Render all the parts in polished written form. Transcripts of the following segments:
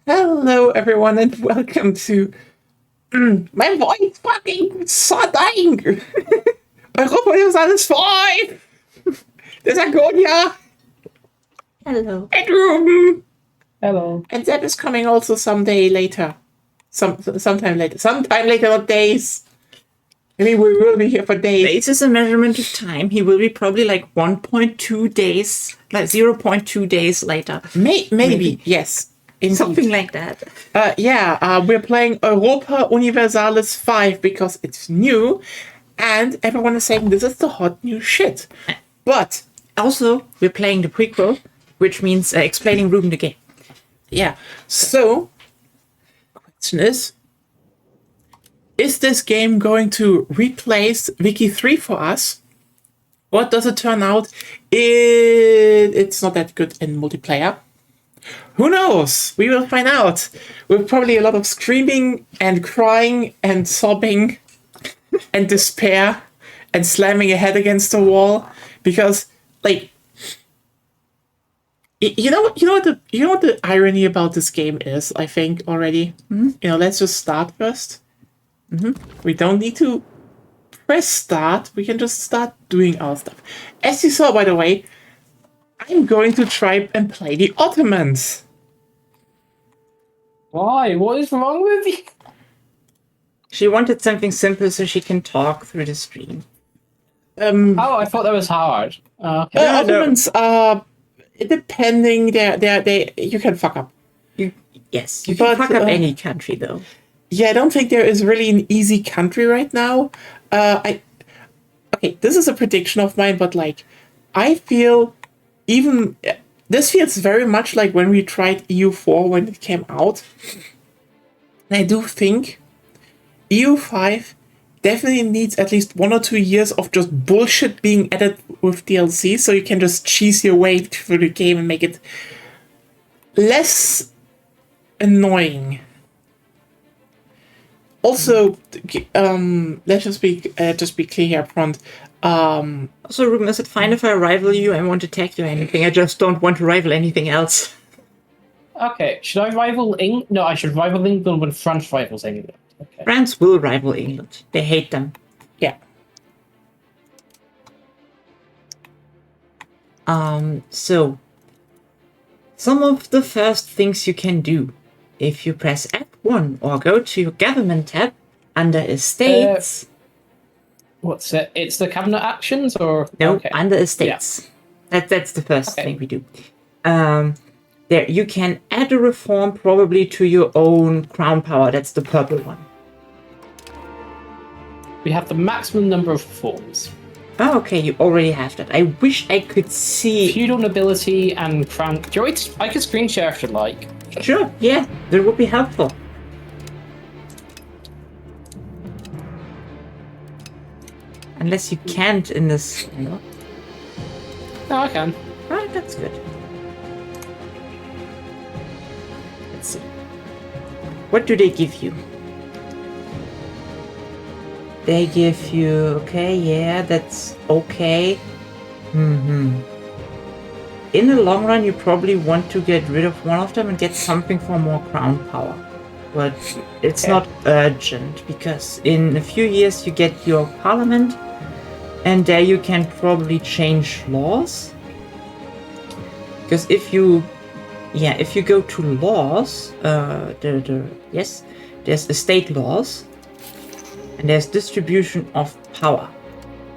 Hello, everyone, and welcome to. My voice fucking so dying! Europa Universalis V! There's Agonia! Hello. And Ruben! Hello. And Zeb is coming also someday later. Sometime later. Sometime later, not days. I mean, we will be here for days. Days is a measurement of time. He will be probably like 1.2 days, like 0.2 days later. Maybe, yes. Indeed. Something like that. We're playing Europa Universalis V because it's new, and everyone is saying this is the hot new shit. But also, we're playing the prequel, which means explaining Ruben the game. Yeah, so the question is this game going to replace Wiki 3 for us? Or does it turn out it's not that good in multiplayer? Who knows? We will find out. With probably a lot of screaming and crying and sobbing and despair and slamming a head against the wall because, like, you know what the irony about this game is. I think already. Mm-hmm. Let's just start first. Mm-hmm. We don't need to press start. We can just start doing our stuff. As you saw, by the way, I'm going to try and play the Ottomans. Why? What is wrong with you? She wanted something simple so she can talk through the stream. Oh, I thought that was hard. Okay. Ottomans are depending. They you can fuck up. You can fuck up any country though. Yeah, I don't think there is really an easy country right now. Okay, this is a prediction of mine, but like, I feel this feels very much like when we tried EU4 when it came out. And I do think EU5 definitely needs at least 1 or 2 years of just bullshit being added with DLC, so you can just cheese your way through the game and make it less annoying. Also, let's just be clear here up front. Also, Ruben, is it fine if I rival you? I won't attack you or anything. I just don't want to rival anything else. Okay, should I rival England? No, I should rival England when France rivals England. Okay. France will rival England. They hate them. Yeah. So, some of the first things you can do if you press F1 or go to your government tab under Estates. What's it? It's the cabinet actions or no? Okay. Under Estates. Yeah. That's the first thing we do. There you can add a reform probably to your own crown power. That's the purple one. We have the maximum number of reforms. Oh, okay, you already have that. I wish I could see feudal nobility and crown. Do you want I could screen share if you'd like. Sure, yeah, that would be helpful. Unless you can't in this. No, I can. Alright, that's good. Let's see. What do they give you? They give you, okay, yeah, that's okay. In the long run, you probably want to get rid of one of them and get something for more crown power. But it's not urgent, because in a few years you get your parliament, and there you can probably change laws. Because if you go to laws, there's estate laws, and there's distribution of power.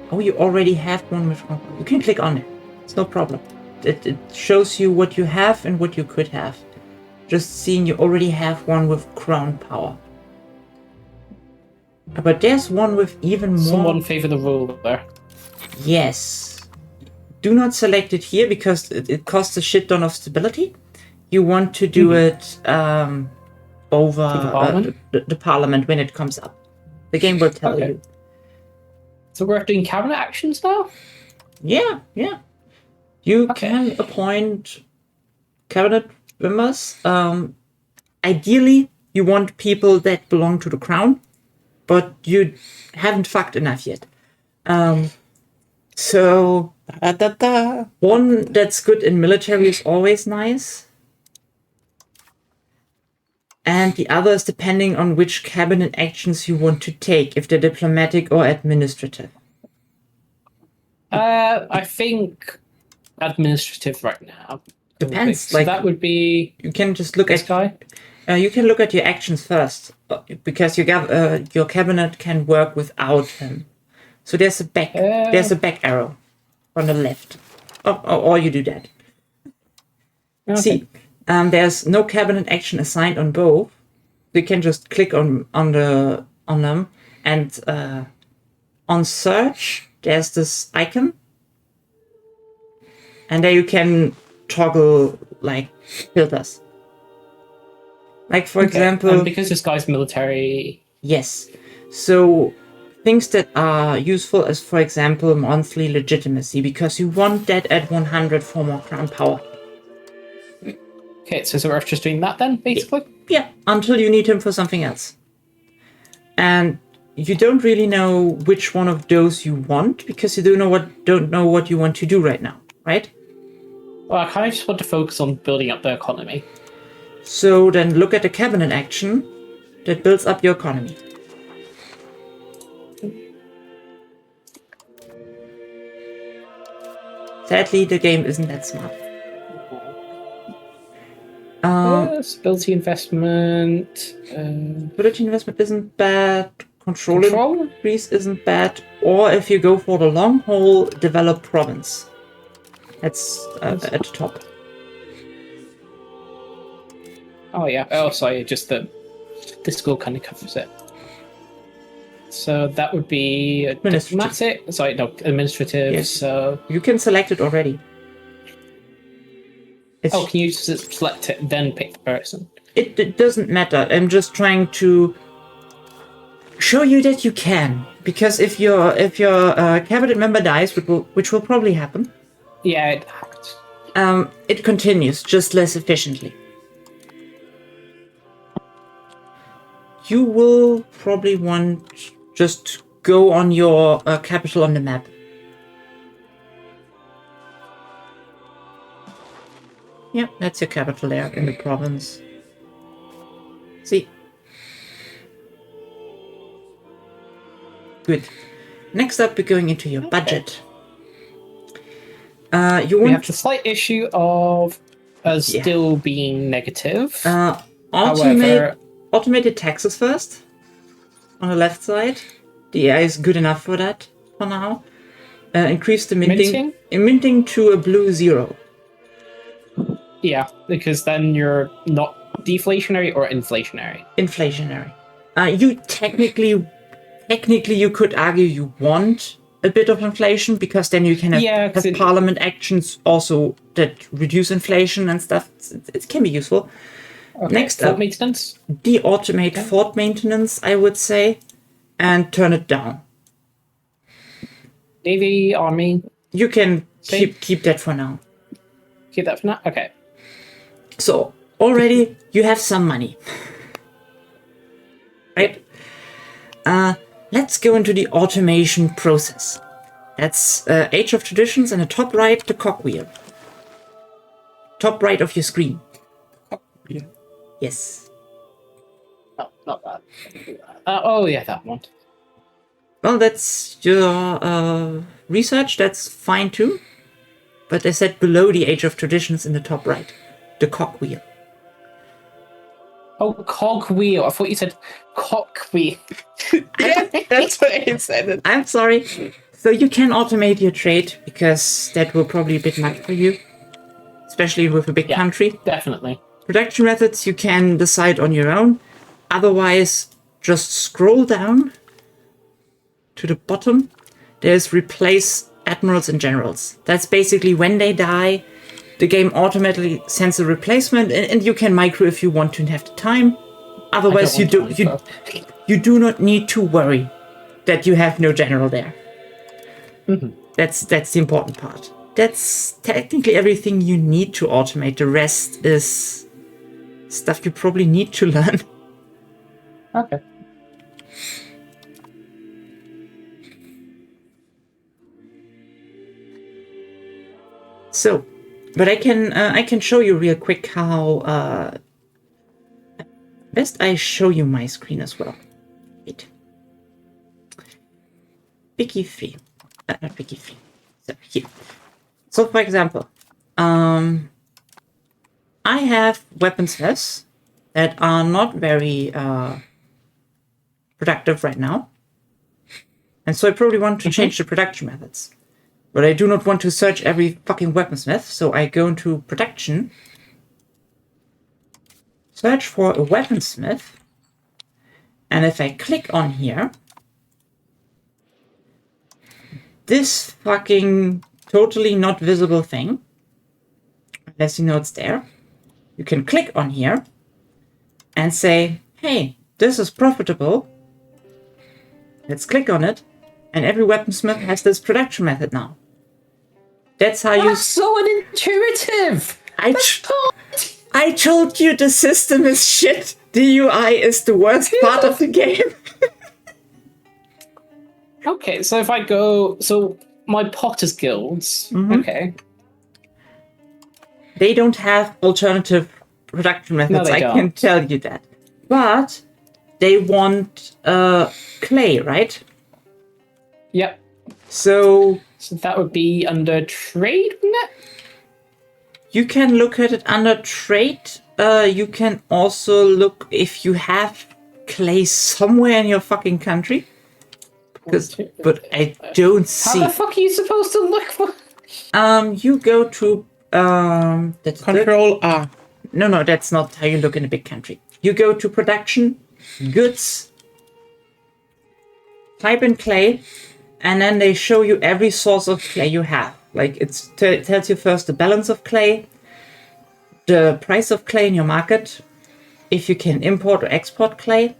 Oh, you already have one with crown power. You can click on it. It's no problem. It shows you what you have and what you could have. Just seeing you already have one with crown power. But there's one with even more. Someone favor the rule there. Yes. Do not select it here because it costs a shit ton of stability. You want to do it over the parliament when it comes up. The game will tell you. So we're doing cabinet actions now? Yeah. You can appoint cabinet members. Ideally, you want people that belong to the crown, but you haven't fucked enough yet. So one that's good in military is always nice. and the other is depending on which cabinet actions you want to take, if they're diplomatic or administrative. I think administrative right now. Depends. So that would be. You can just look this at guy. You can look at your actions first, because your cabinet can work without him. So there's a back arrow on the left, or you do that. Okay. See, there's no cabinet action assigned on both. You can just click on them, and on search there's this icon, and there you can toggle like filters. Like for example, and because this guy's military. Yes. So things that are useful as, for example, monthly legitimacy, because you want that at 100 for more crown power. Okay, so we're just doing that then, basically? Yeah, until you need him for something else. And you don't really know which one of those you want, because you don't know what you want to do right now, right? Well, I kind of just want to focus on building up the economy. So then look at the cabinet action that builds up your economy. Sadly, the game isn't that smart. Stability investment. Stability investment isn't bad. Control increase isn't bad. Or if you go for the long haul, develop province. That's at the top. Oh yeah. Oh, sorry. Just the school kind of covers it. So that would be diplomatic. Sorry, no, administrative. Yes. So you can select it already. can you just select it then pick the person? It doesn't matter. I'm just trying to show you that you can, because if your cabinet member dies, which will probably happen. Yeah, it happens. It continues just less efficiently. You will probably want just go on your capital on the map. Yeah, that's your capital there in the province. See? Good. Next up, we're going into your budget. We have the slight issue of us still being negative. Automated taxes first. On the left side. The AI is good enough for that for now. Increase the minting to a blue 0. Yeah, because then you're not deflationary or inflationary. Inflationary. You technically you could argue you want a bit of inflation, because then you can have parliament actions also that reduce inflation and stuff. It can be useful. Okay. Next fort up, maintenance. De-automate fort maintenance, I would say, and turn it down. Navy, army. You can keep that for now. Keep that for now? Okay. So already you have some money. Right? Let's go into the automation process. That's Age of Traditions, and the top right, the cogwheel. Top right of your screen. Yeah. Yes. No, not that. Oh yeah, that one. Well, that's your research. That's fine too. But I said below the Age of Traditions in the top right. The cogwheel. Oh, cogwheel. I thought you said cockwheel. Yeah, that's what I said. I'm sorry. So you can automate your trade, because that will probably be a bit much for you. Especially with a big country. Definitely. Production methods you can decide on your own. Otherwise, just scroll down to the bottom. There's replace admirals and generals. That's basically when they die, the game automatically sends a replacement, and you can micro if you want to and have the time. Otherwise, you do not need to worry that you have no general there. Mm-hmm. That's the important part. That's technically everything you need to automate. The rest is stuff you probably need to learn. Okay. So, but I can show you real quick how best I show you my screen as well. Wait. Wiki 3. Not Wiki 3. So here. So for example, I have weaponsmiths that are not very productive right now. And so I probably want to change the production methods. But I do not want to search every fucking weaponsmith, so I go into production, search for a weaponsmith, and if I click on here, this fucking totally not visible thing, unless you know it's there, you can click on here and say, hey, this is profitable. Let's click on it. And every weaponsmith has this production method now. That's how That's so unintuitive. I told you the system is shit. The UI is the worst part of the game. Okay, so if I go... So my Potter's Guilds... Okay. They don't have alternative production methods, I can tell you that. But they want clay, right? Yep. So that would be under trade, wouldn't it? You can look at it under trade. You can also look if you have clay somewhere in your fucking country. But I don't see. How the fuck are you supposed to look for? You go to that's Control R. No, that's not how you look in a big country. You go to production, goods, type in clay, and then they show you every source of clay you have. Like it tells you first the balance of clay, the price of clay in your market, if you can import or export clay,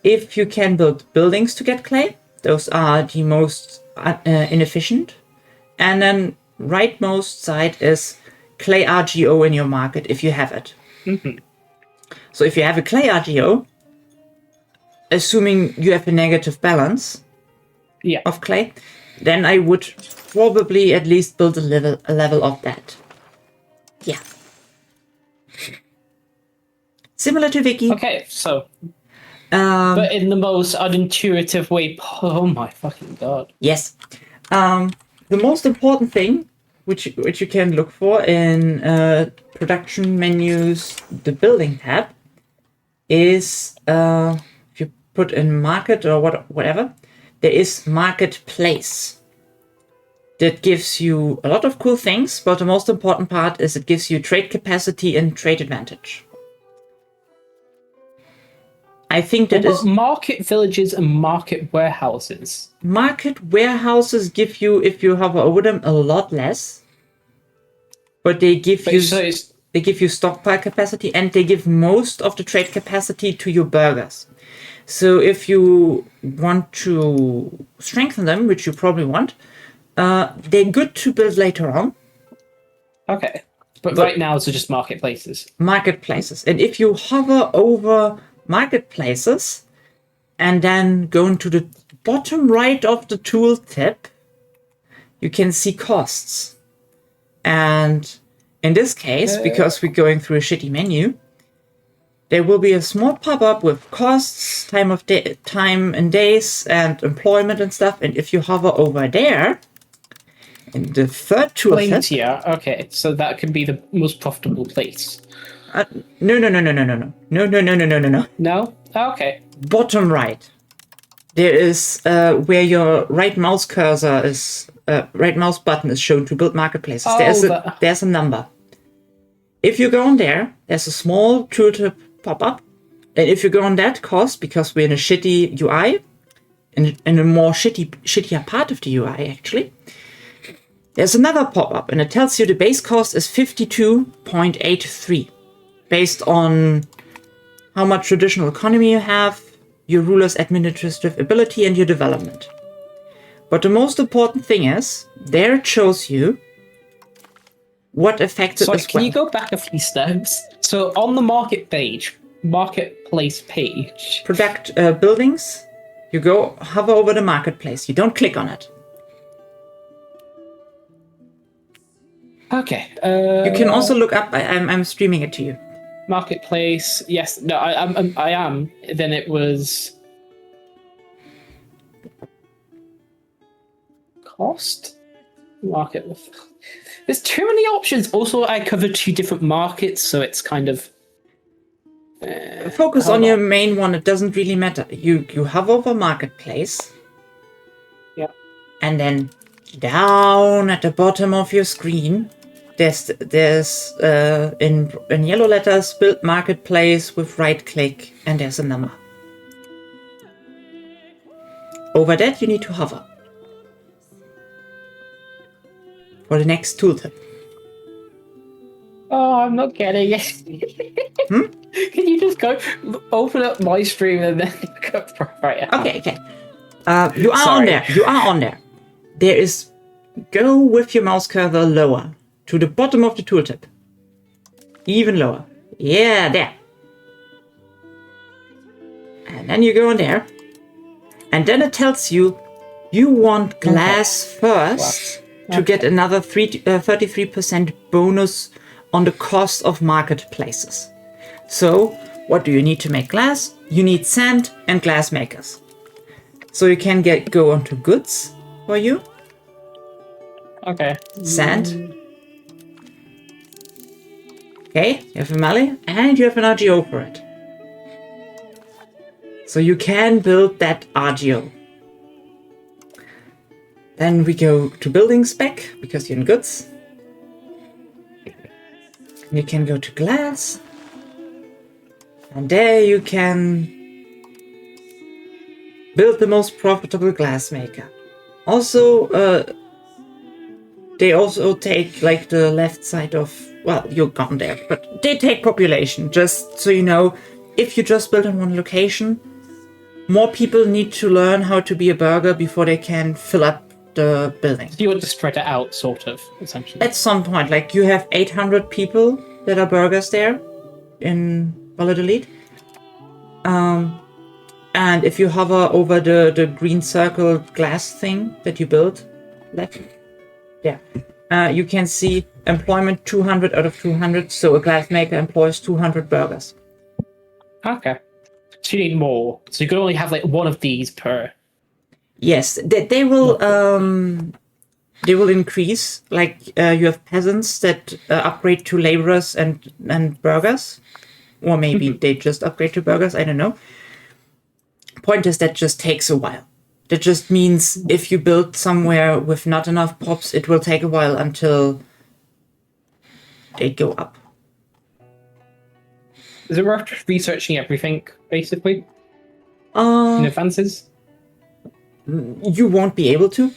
if you can build buildings to get clay. Those are the most inefficient. And then rightmost side is clay RGO in your market if you have it. So if you have a clay RGO, assuming you have a negative balance of clay, then I would probably at least build a level of that. Yeah. Similar to Wiki. Okay, so... but in the most unintuitive way... Oh my fucking god. Yes. The most important thing, which you can look for in production menus, the building tab, is if you put in market or whatever, there is marketplace. That gives you a lot of cool things, but the most important part is it gives you trade capacity and trade advantage. I think that is market villages and market warehouses. Market warehouses give you, if you hover over them, a lot less. But they give you stockpile capacity, and they give most of the trade capacity to your burghers. So if you want to strengthen them, which you probably want, they're good to build later on. Okay. But right now it's just marketplaces. Marketplaces. And if you hover over marketplaces and then go into the bottom right of the tooltip, you can see costs. And in this case, because we're going through a shitty menu, there will be a small pop-up with costs, time and days, and employment and stuff. And if you hover over there, in the third tooltip... Yeah, okay. So that could be the most profitable place. No. No? Okay. Bottom right. There is where your right mouse cursor is, right mouse button is shown to build marketplaces. There's a number. If you go on there, there's a small tooltip pop-up. And if you go on that cost, because we're in a shitty UI, in a more shittier part of the UI actually, there's another pop-up, and it tells you the base cost is 52.83, based on how much traditional economy you have, your ruler's administrative ability, and your development. But the most important thing is, there it shows you what affects it as well. Can you go back a few steps? So on the marketplace page... Product buildings, you go hover over the marketplace. You don't click on it. Okay. You can also look up, I'm streaming it to you. Marketplace. Yes. No, I am. Then it was cost market. There's too many options. Also, I covered 2 different markets, so it's kind of Focus on your main one. It doesn't really matter. You hover over marketplace. Yeah. And then down at the bottom of your screen, there's in yellow letters build marketplace with right click, and there's a number. Over that you need to hover for the next tooltip. Oh, I'm not getting it. Can you just go open up my stream and then go right? Okay. You are on there. You are on there. There is. Go with your mouse cursor lower to the bottom of the tooltip. Even lower. Yeah, there. And then you go on there. And then it tells you you want glass first to get another 33% bonus on the cost of marketplaces. So, what do you need to make glass? You need sand and glass makers. So you can go onto goods for you. Okay. Sand. Okay, you have a melee and you have an RGO for it. So you can build that RGO. Then we go to building spec, because you're in goods. You can go to glass. And there you can build the most profitable glass maker. Also, they also take like the left side of, well, you're gone there, but they take population, just so you know. If you just build in one location, more people need to learn how to be a burger before they can fill up the building. So you want to spread it out, sort of, essentially. At some point, like you have 800 people that are burgers there in Valladolid. And if you hover over the green circle glass thing that you built, left, yeah, you can see employment 200 out of 200. So a glass maker employs 200 burgers. Okay. So you need more. So you can only have like one of these per. Yes, they will increase. Like you have peasants that upgrade to laborers and burgers, or maybe they just upgrade to burgers. I don't know. Point is that just takes a while. That just means if you build somewhere with not enough pops, it will take a while until they go up. Is it worth researching everything, basically? In advances? You won't be able to.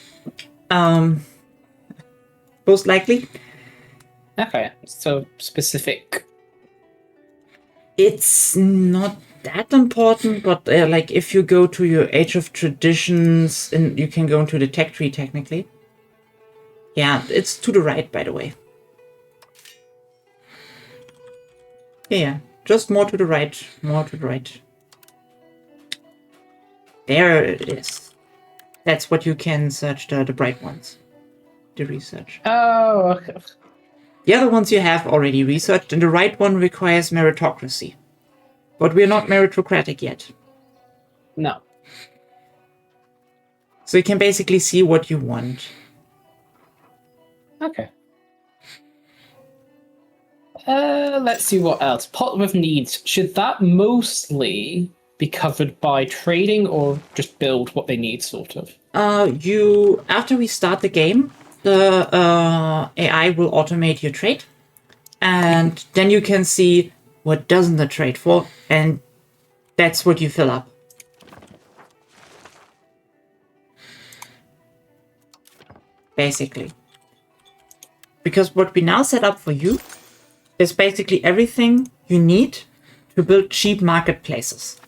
Most likely. Okay, so specific. It's not that important, but like if you go to your Age of Traditions, and you can go into the tech tree technically. Yeah, it's to the right, by the way. Yeah, just more to the right, more to the right. There it is. That's what you can search, the bright ones. The research. Oh, okay. The other ones you have already researched, and the right one requires meritocracy. But we're not meritocratic yet. No. So you can basically see what you want. Okay. Let's see what else. Pot with needs. Should that mostly be covered by trading or just build what they need, sort of? After we start the game, the AI will automate your trade. And then you can see what doesn't the trade for, and that's what you fill up. Basically. Because what we now set up for you is basically everything you need to build cheap marketplaces.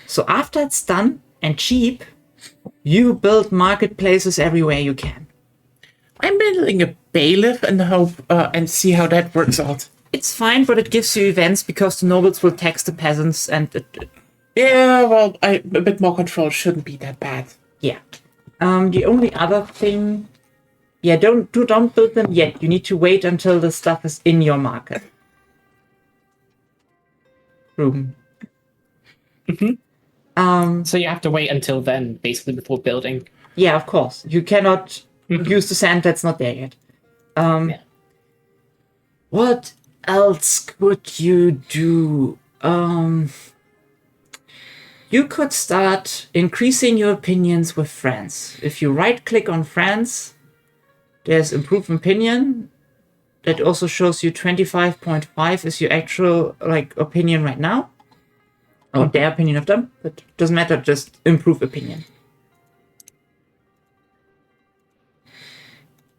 So after it's done and cheap, you build marketplaces everywhere you can. I'm building a bailiff and hope and see how that works out. It's fine, but it gives you events because the nobles will tax the peasants, and yeah, well, a bit more control shouldn't be that bad. Yeah. The only other thing, yeah, don't build them yet. You need to wait until the stuff is in your market. room. So you have to wait until then, basically, before building. Yeah, of course. You cannot use the sand that's not there yet. Yeah. What else could you do? You could start increasing your opinions with friends. If you right-click on friends, there's improve opinion. That also shows you 25.5 is your actual opinion right now. Or their opinion of them. But doesn't matter, just improve opinion.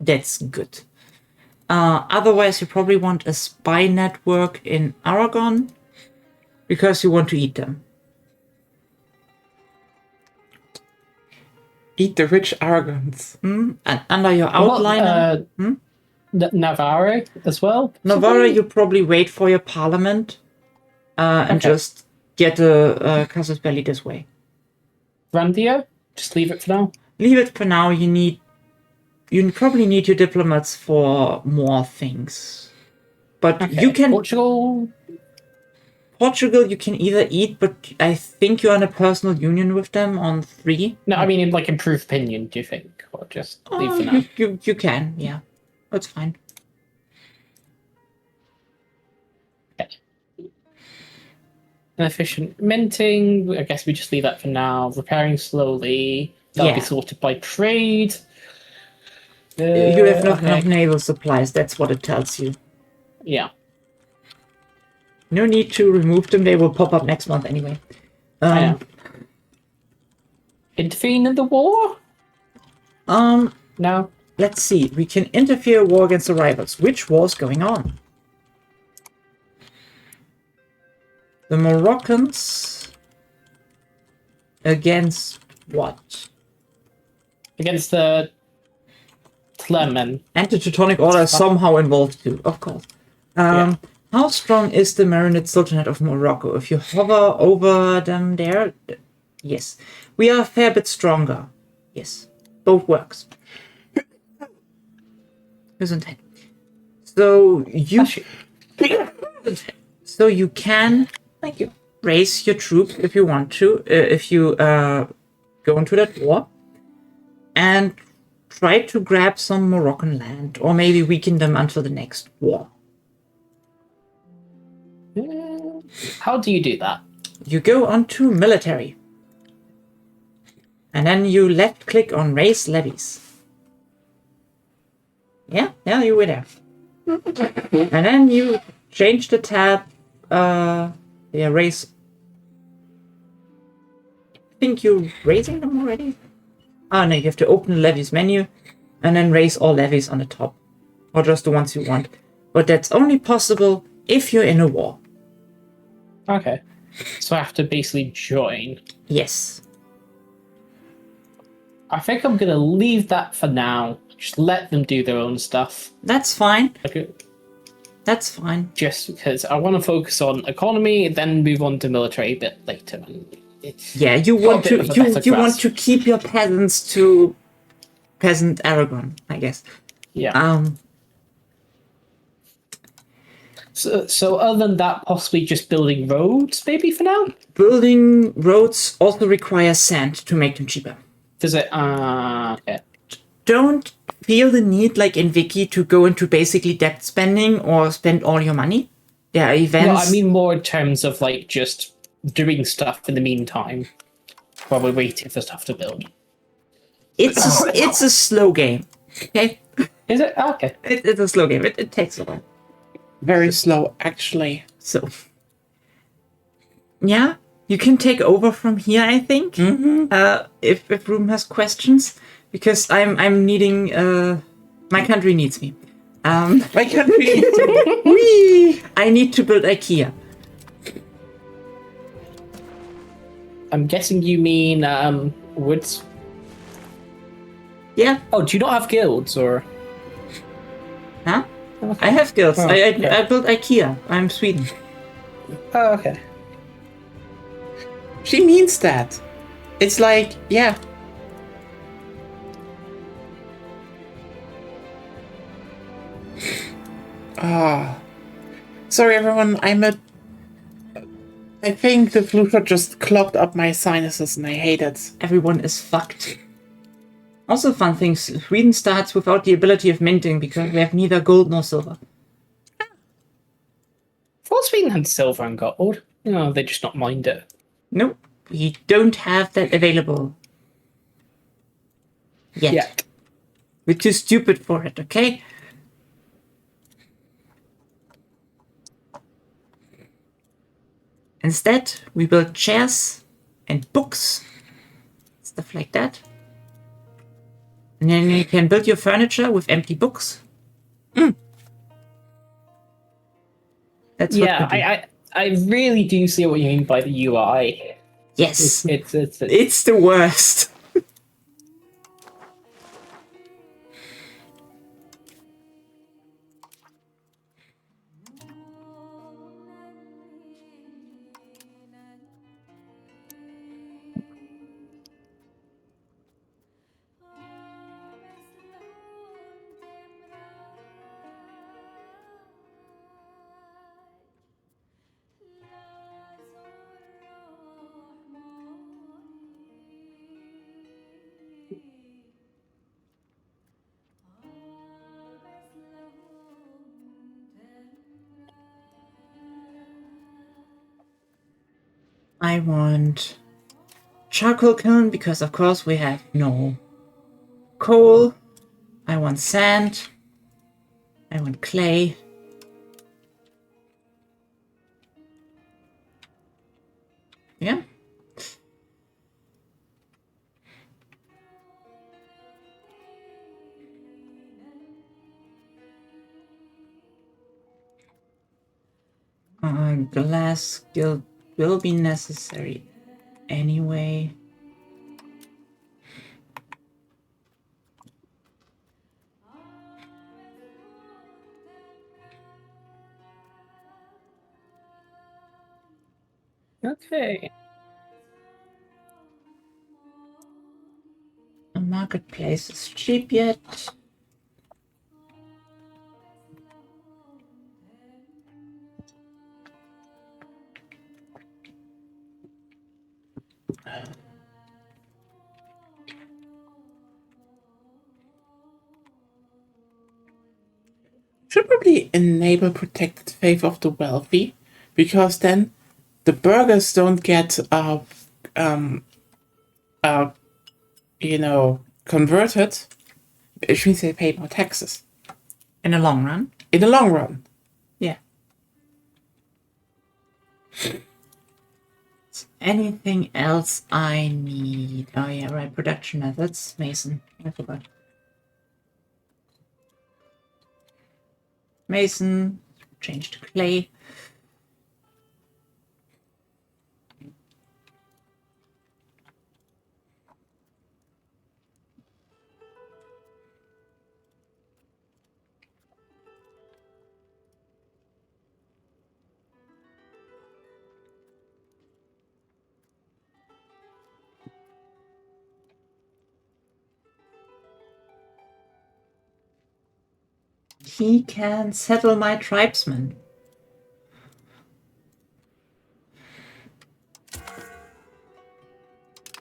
That's good. Otherwise, you probably want a spy network in Aragon because you want to eat them. Eat the rich Aragons. And under your outliner, Navarre as well? Navarra, you probably wait for your parliament and just get a casus belli this way. Randia? Just leave it for now? Leave it for now. You probably need your diplomats for more things. But you can... Portugal, you can either eat, but I think you're in a personal union with them on 3. No, I mean, improve opinion, do you think? Or just leave for now? You can, yeah. That's fine. Okay. Efficient minting, I guess we just leave that for now. Repairing slowly. That'll be sorted by trade. You have not enough naval supplies, that's what it tells you. Yeah. No need to remove them, they will pop up next month anyway. I know. Intervene in the war? No. Let's see, we can interfere war against the rivals. Which war's going on? The Moroccans against what? Against the Tlemen. And the Teutonic Order is somehow involved too, of course. How strong is the Marinid Sultanate of Morocco? If you hover over them there, yes. We are a fair bit stronger. Yes. Both works. Gesundheit. So you can raise your troops if you want to, if you go into that war, and try to grab some Moroccan land, or maybe weaken them until the next war. How do you do that? You go onto military. And then you left click on raise levies. Yeah, you were there. And then you change the tab, raise. I think you're raising them already? Oh no, you have to open the levies menu and then raise all levies on the top. Or just the ones you want. But that's only possible if you're in a war. Okay. So I have to basically join. Yes. I think I'm going to leave that for now. Just let them do their own stuff. That's fine. Okay. That's fine. Just because I want to focus on economy, then move on to military a bit later. Yeah, you want to keep your peasants to peasant Aragon, I guess. Yeah. So other than that, possibly just building roads, maybe for now? Building roads also requires sand to make them cheaper. Does it? Okay. Don't feel the need, like in Wiki, to go into basically debt spending or spend all your money. There are events... No, I mean more in terms of just doing stuff in the meantime. Probably waiting for stuff to build. It's a slow game. Okay? Is it? Okay. It's a slow game. It takes a while. Very slow, actually. So, yeah, you can take over from here, I think. Mm-hmm. If Room has questions, because I'm needing. My country needs me. My country needs me. Whee! I need to build IKEA. I'm guessing you mean woods. Yeah. Oh, do you not have guilds or? Huh? Okay. I have guilds. Okay. I built IKEA. I'm Sweden. Oh, okay. She means that. It's like, yeah. Sorry everyone, I'm a I think the flu shot just clogged up my sinuses and I hate it. Everyone is fucked. Also fun things, Sweden starts without the ability of minting because we have neither gold nor silver. Thought Sweden had silver and gold. No, they just not mined it. Nope, we don't have that available. Yet. We're too stupid for it, okay? Instead, we build chairs and books, stuff like that. And then you can build your furniture with empty books. That's what we do. I really do see what you mean by the UI. Yes, It's the worst. I want charcoal kiln because of course we have no coal. I want sand. I want clay. Yeah. Glass guild will be necessary anyway. okay. The marketplace is cheap yet. Should probably enable protected favor of the wealthy, because then the burghers don't get converted, which means they pay more taxes In the long run. in the long run. Yeah. Anything else I need? Oh yeah, right. Production methods. Mason. I forgot. Mason. Change to clay. He can settle my tribesmen.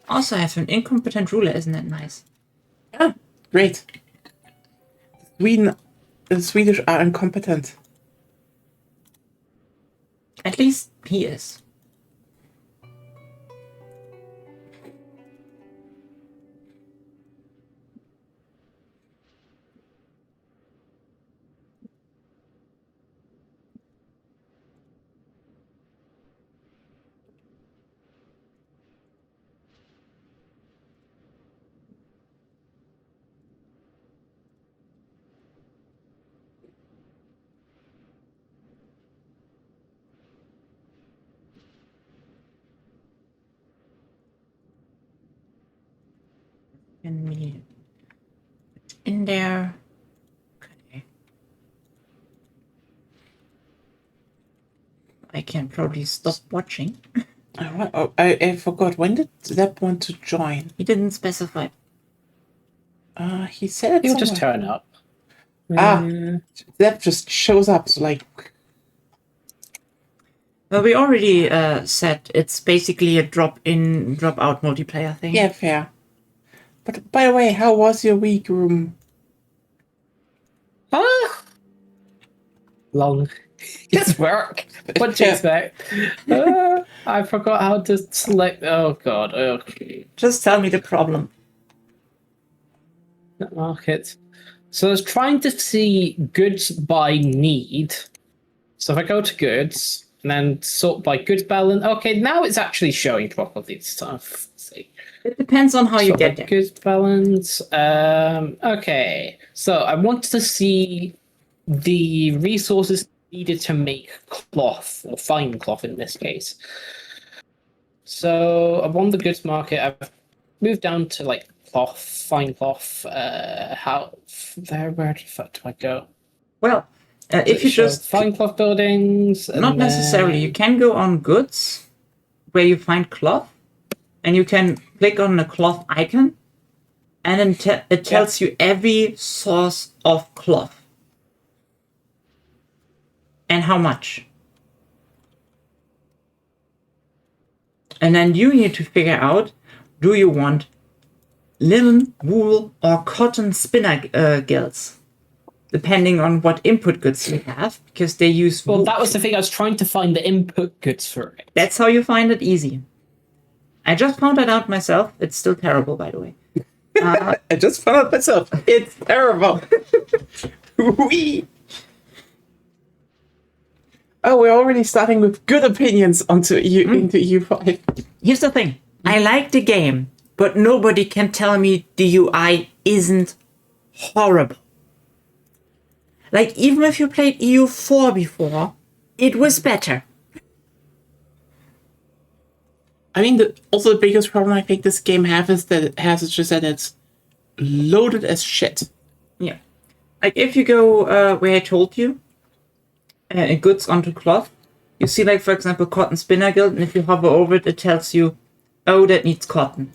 Also, I have an incompetent ruler, isn't that nice? Ah, great. The Swedish are incompetent. At least he is. And me in there. Okay. I can probably stop watching. I forgot. When did Zeb want to join? He didn't specify. He said it He'll just somewhere. turn up. Zeb just shows up. So like, Well, we already said it's basically a drop-in, drop-out multiplayer thing. Yeah, fair. But by the way, how was your week, Room? Ah, long. It's work. What do you expect? I forgot how to select. Oh god. Oh, Just tell me the problem. market. So I was trying to see goods by need. So if I go to goods and then sort by goods balance, okay, now it's actually showing properly stuff. Let's see. It depends on how you Sort by get there. goods balance. Okay. So I wanted to see the resources needed to make cloth, or fine cloth in this case. So I'm on the goods market. I've moved down to like cloth, fine cloth. Where the fuck do I go? Well, if you just fine cloth buildings, and not necessarily, you can go on goods where you find cloth, and you can click on the cloth icon, and then it tells you every source of cloth and how much. And then you need to figure out, do you want linen, wool, or cotton spinner gills? Depending on what input goods you have, because they use wool. Well, that was the thing. I was trying to find the input goods for it. That's how you find it easy. I just found that out myself. It's still terrible, by the way. I just found out myself. It's terrible. Wee. Oh, we're already starting with good opinions into EU5. Here's the thing. I like the game, but nobody can tell me the UI isn't horrible. Like, even if you played EU4 before, it was better. I mean, also the biggest problem I think this game is just that it's loaded as shit. Yeah. Like, if you go where I told you, goods onto cloth, you see, like, for example, cotton spinner guild, and if you hover over it, it tells you, oh, that needs cotton.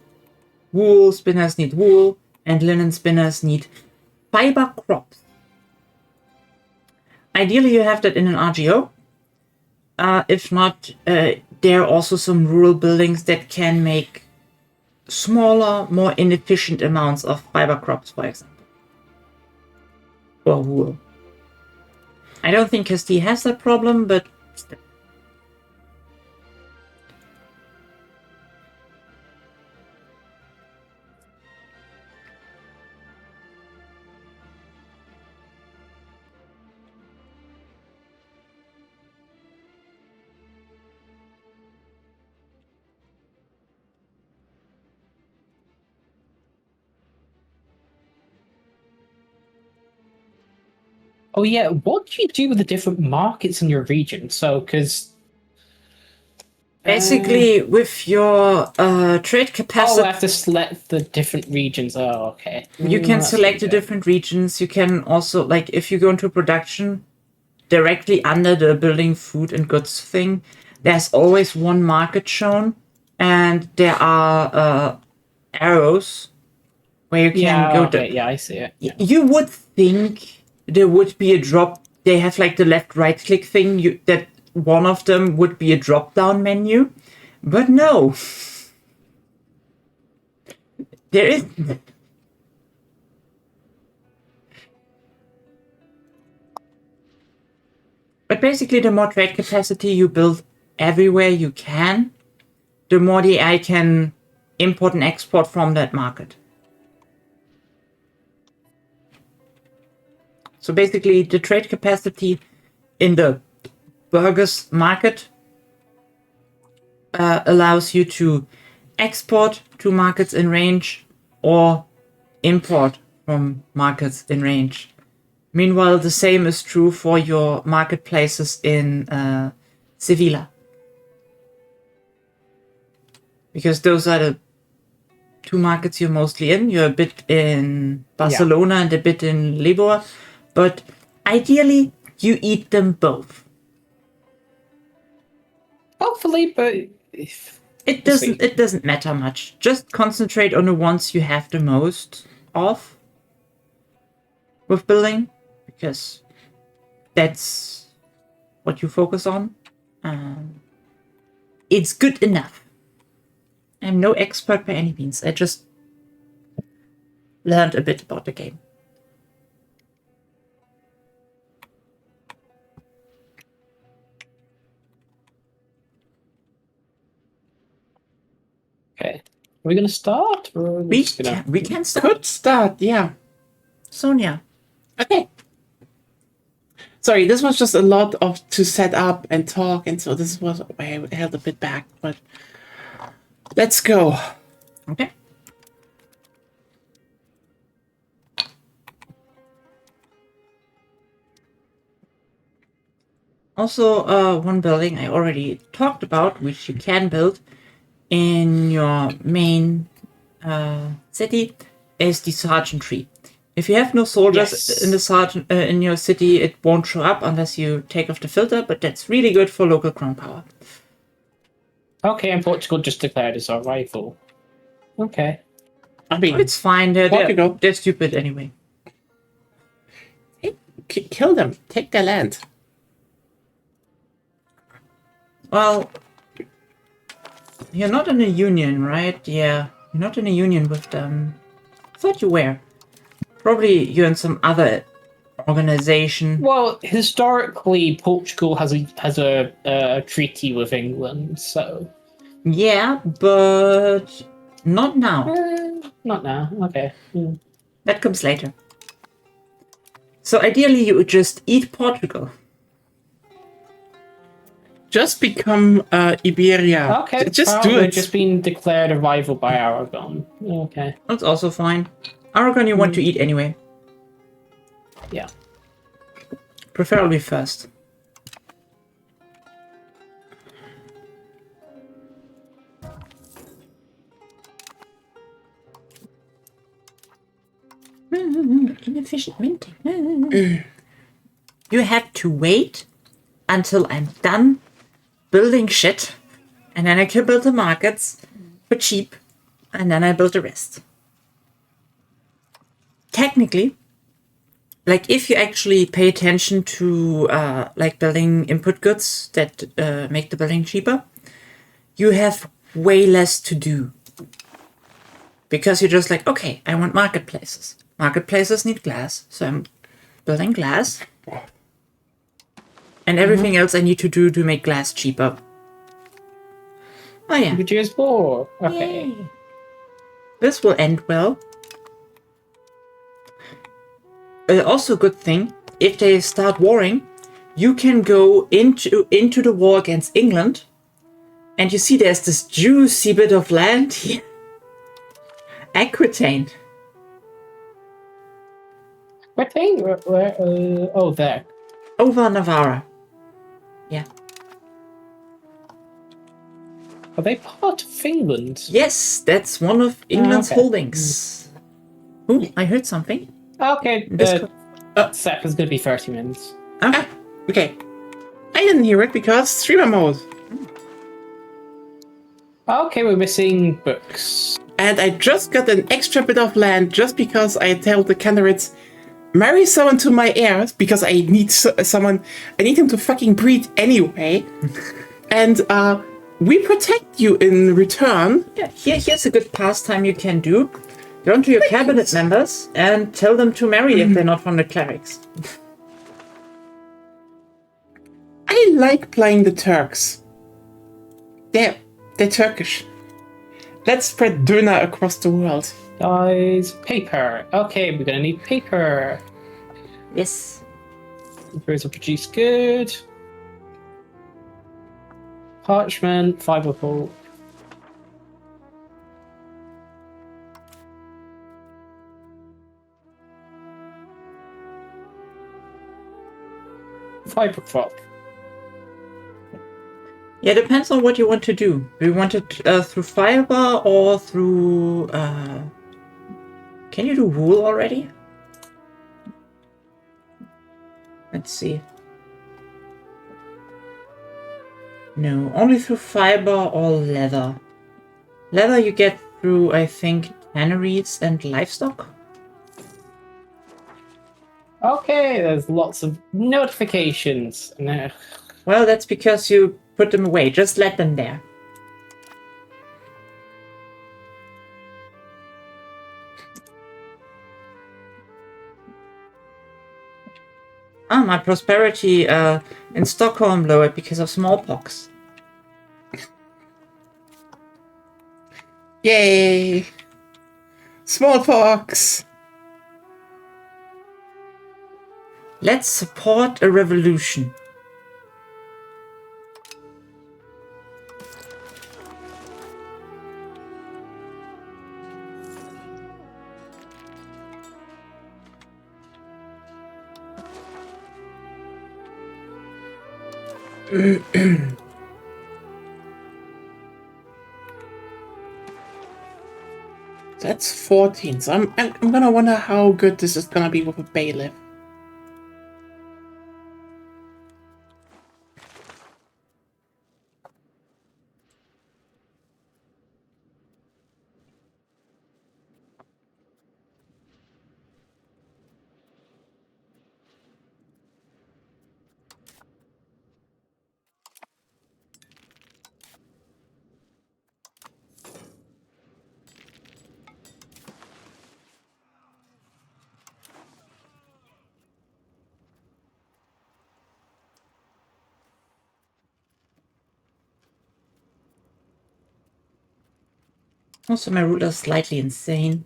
Wool spinners need wool, and linen spinners need fiber crops. Ideally, you have that in an RGO. If not, there are also some rural buildings that can make smaller, more inefficient amounts of fiber crops, for example. Or wool. I don't think Castile has that problem, but still. Oh yeah, what do you do with the different markets in your region? So, because Basically, with your trade capacity, I have to select the different regions. Oh, okay. you can select the different regions. You can also, like, if you go into production, directly under the building food and goods thing, there's always one market shown, and there are arrows where you can go. Yeah, I see it. Yeah. You would think there would be a drop. They have like the left-right click thing. That one of them would be a drop-down menu, but no, there isn't. But basically, the more trade capacity you build everywhere you can, the more the AI can import and export from that market. So basically, the trade capacity in the burgers market allows you to export to markets in range or import from markets in range. Meanwhile, the same is true for your marketplaces in Sevilla. Because those are the two markets you're mostly in. You're a bit in Barcelona and a bit in Libor. But ideally, you eat them both. Hopefully, but it doesn't matter much. Just concentrate on the ones you have the most of with building, because that's what you focus on. it's good enough. I'm no expert by any means. I just learned a bit about the game. Okay. Are we going to start? Or are We just gonna... can start. Could start, yeah. Sonia. Okay. Sorry, this was just a lot of to set up and talk, and so this was why I held a bit back, but let's go. Okay. Also, one building I already talked about, which you can build in your main city, is the sergeantry. If you have no soldiers in the in your city, it won't show up unless you take off the filter. But that's really good for local crown power. Okay, and Portugal just declared as our rival. Okay. I mean, It's fine. They're stupid anyway. hey, kill them. Take their land. Well, you're not in a union, right? Yeah, you're not in a union with them. I thought you were. Probably you're in some other organization. Well, historically, Portugal has a treaty with England, so Yeah, but not now. not now. Okay. Hmm. That comes later. So ideally, you would just eat Portugal. Just become Iberia. Okay. Just do we've it. just been declared a rival by Aragon. Okay. That's also fine. Aragon, you want to eat anyway. Yeah. Preferably first. Inefficient minting. You have to wait until I'm done building shit, and then I can build the markets for cheap, and then I build the rest. Technically, like if you actually pay attention to like building input goods that make the building cheaper, you have way less to do. Because you're just like, okay, I want marketplaces. Marketplaces need glass, so I'm building glass. And everything else I need to do to make glass cheaper. Oh yeah. Which is four. Okay. Yay. This will end well. Also, good thing, if they start warring, you can go into the war against England, and you see there's this juicy bit of land here. Aquitaine. What thing? Where? Oh, there. Over Navarra. Yeah. Are they part of England? Yes, that's one of England's okay. holdings. Ooh, I heard something. Okay. Set is going to be 30 minutes. Okay. Okay. I didn't hear it because streamer mode. Okay, we're missing books. And I just got an extra bit of land just because I told the candidates, marry someone to my heirs because I need someone. I need him to fucking breed anyway. And we protect you in return. Yeah, here's a good pastime you can do. Go to your cabinet members and tell them to marry if they're not from the clerics. I like playing the Turks. They're Turkish. Let's spread Döner across the world. Guys, paper. Okay, we're going to need paper. Yes. Papers are produced good. Parchment, fiber pulp. Fiber crop. Yeah, depends on what you want to do. Do you want it through fiber or through... Can you do wool already? Let's see. No, only through fiber or leather. Leather you get through, I think, tanneries and livestock. Okay, there's lots of notifications. No. Well, that's because you put them away. Just let them there. my prosperity in Stockholm lowered because of smallpox. Yay! Smallpox! Let's support a revolution. That's 14. So I'm gonna wonder how good this is gonna be with a bailiff. Also, my ruler is slightly insane.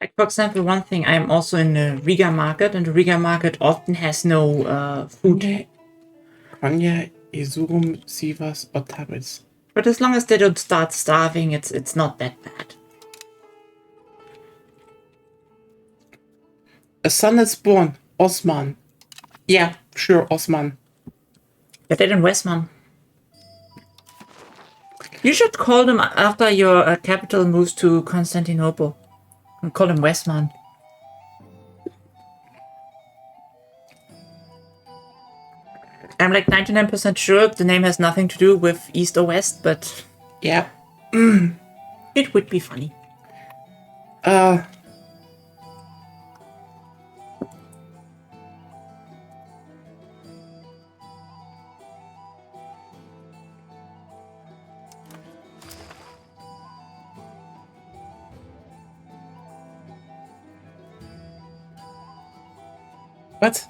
Like, for example, one thing, I am also in the Riga market, and the Riga market often has no food. Konya, Izurum, Sivas, or Tabriz. But as long as they don't start starving, it's not that bad. A son is born. Osman. Yeah, sure, Osman. But they're in Westman. You should call them after your capital moves to Constantinople. And call them Westman. I'm like 99% sure the name has nothing to do with East or West, but Yeah. it would be funny. What?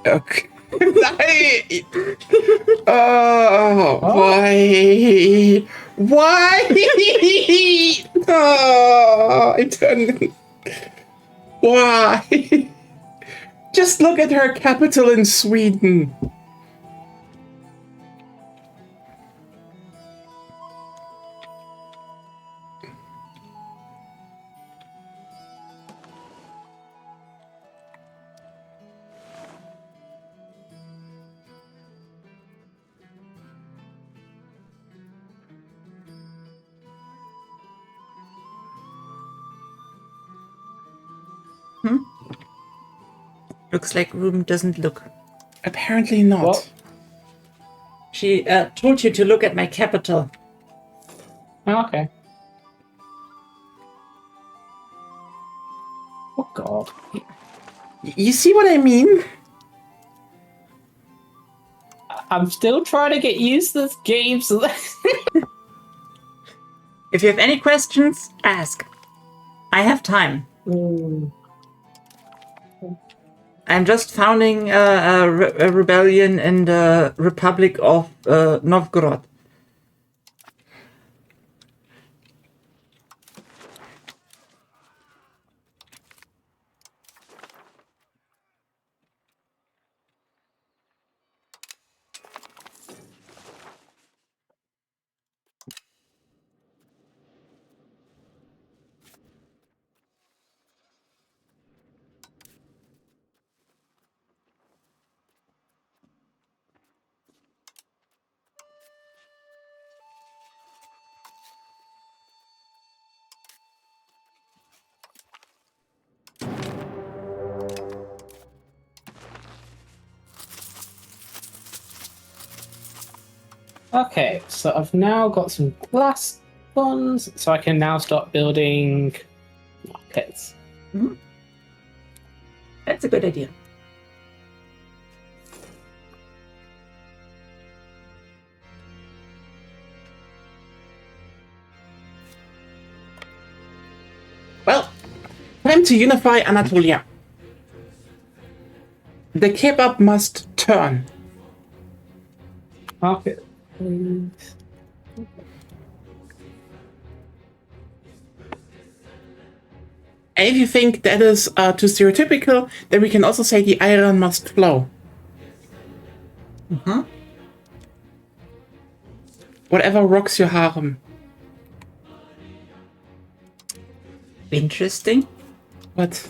Okay. Oh, why? Why? Oh, I don't. Why? Just look at her capital in Sweden. Looks like Ruben doesn't look. Apparently not. What? She told you to look at my capital. Okay. Oh god. You see what I mean? I'm still trying to get used to this game, so If you have any questions, ask. I have time. I'm just founding a rebellion in the Republic of Novgorod. Okay, so I've now got some glass ones, so I can now start building markets. That's a good idea. Well, time to unify Anatolia. The kebab must turn. Market, please. And if you think that is too stereotypical, then we can also say the iron must flow. Whatever rocks your harem. Interesting. What?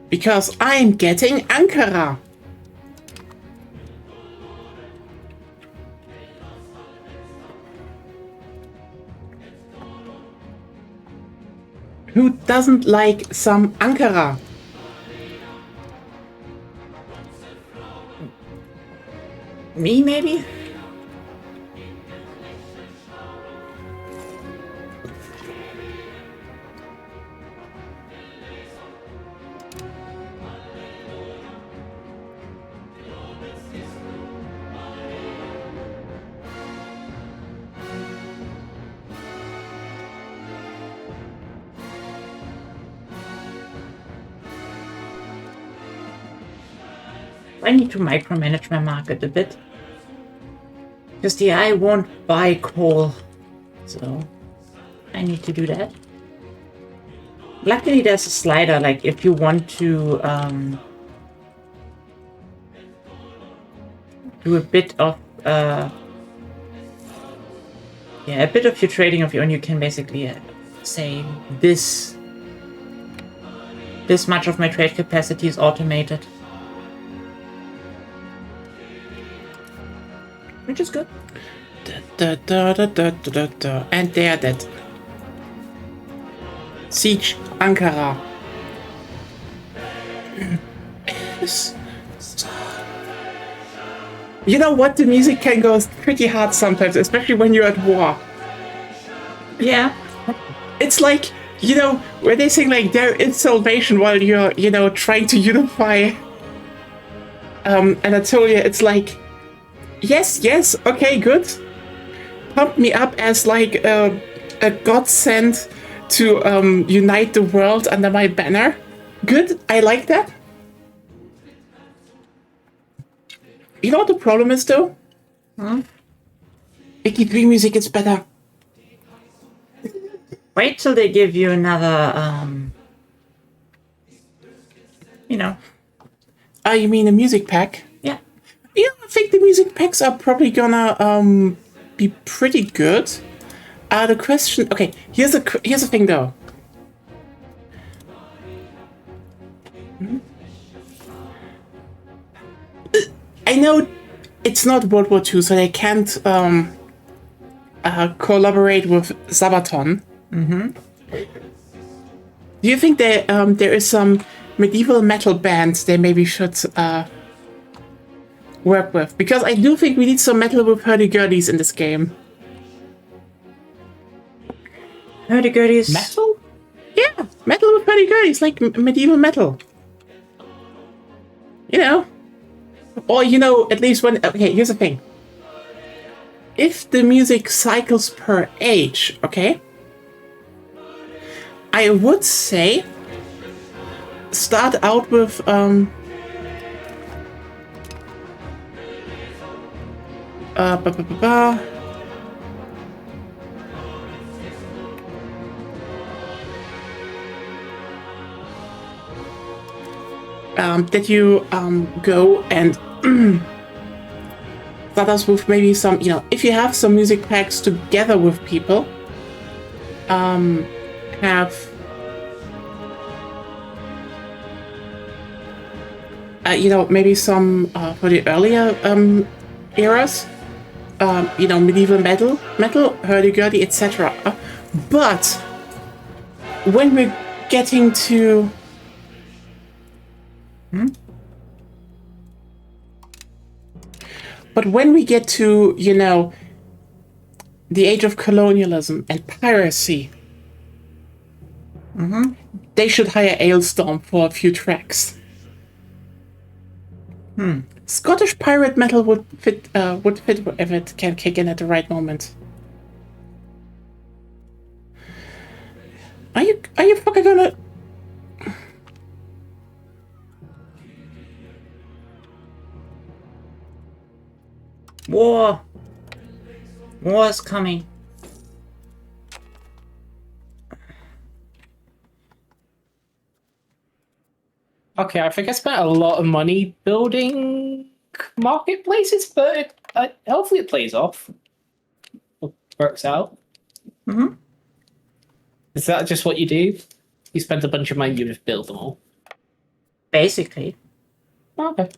Because I'm getting Ankara. Who doesn't like some Ankara? Me, maybe? I need to micromanage my market a bit. Because the eye won't buy coal. So I need to do that. Luckily there's a slider, like if you want to do a bit of a bit of your trading of your own, you can basically say this much of my trade capacity is automated. Which is good. And they are dead. Siege Ankara. You know what? The music can go pretty hard sometimes, especially when you're at war. Yeah. It's like, you know, when they sing like there is salvation while you're, you know, trying to unify Anatolia, it's like, yes, okay, good. Pump me up as like a godsend to unite the world under my banner. Good, I like that. You know what the problem is though? Vicky 3 music is better. Wait till they give you another, you know. You mean a music pack? Yeah. Yeah, I think the music packs are probably gonna be pretty good. The question, okay, here's the thing though. I know it's not World War II, so they can't collaborate with Sabaton. Do you think there is some medieval metal bands they maybe should work with? Because I do think we need some metal with hurdy-gurdies in this game. Hurdy-gurdies. Metal? Yeah, metal with hurdy-gurdies, like medieval metal. You know? Or, you know, at least when... Okay, here's the thing. If the music cycles per age, okay? I would say... Start out with... that you go and start us with maybe some, you know, if you have some music packs together with people, have maybe some for the earlier eras, medieval metal, hurdy-gurdy, etc. But when we're getting to... But when we get to, the age of colonialism and piracy, they should hire Ailstorm for a few tracks. Scottish pirate metal would fit if it can kick in at the right moment. Are you fucking gonna... War! War is coming. Okay, I think I spent a lot of money building marketplaces, but hopefully it plays off. Works out. Is that just what you do? You spend a bunch of money, you just build them all? Basically. Okay.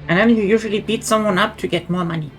And then you usually beat someone up to get more money.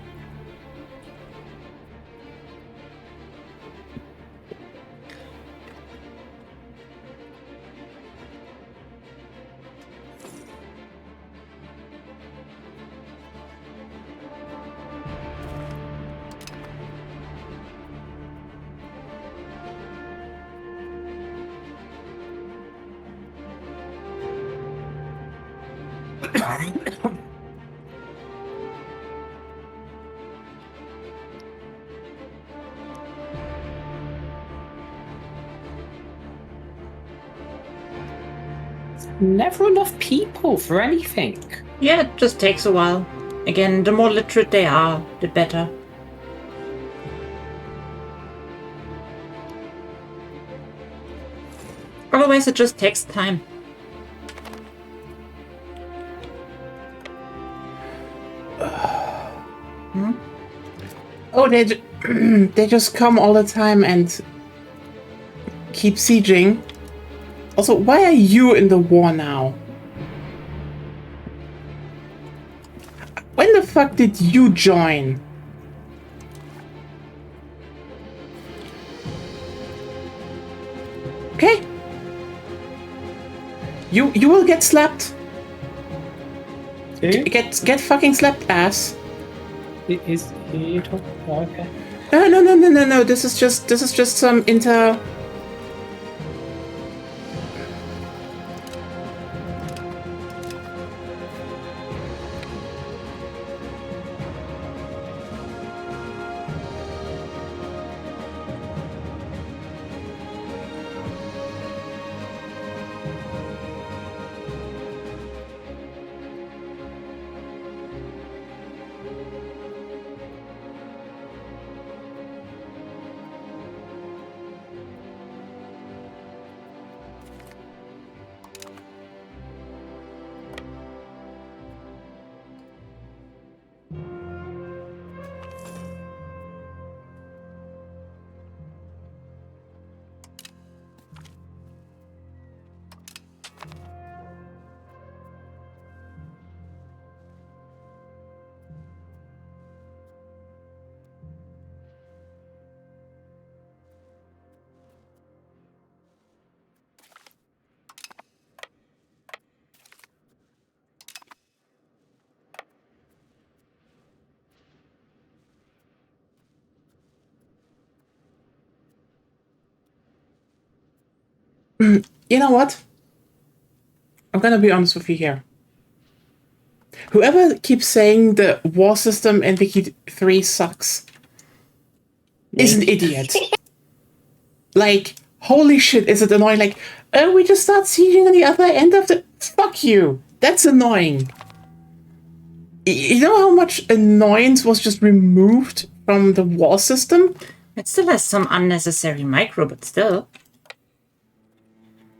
Never enough people for anything. Yeah, it just takes a while. Again, the more literate they are, the better. Otherwise, it just takes time. Oh, they just come all the time and keep sieging. Also, why are you in the war now? When the fuck did you join? Okay. You will get slapped. Get fucking slapped, ass. Is you talking? Oh, okay. No. This is just some inter. You know what? I'm gonna be honest with you here. Whoever keeps saying the war system in Wiki 3 sucks is an idiot. Like, holy shit, is it annoying? Like, oh, we just start sieging on the other end of the... Fuck you. That's annoying. You know how much annoyance was just removed from the war system? It still has some unnecessary micro, but still.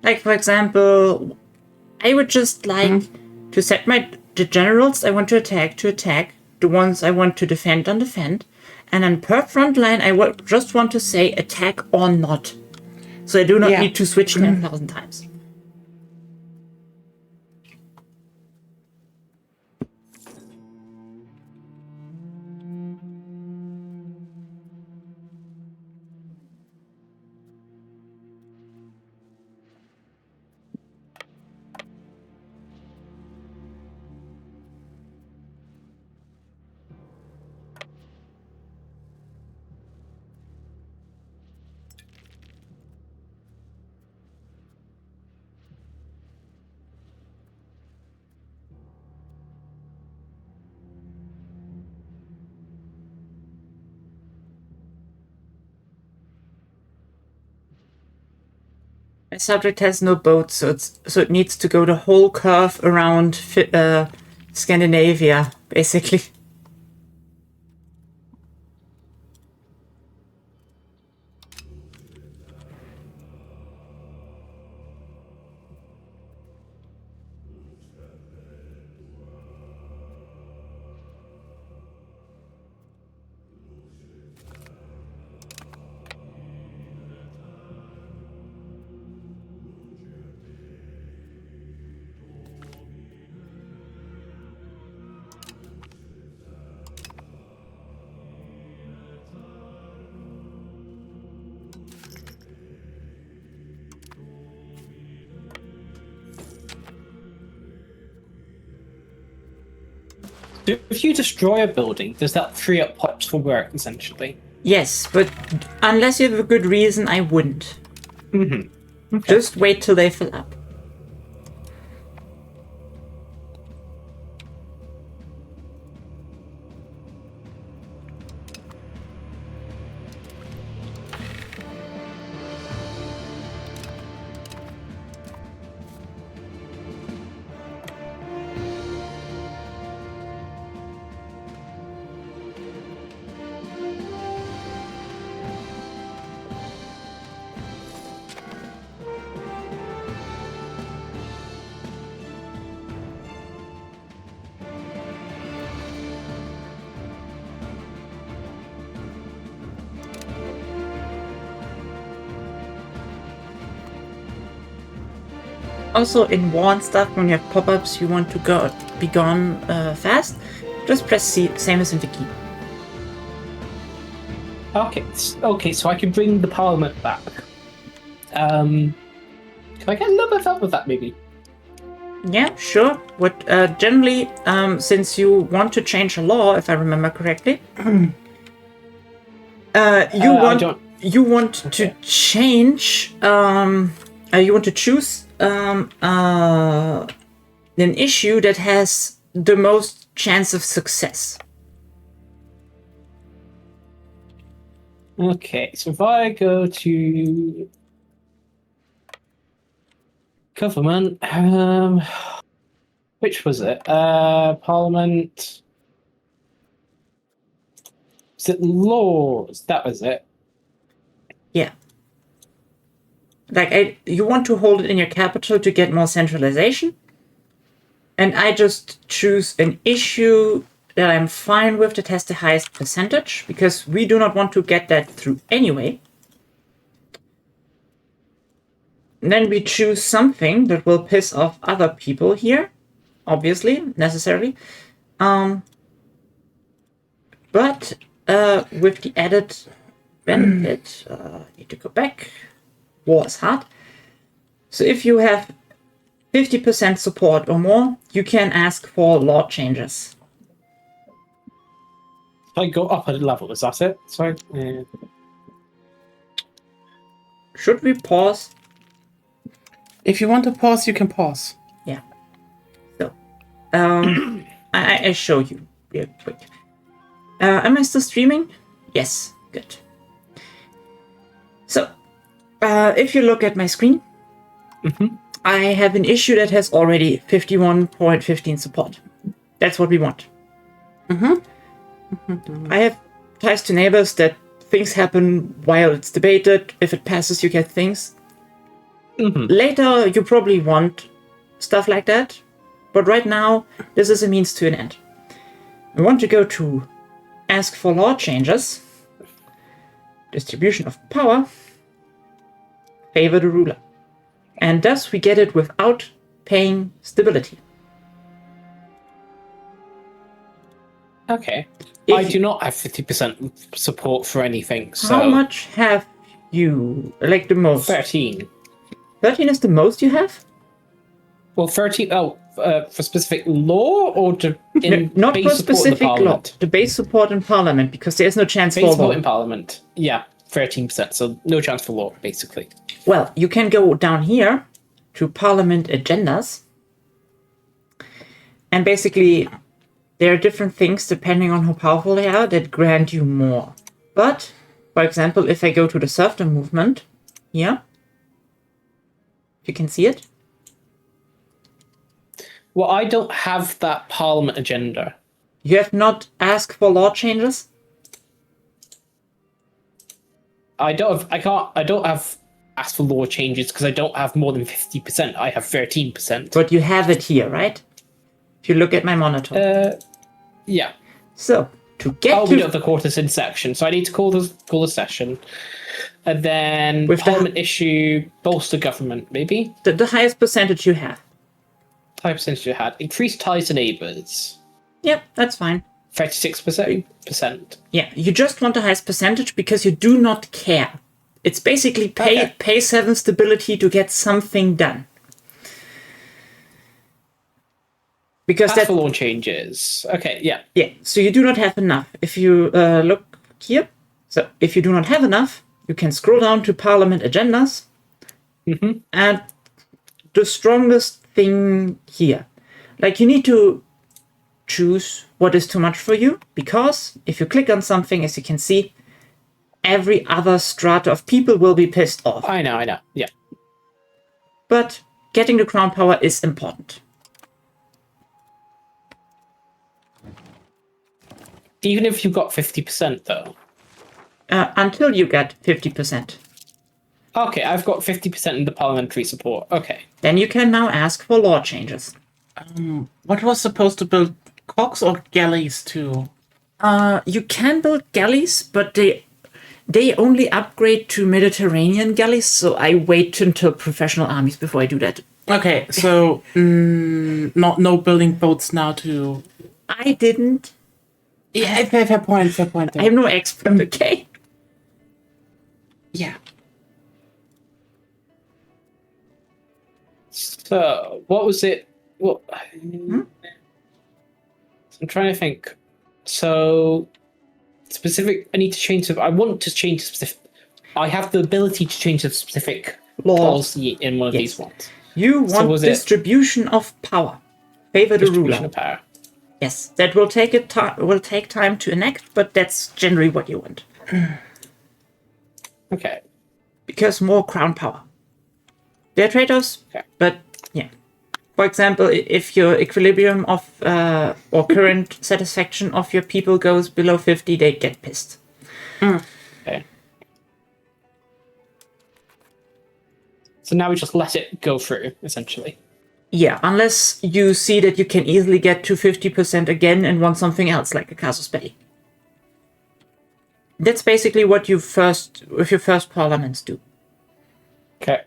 Like, for example, I would just like to set the generals I want to attack, the ones I want to defend on defend, and then per front line I just want to say attack or not. So I do not need to switch 10,000 times. My subject has no boat, so it needs to go the whole curve around Scandinavia, basically. So if you destroy a building, does that free up pops for work, essentially? Yes, but unless you have a good reason, I wouldn't. Mm-hmm. Okay. Just wait till they fill up. Also, in war and stuff, when you have pop-ups, you want to be gone fast, just press C, same as in Wiki. Okay, so I can bring the Parliament back. Can I get a little bit of help with that, maybe? Yeah, sure. What generally, since you want to change a law, if I remember correctly, you want to change. You want to choose an issue that has the most chance of success. Okay, so if I go to government, which was it? Parliament. Is it laws? That was it. Yeah. Like, you want to hold it in your capital to get more centralization. And I just choose an issue that I'm fine with that has the highest percentage, because we do not want to get that through anyway. And then we choose something that will piss off other people here, obviously, necessarily. But with the added benefit, I need to go back. War is hard. So if you have 50% support or more, you can ask for law changes. If I go up a level, is that it? Sorry. Should we pause? If you want to pause, you can pause. Yeah. So, I'm I show you real quick. Am I still streaming? Yes, good. So, if you look at my screen, I have an issue that has already 51.15 support. That's what we want. I have ties to neighbors that things happen while it's debated. If it passes, you get things. Later, you probably want stuff like that. But right now, this is a means to an end. We want to go to ask for law changes, distribution of power, favor the ruler. And thus we get it without paying stability. Okay. If I do not have 50% support for anything, so... How much have you, like the most? 13. 13 is the most you have? Well, 13... for specific law, or to... Not base for support in the specific law. Parliament? The base support in Parliament, because there's no chance Base for support law. in Parliament. Yeah, 13%, so no chance for law, basically. Well, you can go down here to Parliament agendas. And basically, there are different things depending on how powerful they are that grant you more. But, for example, if I go to the serfdom movement here, you can see it. Well, I don't have that Parliament agenda. You have not asked for law changes? I don't have asked for law changes because I don't have more than 50%. I have 13%. But you have it here, right? If you look at my monitor. Yeah. So, to get We to... don't have the quarters in section, so I need to call the session. And then With Parliament issue, bolster government, maybe? the highest percentage you have. High percentage you had. Increase ties to neighbours. Yep, that's fine. 36%. Yeah, you just want the highest percentage because you do not care. It's basically pay 7 stability to get something done. Because Pass for law changes. Okay, yeah. Yeah, so you do not have enough. If you look here, so if you do not have enough, you can scroll down to Parliament agendas, and the strongest thing here, like you need to choose what is too much for you, because if you click on something, as you can see, every other strata of people will be pissed off. I know, yeah. But getting the crown power is important. Even if you've got 50%, though. Until you get 50%. Okay, I've got 50% in the parliamentary support. Okay. Then you can now ask for law changes. What was supposed to build cogs or galleys too? You can build galleys, but they only upgrade to Mediterranean galleys, so I wait until professional armies before I do that. Okay, so no building boats now to... I didn't. Yeah, fair point. I am no expert, okay? Yeah. So, what was it? What? I'm trying to think. So, specific. I need to change. I want to change the specific. I have the ability to change the specific policy in one of these ones. You want distribution of power. Favor the ruler. Of power. Yes, that will take time to enact, but that's generally what you want. Okay. Because more crown power. There are trade-offs, but yeah. For example, if your equilibrium of or current satisfaction of your people goes below 50, they get pissed. Okay. So now we just let it go through, essentially. Yeah, unless you see that you can easily get to 50% again and want something else, like a casus belli. That's basically what your first parliaments do. Okay.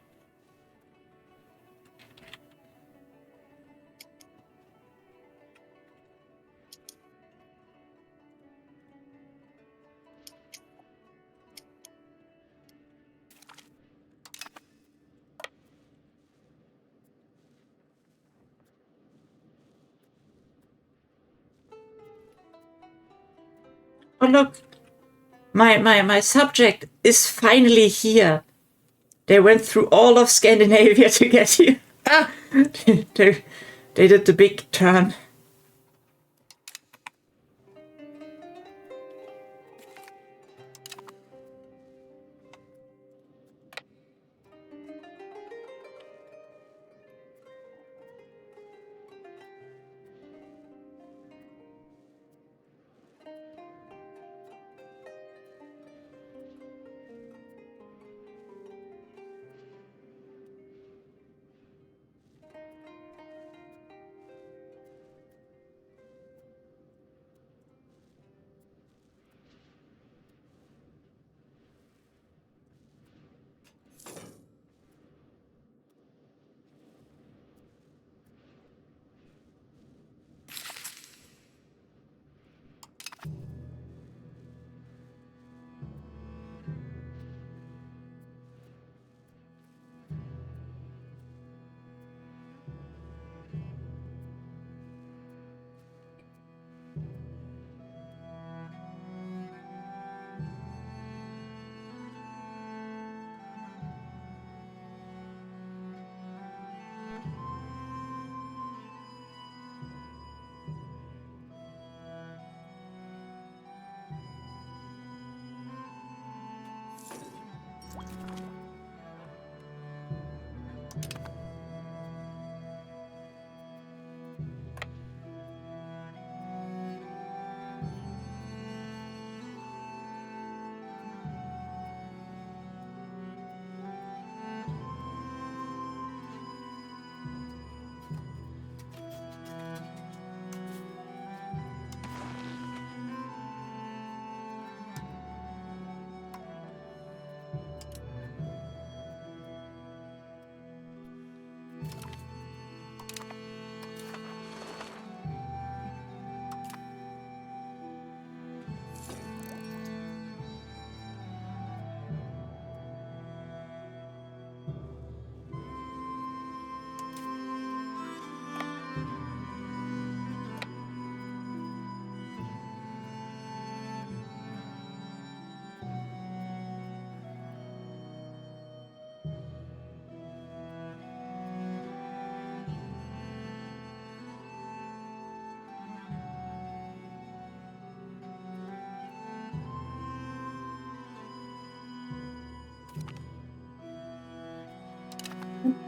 Oh look, my subject is finally here. They went through all of Scandinavia to get here. They did the big turn.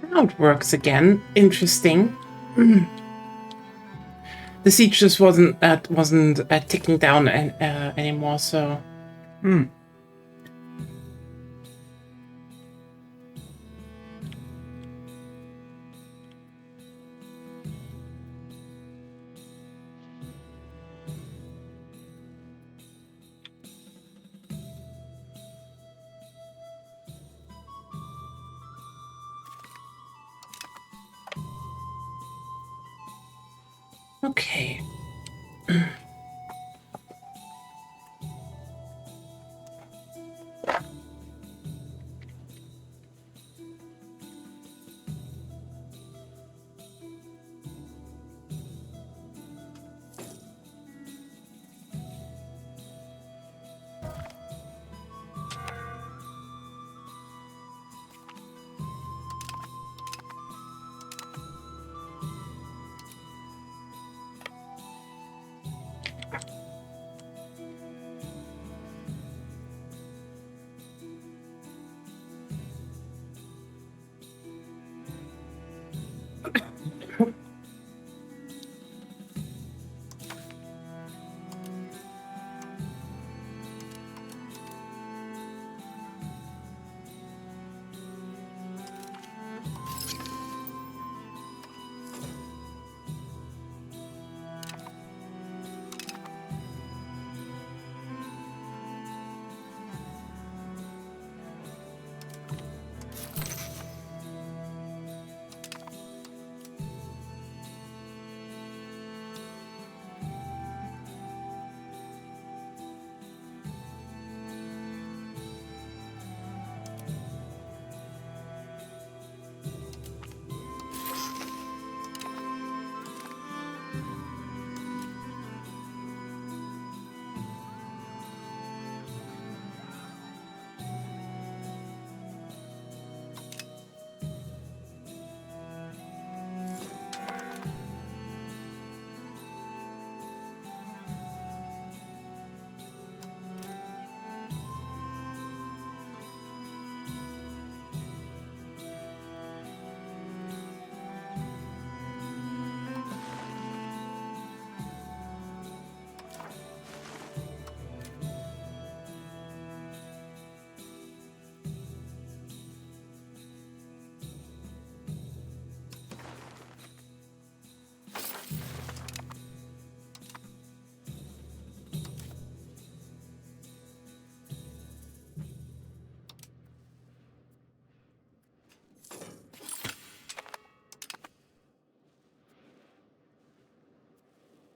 Now it works again. Interesting. The siege just wasn't ticking down anymore, so... Okay.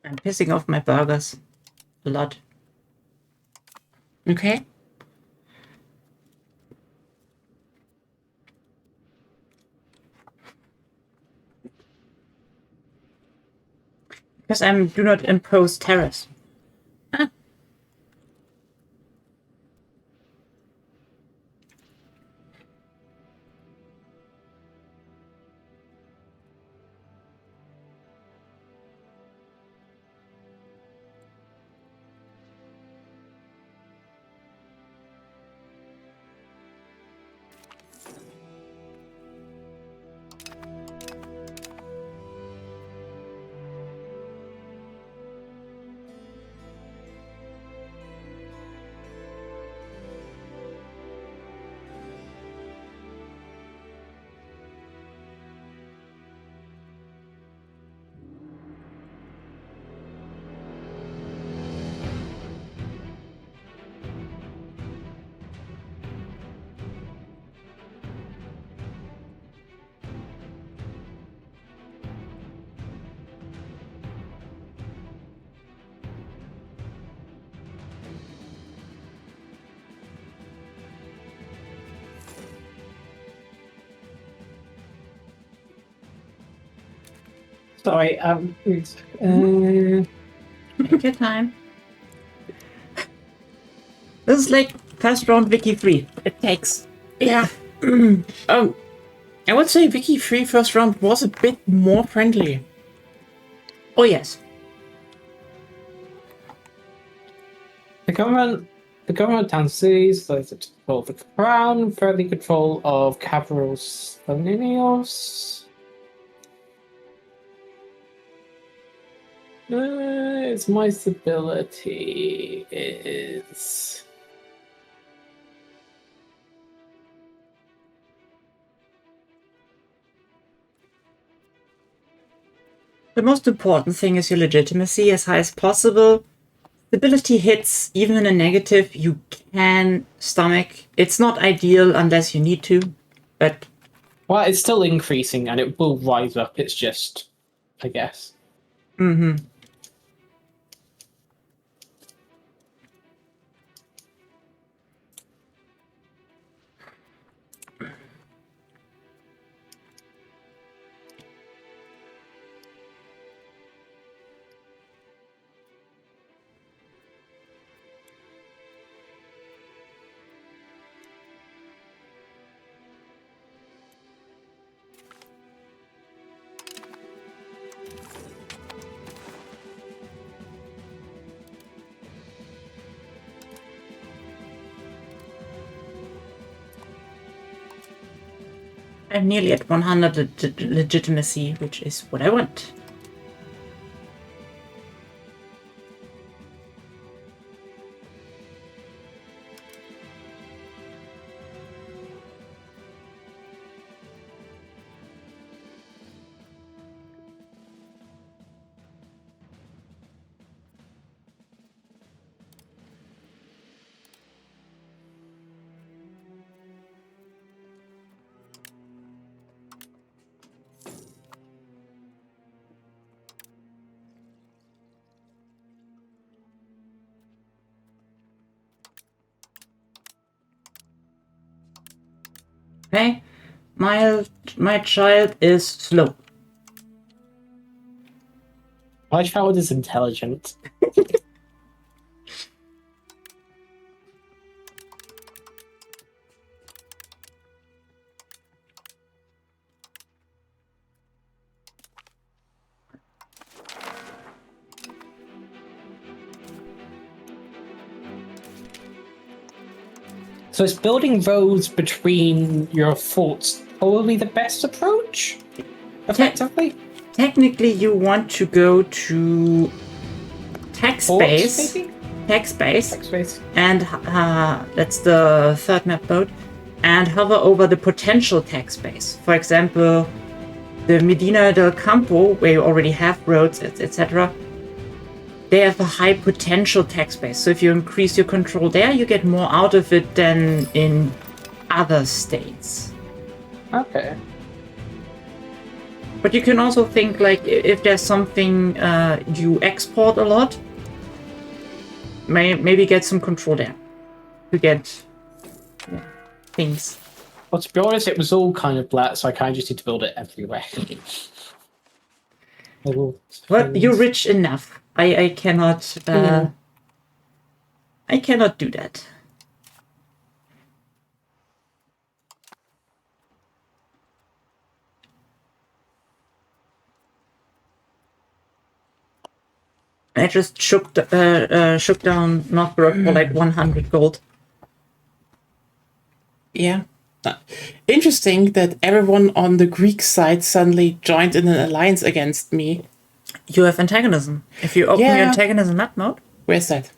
I'm pissing off my burgers a lot. Okay. Because I do not impose tariffs. Sorry, Take your time. This is like first round Wiki 3. It takes. Yeah. I would say Wiki 3 first round was a bit more friendly. Oh yes. the government The government town cities, those that control the crown, further control of capitals Slonios. It's my stability is... The most important thing is your legitimacy as high as possible. Stability hits, even in a negative, you can stomach. It's not ideal unless you need to, but... Well, it's still increasing and it will rise up, it's just, I guess. Mm-hmm. I'm nearly at 100 legitimacy, which is what I want. Okay, my child is slow. My child is intelligent. So is building roads between your forts probably the best approach? Effectively? Technically, you want to go to tech Forts, space. maybe? Tech space. Tech space. And that's the third map mode. And hover over the potential tech space. For example, the Medina del Campo, where you already have roads, etc. They have a high potential tech space. So if you increase your control there, you get more out of it than in other states. Okay. But you can also think, like, if there's something you export a lot, maybe get some control there to get things. Well, to be honest, it was all kind of flat, so I kind of just need to build it everywhere. Well, you're rich enough. I cannot. I cannot do that. I just shook down Northbrook for like 100 gold. Yeah. Interesting that everyone on the Greek side suddenly joined in an alliance against me. You have antagonism. If you open your antagonism map mode. Where's that?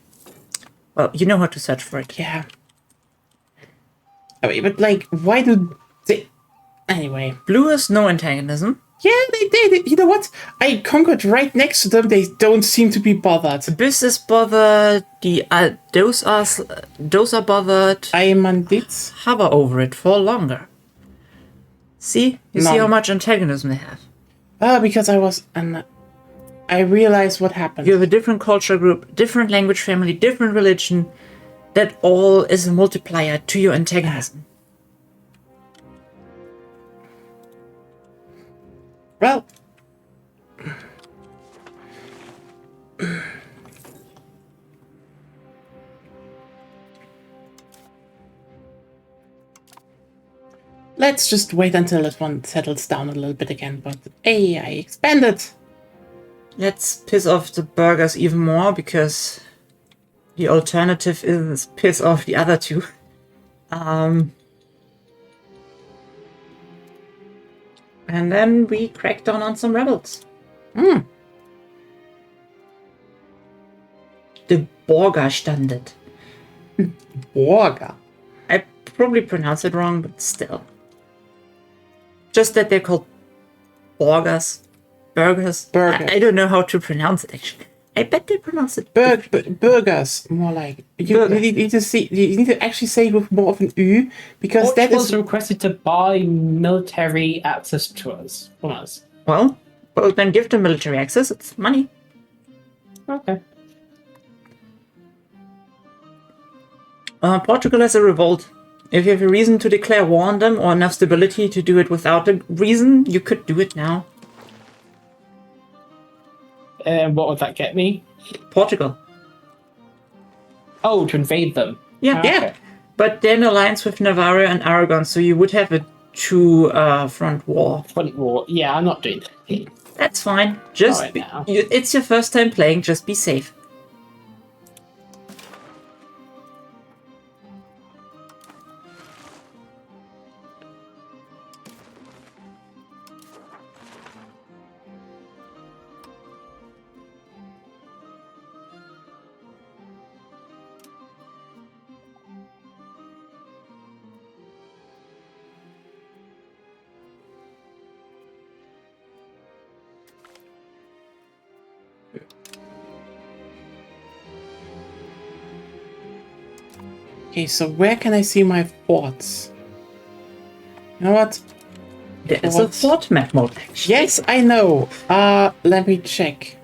Well, you know how to search for it. Yeah. I mean, but like, why do they... Anyway. Blue has no antagonism. Yeah, they did. You know what? I conquered right next to them. They don't seem to be bothered. Abyss is bothered. Those are bothered. Bandits. Hover over it for longer. See? You see how much antagonism they have. Because I realized what happened. You have a different culture group, different language family, different religion. That all is a multiplier to your antagonism. Well, let's just wait until this one settles down a little bit again. But hey, I expanded. Let's piss off the burgers even more because The alternative is piss off the other two. And then we crack down on some rebels. The Borga Standard. Borga. I probably pronounced it wrong, but still. Just that they're called Borgas. Burgers. Burgers. I don't know how to pronounce it, actually. I bet they pronounce it. Burgers, more like. You need to see. You need to actually say it with more of an U, because that Portugal's is. requested to buy military access to us from us. Well, then give them military access. It's money. Okay. Portugal has a revolt. If you have a reason to declare war on them or enough stability to do it without a reason, you could do it now. What would that get me? Portugal. Oh, to invade them. Yeah. Okay. But they're in alliance with Navarre and Aragon, so you would have a two-front war. Front war. Yeah, I'm not doing that. That's fine. Just Not right now. it's your first time playing. Just be safe. Okay, so where can I see my forts? You know what? There is a fort map mode, actually. Yes, I know. Let me check.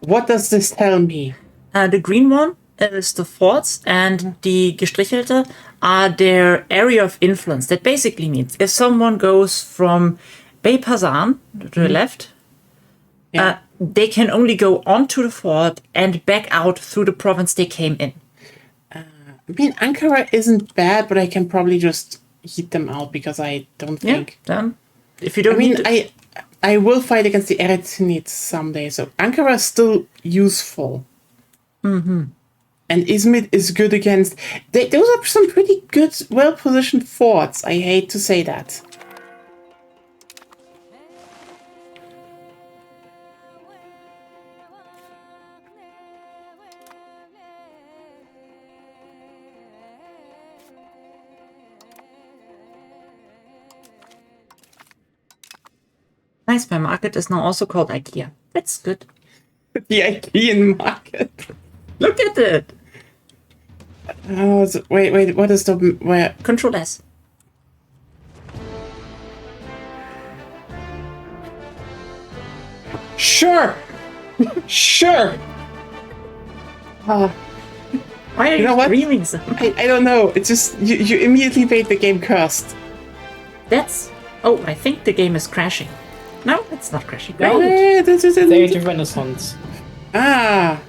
What does this tell me? The green one is the forts, and the gestrichelte are their area of influence. That basically means if someone goes from Bey-Pazan to the left, they can only go onto the fort and back out through the province they came in. I mean, Ankara isn't bad, but I can probably just heat them out because I don't think. Then if you don't I mean, need I will fight against the Eretinids someday, so Ankara is still useful. Mm-hmm. And Izmit is good against. Those are some pretty good, well-positioned forts. I hate to say that. nice, my market is now also called IKEA. That's good. The Achaean market. Look at it. Oh, wait, what is the where? Control S. Sure, sure. Why are you know what? screaming so? I don't know. It's just you immediately made the game cursed. That's. Oh, I think the game is crashing. No, it's not crashing. No. Eh, this is The Age of Renaissance. Ah,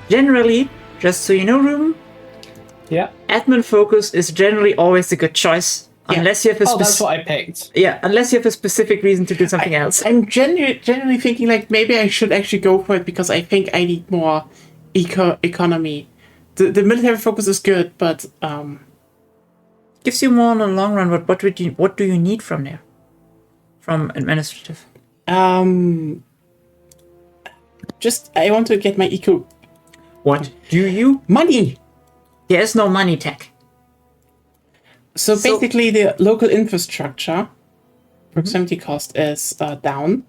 Generally, just so you know, Ruben, Yeah. admin focus is generally always a good choice. Yeah. Unless you have a Oh, that's what I picked. unless you have a specific reason to do something else. I'm genuinely thinking like maybe I should actually go for it because I think I need more economy. The military focus is good, but Gives you more in the long run, but what do you need from there? From administrative? just I want to get my eco What do you? money. There is no money tech. So basically, the local infrastructure proximity cost is down.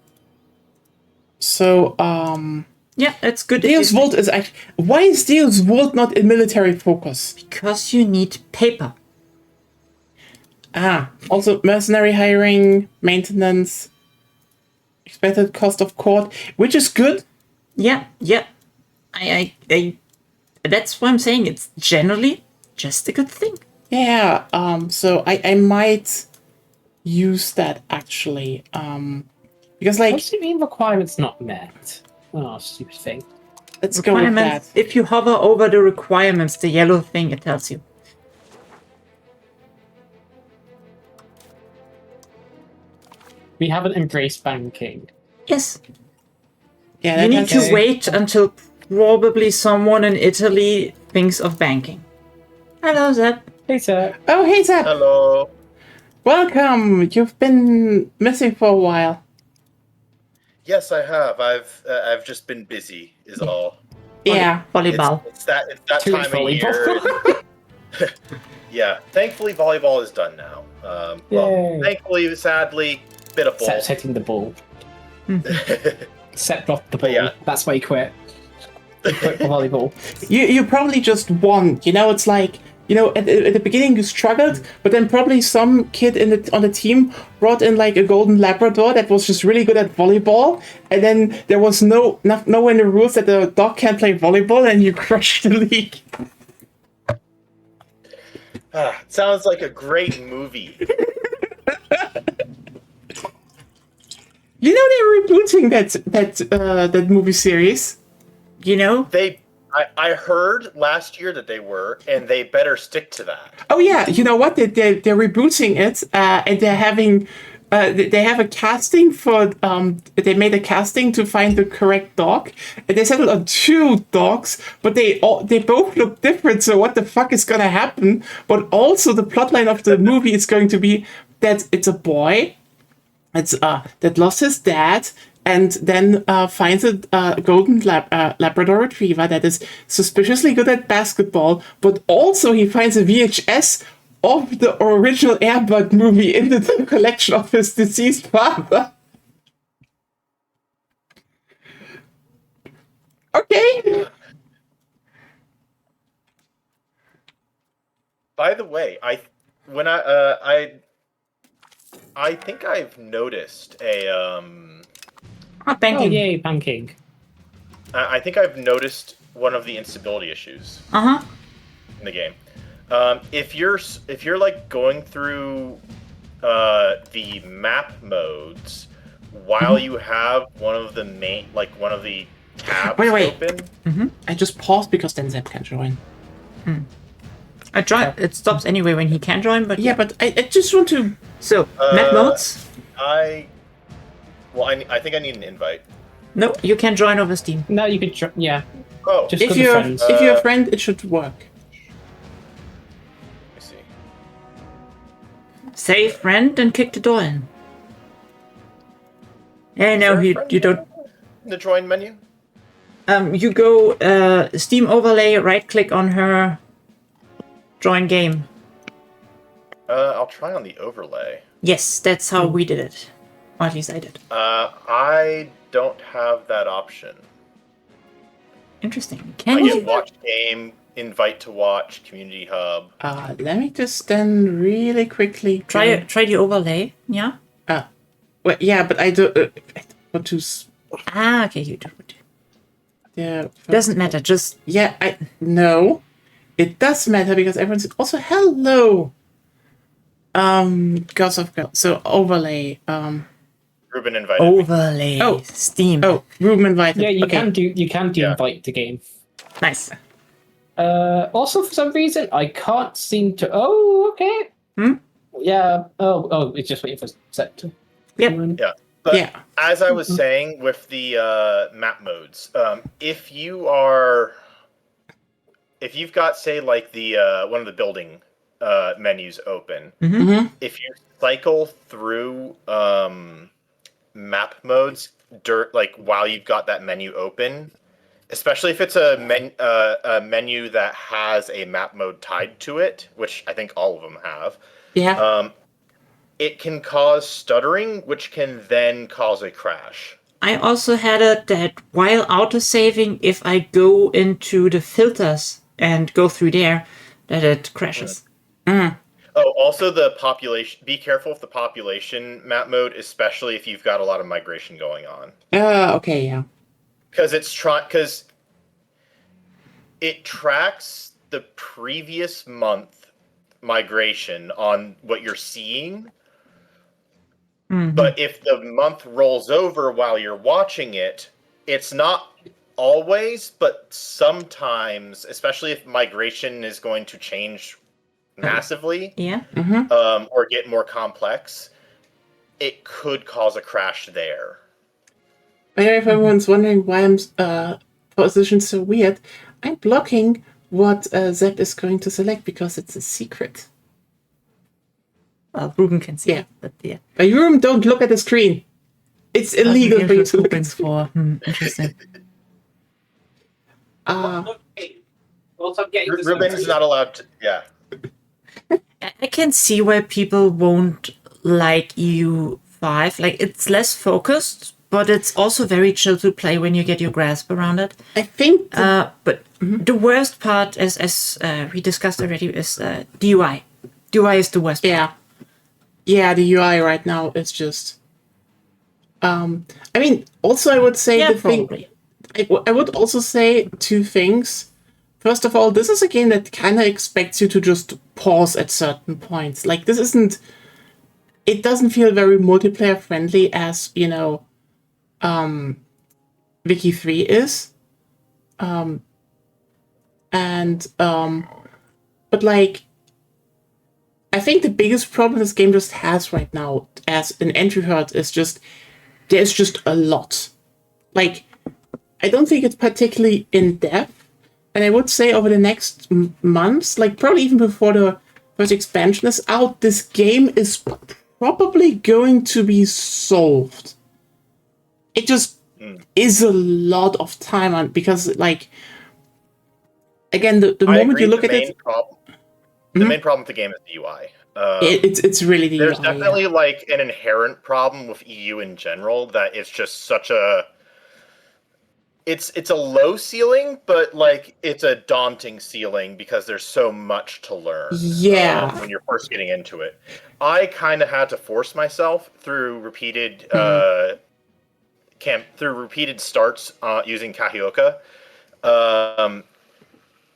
So Yeah, it's good. if Deus you- Volt is actually. Why is Deus Volt not in military focus? Because you need paper. Also mercenary hiring, maintenance, expected cost of court, which is good. Yeah. I that's why I'm saying it's generally just a good thing. Yeah. So I might use that actually. Because What like do you mean requirements not met? Oh, stupid thing. let's go with that. Requirements. If you hover over the requirements, the yellow thing it tells you. We haven't embraced banking. Yes. Yeah, You that need has to wait until Probably someone in Italy thinks of banking. Hello, Zep. Hey, sir. Oh, hey, Zap. Hello. Welcome. You've been missing for a while. Yes, I have. I've just been busy. Is all. Yeah. Volleyball. It's that Too time much of volleyball. year. Yeah. Thankfully, volleyball is done now. Yay. Thankfully, sadly, bit of Sep's both. hitting the ball. Sep dropped the But ball. yeah. That's why he quit. He quit for volleyball. You probably just won. You know, it's like, you know, at the beginning you struggled, but then probably some kid on the team brought in like a golden Labrador that was just really good at volleyball, and then there was nowhere in the rules that the dog can't play volleyball, and you crushed the league. Sounds like a great movie. You know they're rebooting that movie series. You know? I heard last year that they were, and they better stick to that. Oh yeah, you know what? They're rebooting it, and they're having they have a casting for they made a casting to find the correct dog, and they settled on 2 dogs, but they both look different. So what the fuck is gonna happen? But also the plotline of the movie is going to be that it's a boy, that lost his dad. And then finds a golden Labrador Retriever that is suspiciously good at basketball, but also he finds a VHS of the original Air Bud movie in the collection of his deceased father. Okay. By the way, I think I've noticed a Oh, Banking. yay, banking. I think I've noticed one of the instability issues Uh-huh. in the game. If you're like going through the map modes while you have one of the tabs Wait. open. I just paused because then Zeb can join. It stops anyway when he can join, but Yeah, but I just want to. So, map modes? I think I need an invite. No, you can join over Steam. No, you could. Yeah. Oh, Just If go to you're friends. a friend, it should work. let me see. Say friend and kick the door in. Yeah, no, Is there a you don't. in the join menu? You go Steam overlay, right click on her, join game. I'll try on the overlay. Yes, that's how we did it. Or at least I did. I don't have that option. Interesting. I Can get you? watch game, invite to watch, community hub. Let me just then really quickly Try the overlay, yeah? Well, yeah, but I do. I want to. Okay, you do it. Yeah. Doesn't matter, just... Yeah, no. It does matter because everyone's also hello. Gods of God. So overlay. Ruben invited me. Overlay. Oh. Steam. Oh, room invited. Yeah, you okay. can do Yeah. invite to game. Nice. Also, for some reason, I can't seem to. Oh, okay. Yeah. Oh, it's just waiting for Sep to. Yep. Yeah. But Yeah. as I was saying with the map modes, if you've got, say, like the one of the building menus open, if you cycle through map modes like while you've got that menu open, especially if it's a menu that has a map mode tied to it, which I think all of them have. Yeah. It can cause stuttering, which can then cause a crash. I also had it that while autosaving, if I go into the filters and go through there, that it crashes. Oh, also the population. Be careful with the population map mode, especially if you've got a lot of migration going on. Okay, yeah. Because it tracks the previous month migration on what you're seeing. But if the month rolls over while you're watching it, it's not always, but sometimes, especially if migration is going to change massively, Yeah. or get more complex, it could cause a crash there. By the way, if everyone's wondering why I'm positioned so weird. I'm blocking what Zeb is going to select because it's a secret. Well, Ruben can see Yeah. it, but yeah. By room, don't look at the screen. It's illegal for you to look at the screen. for. Interesting. Also, I'm getting this Ruben is not allowed to. Yeah. I can see why people won't like EU5. Like, it's less focused, but it's also very chill to play when you get your grasp around it. I think But the worst part, as we discussed already, is the UI. The UI is the worst part. yeah, the UI right now is just. I mean, also I would say Yeah, the thing. probably. I would also say two things. First of all, this is a game that kind of expects you to just pause at certain points. Like, this isn't... It doesn't feel very multiplayer friendly as, Wiki 3 is. But, like, I think the biggest problem this game just has right now, as an entry hurdle, is just... There's just a lot. Like, I don't think it's particularly in-depth. And I would say over the next months, like probably even before the first expansion is out, this game is probably going to be solved. It just is a lot of time on, because, like, again, the moment you look at it, the main problem with the game is the UI. it's really the There's UI, definitely like an inherent problem with EU in general that it's just such a. It's a low ceiling, but like it's a daunting ceiling because there's so much to learn. Yeah. When you're first getting into it, I kind of had to force myself through repeated starts using Kahioka,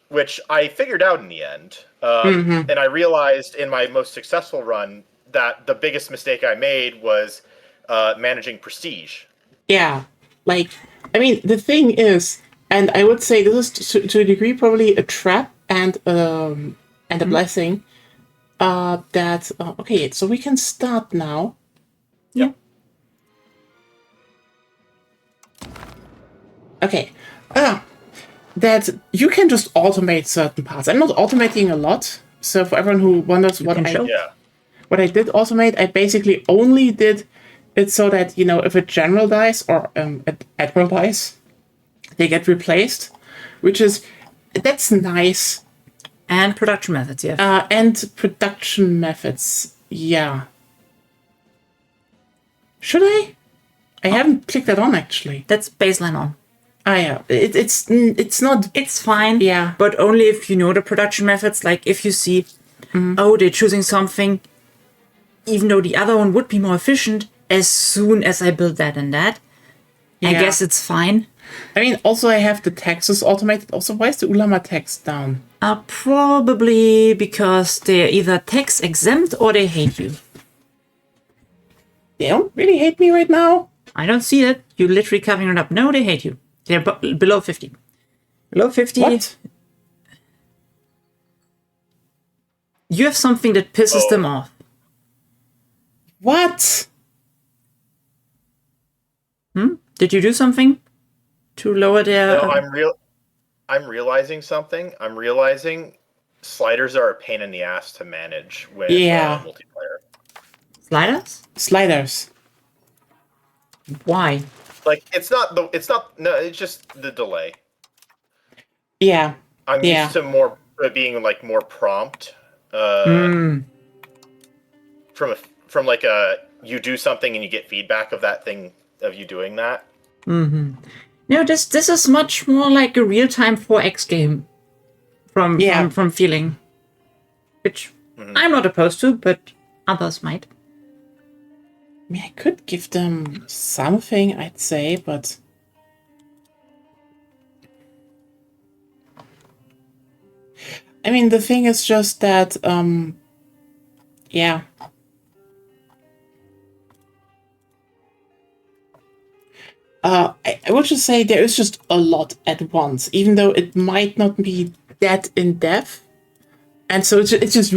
which I figured out in the end. And I realized in my most successful run that the biggest mistake I made was managing prestige. Yeah, like, I mean, the thing is, and I would say this is to a degree probably a trap and a blessing. Okay, so we can start now. Yeah. Okay. That you can just automate certain parts. I'm not automating a lot. So for everyone who wonders what I did automate, I basically only did it so that, if a general dies or an admiral dies, they get replaced, that's nice. And production methods, yeah. And production methods, yeah. Should I? I haven't clicked that on, actually. That's baseline on. Yeah. It's not... It's fine. Yeah. But only if you know the production methods. Like, if you see, they're choosing something, even though the other one would be more efficient, as soon as I build that and that, I guess it's fine. I mean, also I have the taxes automated. Also, why is the Ulama tax down? Probably because they're either tax exempt or they hate you. They don't really hate me right now. I don't see it. You're literally covering it up. No, they hate you. They're below 50. Below 50. What? You have something that pisses them off. What? Did you do something to lower their... No, I'm realizing something. I'm realizing sliders are a pain in the ass to manage with multiplayer. Sliders? Why? Like, it's just the delay. Yeah. I'm used to being like more prompt. From like you do something and you get feedback of that thing, of you doing that. No, this is much more like a real-time 4X game from feeling, which I'm not opposed to, but others might. I mean, I could give them something, I'd say, but... I mean, the thing is just that, I would just say there is just a lot at once, even though it might not be that in depth. And so it is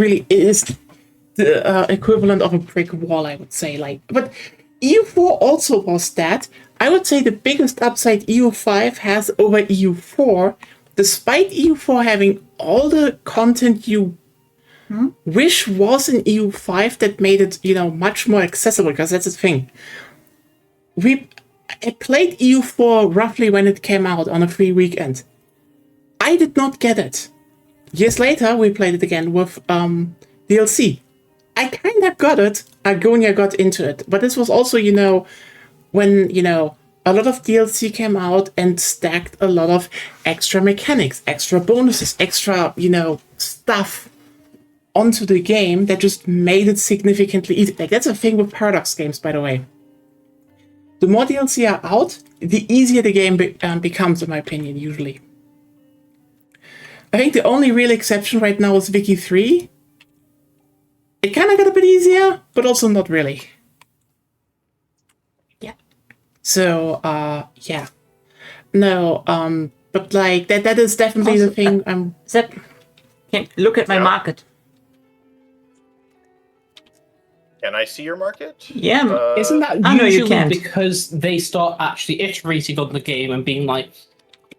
the equivalent of a brick wall, I would say. But EU4 also was that. I would say the biggest upside EU5 has over EU4, despite EU4 having all the content you wish was in EU5 that made it, much more accessible, because that's the thing. I played EU4 roughly when it came out on a free weekend. I did not get it. Years later, we played it again with DLC. I kind of got it. Agonia got into it. But this was also, when, a lot of DLC came out and stacked a lot of extra mechanics, extra bonuses, extra, stuff onto the game that just made it significantly easier. Like, that's a thing with Paradox games, by the way. The more DLC are out, the easier the game becomes, in my opinion, usually. I think the only real exception right now is Wiki 3. It kind of got a bit easier, but also not really. Yeah. So, yeah. No, but like, that is definitely Also, the thing. Zep, look at my market. Can I see your market? Yeah. Isn't that no, you usually can't. because they start actually iterating on the game and being like,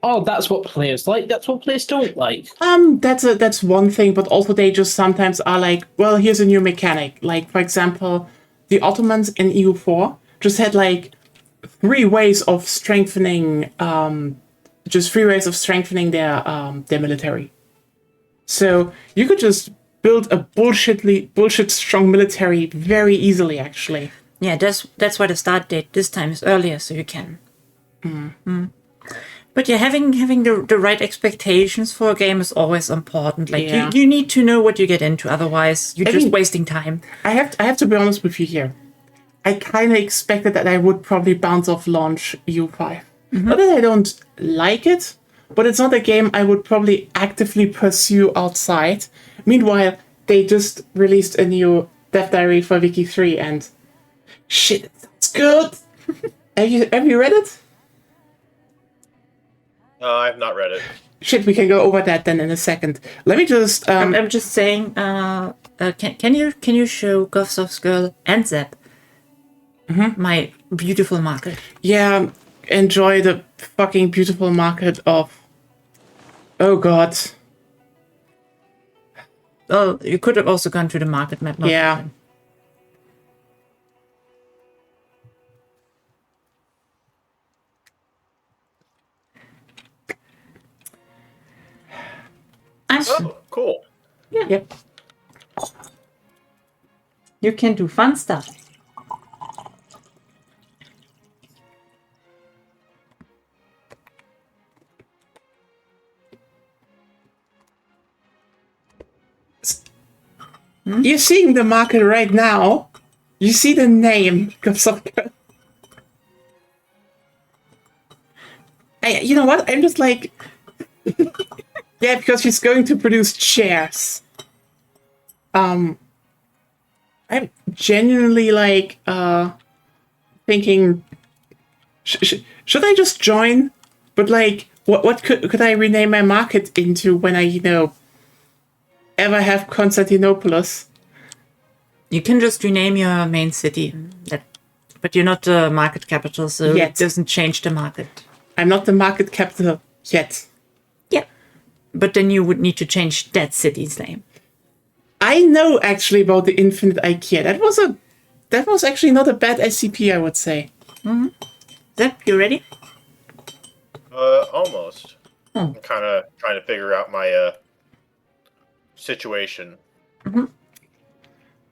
oh, that's what players like, that's what players don't like? That's one thing, but also they just sometimes are like, well, here's a new mechanic. Like, for example, the Ottomans in EU4 just had like 3 ways of strengthening, their military. So you could just build a bullshit strong military very easily, actually. Yeah, that's why the start date this time is earlier, so you can. But yeah, having the right expectations for a game is always important. Like, Yeah. you need to know what you get into, otherwise you're just wasting time. I have to be honest with you here. I kind of expected that I would probably bounce off launch EU5. Not that I don't like it, but it's not a game I would probably actively pursue outside. Meanwhile, they just released a new Death Diary for Wiki 3, and shit, it sounds good. Have you read it? I've not read it. Shit, we can go over that then in a second. Let me just. I'm just saying. Can you show Govsoft's girl and Zep my beautiful market? Yeah, enjoy the fucking beautiful market of. Oh god. Oh, you could have also gone to the market map. Yeah. Oh, cool. Yep. You can do fun stuff. You're seeing the market right now. You see the name. You know what? I'm just like... yeah, because she's going to produce chairs. I'm genuinely like thinking, should I just join? But like, what could I rename my market into when I ever have Constantinopolis? You can just rename your main city, but you're not the market capital, so Yet. it doesn't change the market. I'm not the market capital yet. Yeah, but then you would need to change that city's name. I know actually about the Infinite IKEA. That was actually not a bad SCP, I would say. Zep, you ready? Almost. I'm kind of trying to figure out my situation.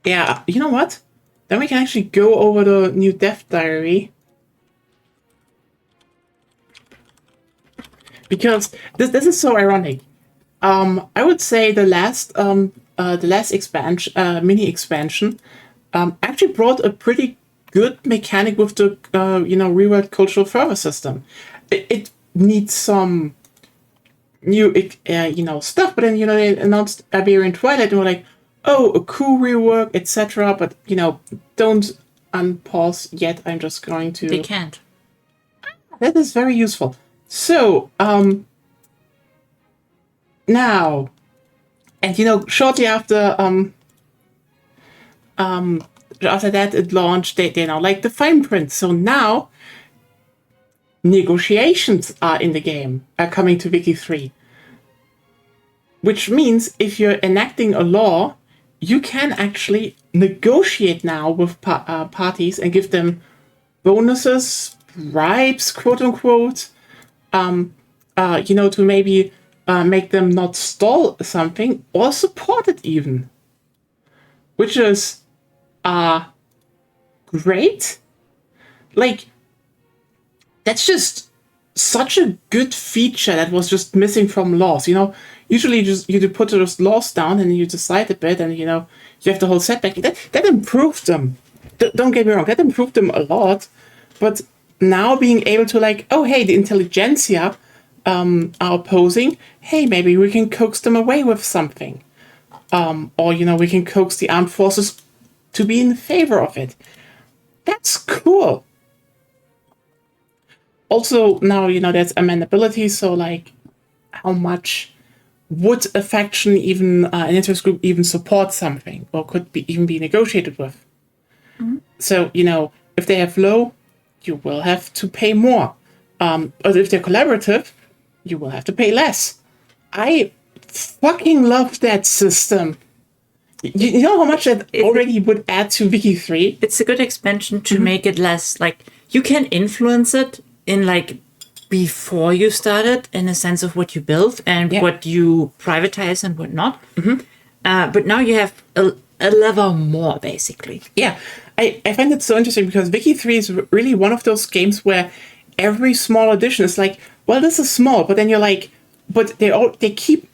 Yeah, you know what? Then we can actually go over the new Death Diary. Because this is so ironic. I would say the last expansion, mini expansion, actually brought a pretty good mechanic with the reworked cultural fervor system. It needs some new stuff, but then they announced Iberian Twilight and were like, oh, a cool rework, etc. But don't unpause yet. I'm just going to. They can't. That is very useful. So, now, and shortly after after that, it launched, they now like the fine print. So now, negotiations are in the game, are coming to Wiki 3. Which means if you're enacting a law, you can actually negotiate now with parties and give them bonuses, bribes, quote unquote, to maybe make them not stall something or support it even. Which is great. Like, that's just such a good feature that was just missing from laws. Usually you put those laws down and you decide a bit, and you have the whole setback. That improved them. Don't get me wrong, that improved them a lot. But now being able to oh hey, the intelligentsia are opposing. Hey, maybe we can coax them away with something, or we can coax the armed forces to be in favor of it. That's cool. Also, now, there's amendability, so, how much would a faction, even an interest group, even support something, or could even be negotiated with? Mm-hmm. So, if they have low, you will have to pay more. Or if they're collaborative, you will have to pay less. I fucking love that system. You know how much that already would add to Wiki 3? It's a good expansion to make it less, you can influence it in before you started, in a sense of what you build and what you privatize and what not. Mm-hmm. But now you have a level more, basically. Yeah, I find it so interesting because Wiki 3 is really one of those games where every small addition is well, this is small, but then you're but they keep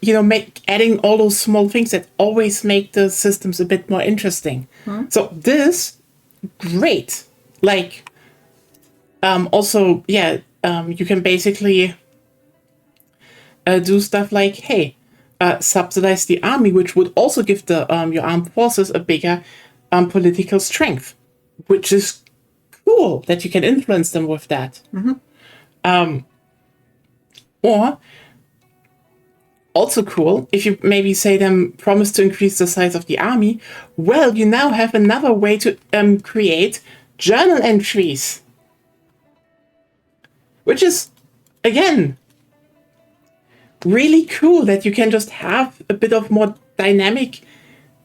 adding all those small things that always make the systems a bit more interesting. Hmm. So this, great. Also, you can basically do stuff hey, subsidize the army, which would also give the your armed forces a bigger political strength, which is cool that you can influence them with that. Mm-hmm. Or also cool, if you maybe say them promise to increase the size of the army, well, you now have another way to create journal entries. Which is, again, really cool that you can just have a bit of more dynamic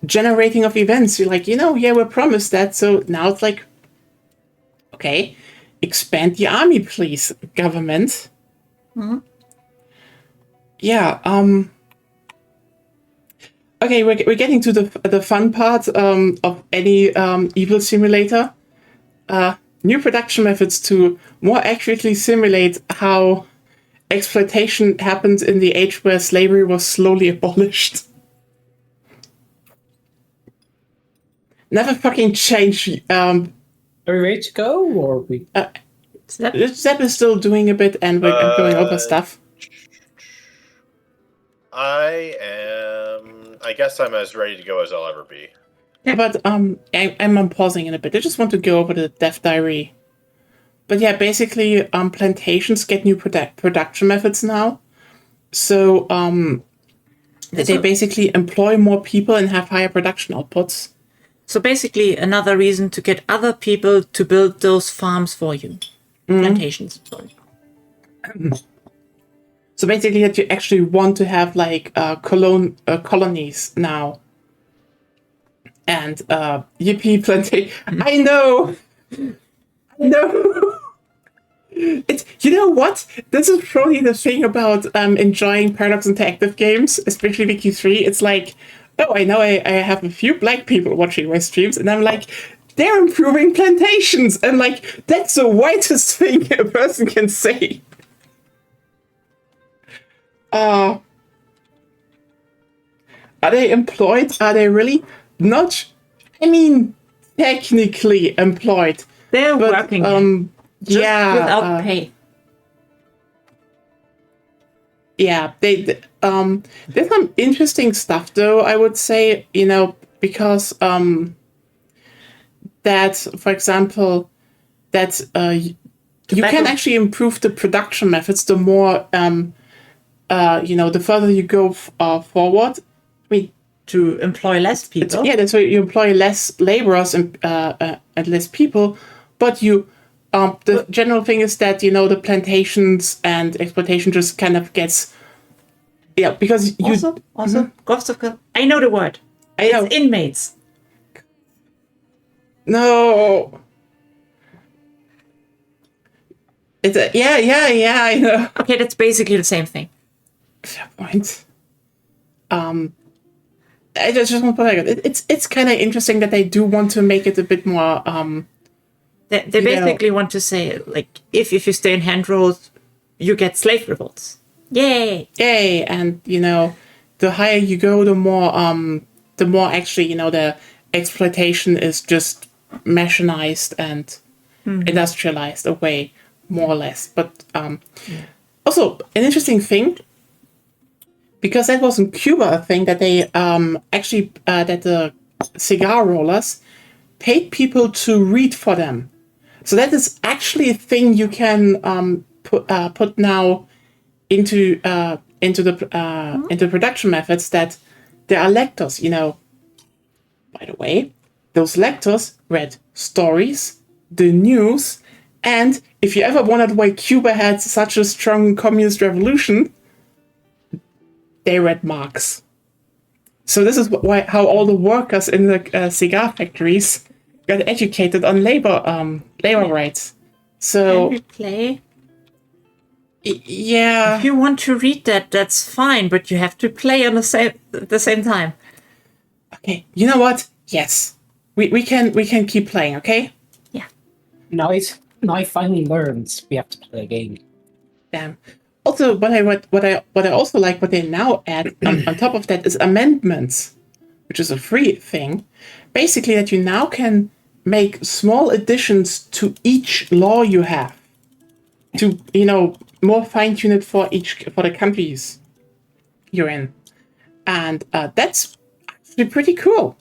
generating of events. You're we're promised that, so now it's okay, expand the army, please, government. Mm-hmm. Yeah, okay, we're getting to the fun part of any evil simulator. New production methods to more accurately simulate how exploitation happened in the age where slavery was slowly abolished. Never fucking change. Are we ready to go, or we? Zeb is still doing a bit, and we're going over stuff. I guess I'm as ready to go as I'll ever be. Yeah, but I'm pausing in a bit. I just want to go over the Death Diary. But yeah, basically, plantations get new production methods now. So they basically employ more people and have higher production outputs. So basically, another reason to get other people to build those farms for you. Mm-hmm. Plantations. Sorry. So basically, that you actually want to have colonies now. And yippee plantation. I know. It's, you know what? This is probably the thing about enjoying Paradox Interactive games, especially Wiki 3. It's oh, I know I have a few black people watching my streams, and I'm they're improving plantations. And that's the whitest thing a person can say. Are they employed? Are they really? Not, I mean, technically employed. They're working. Just without pay. Yeah, there's some interesting stuff though, I would say, because that, for example, that you can actually improve the production methods the more the further you go forward. I mean, to employ less people. Yeah, that's why you employ less laborers and less people, but you. The general thing is that the plantations and exploitation just kind of gets. Yeah, because you Also, ghosts of I know the word. I know. It's inmates. No. It's yeah. I know. Okay, that's basically the same thing. Fair point. I just want to put it's kind of interesting that they do want to make it a bit more. They basically want to say, like, if you stay in hand rolls, you get slave revolts. Yay! Yay! And the higher you go, the more actually the exploitation is just machinized and industrialized away, more or less. But also an interesting thing, because that was in Cuba a thing that they actually that the cigar rollers paid people to read for them. So that is actually a thing you can put now into the production methods, that there are lectors. By the way, those lectors read stories, the news, and if you ever wondered why Cuba had such a strong communist revolution, they read Marx. So this is how all the workers in the cigar factories got educated on labor rights. So Can we play? Yeah. If you want to read that, that's fine, but you have to play on the same time. Okay. You know what? Yes. We can keep playing, okay? Yeah. Now I finally learned we have to play a game. Damn. Also, what I also like what they now add on top of that is amendments, which is a free thing. Basically, that you now can make small additions to each law you have, to more fine-tune it for the countries you're in, and that's actually pretty cool.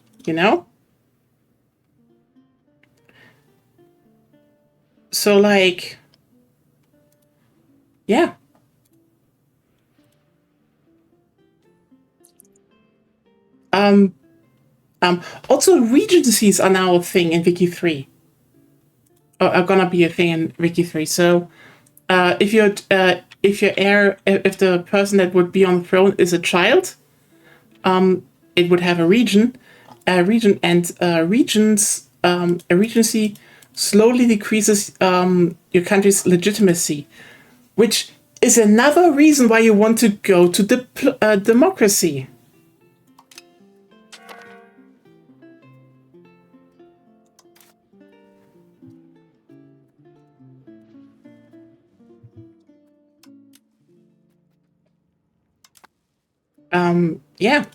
So like, yeah. Also, regencies are now a thing in Wiki 3. Or are gonna be a thing in Wiki 3. So, if the person that would be on the throne is a child, it would have a region, and a regency slowly decreases your country's legitimacy, which is another reason why you want to go to democracy. Yeah.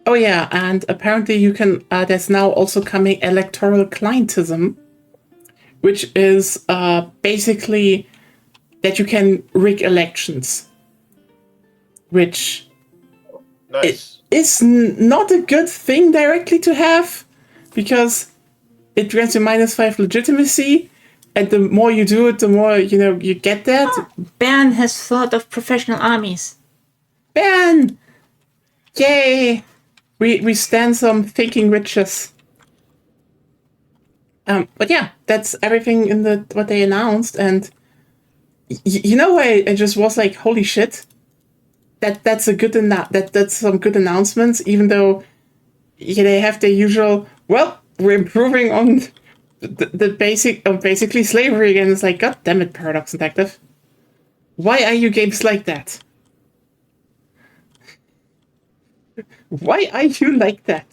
Oh yeah, and apparently you can. There's now also coming electoral clientism, which is basically that you can rig elections, which Nice. is not a good thing directly to have, because it grants you -5 legitimacy, and the more you do it, the more you get that. Bern has thought of professional armies. Ban! Yay! We stand some thinking riches. But yeah, that's everything in what they announced, and I just was like, holy shit, that's a good that's some good announcements, even though they have the usual. Well, we're improving on the basic of basically slavery again. It's like, god damn it, Paradox Detective. Why are you games like that? Why are you like that?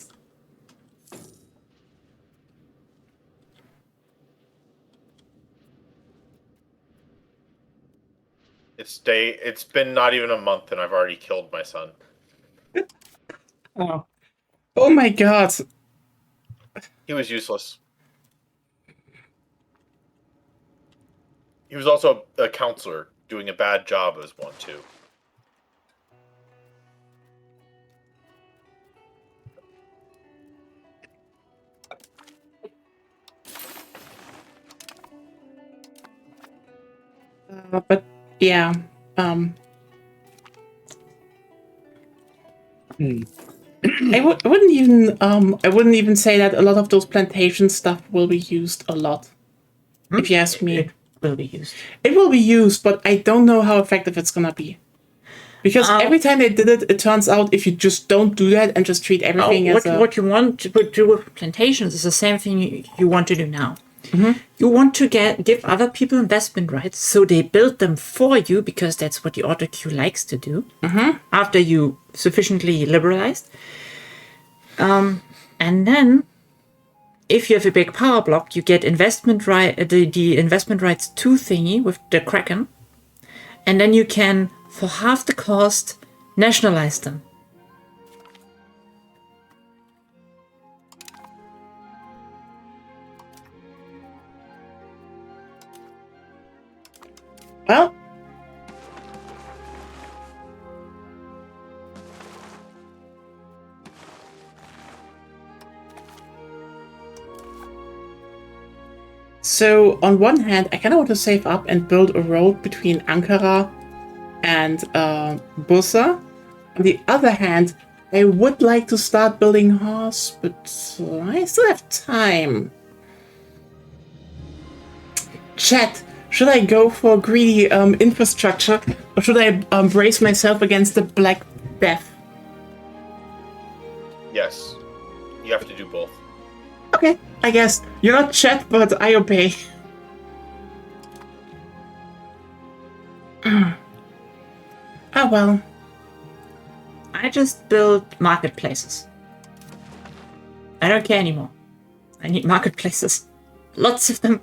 It's been not even a month and I've already killed my son. Oh my god. He was useless. He was also a counselor doing a bad job as one too. But yeah. I wouldn't even say that a lot of those plantation stuff will be used a lot. If you ask me, It will be used. it will be used, but I don't know how effective it's gonna be. Because every time they did it, it turns out if you just don't do that and just treat everything as what you want to do with plantations is the same thing you want to do now. You want to give other people investment rights, so they build them for you, because that's what the auto queue likes to do. After you sufficiently liberalized, and then if you have a big power block, you get investment the investment rights 2 thingy with the Kraken, and then you can, for half the cost, nationalize them. well. So on one hand, I kind of want to save up and build a road between Ankara and Bursa. On the other hand, I would like to start building horse, but I still have time. Chat, should I go for greedy infrastructure, or should I brace myself against the Black Death? Yes. You have to do both. Okay, I guess. You're not chat, but I obey. Oh well. I just build marketplaces. I don't care anymore. I need marketplaces. Lots of them.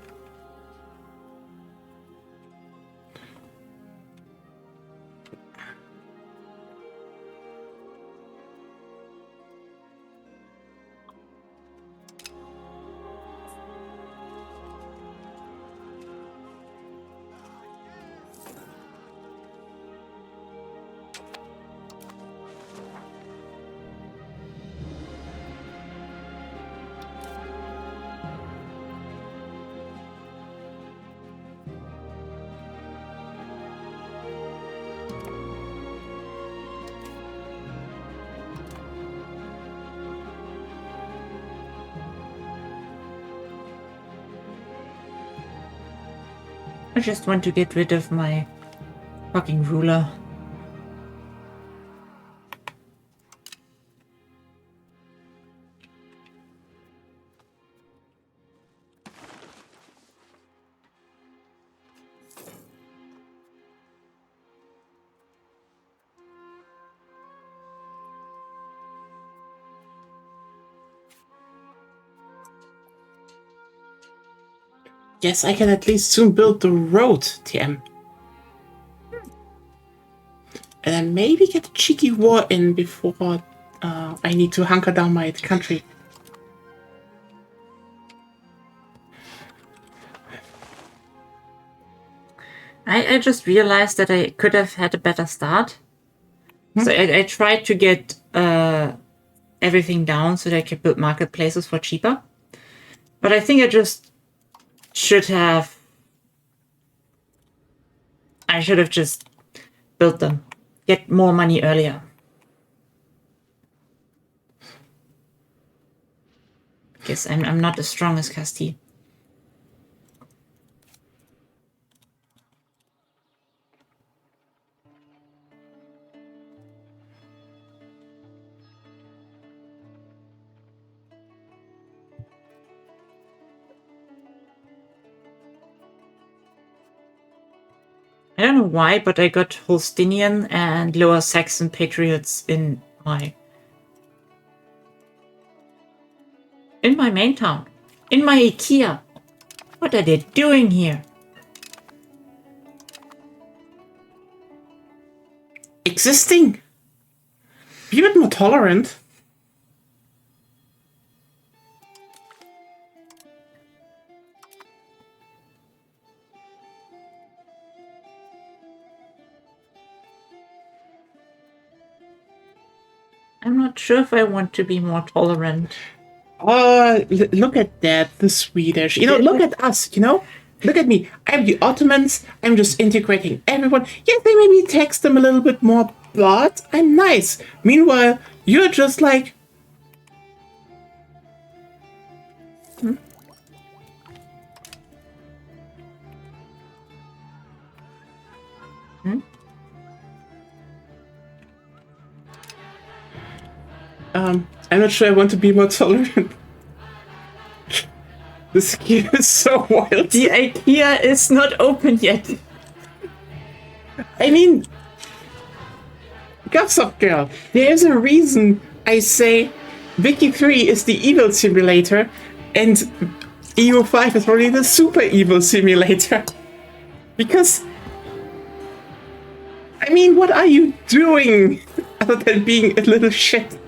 I just want to get rid of my fucking ruler. Yes, I can at least soon build the road, TM. And then maybe get a cheeky war in before I need to hunker down my country. I just realized that I could have had a better start. So I tried to get everything down so that I could build marketplaces for cheaper. But I think I should have just built them. Get more money earlier. Guess I'm not as strong as Casti. I don't know why, but I got Holsteinian and Lower Saxon patriots in my main town. In my IKEA. What are they doing here? Existing. Be a bit more tolerant. I'm not sure if I want to be more tolerant. Look at that, the Swedish. You know, look at us, you know? Look at me. I'm the Ottomans. I'm just integrating everyone. Yes, they maybe tax them a little bit more, but I'm nice. Meanwhile, you're just like... I'm not sure I want to be more tolerant. This game is so wild. The IKEA is not open yet. I mean, Gossip Girl, there's a reason I say Wiki 3 is the evil simulator and EU5 is probably the super evil simulator. Because, I mean, what are you doing other than being a little shit?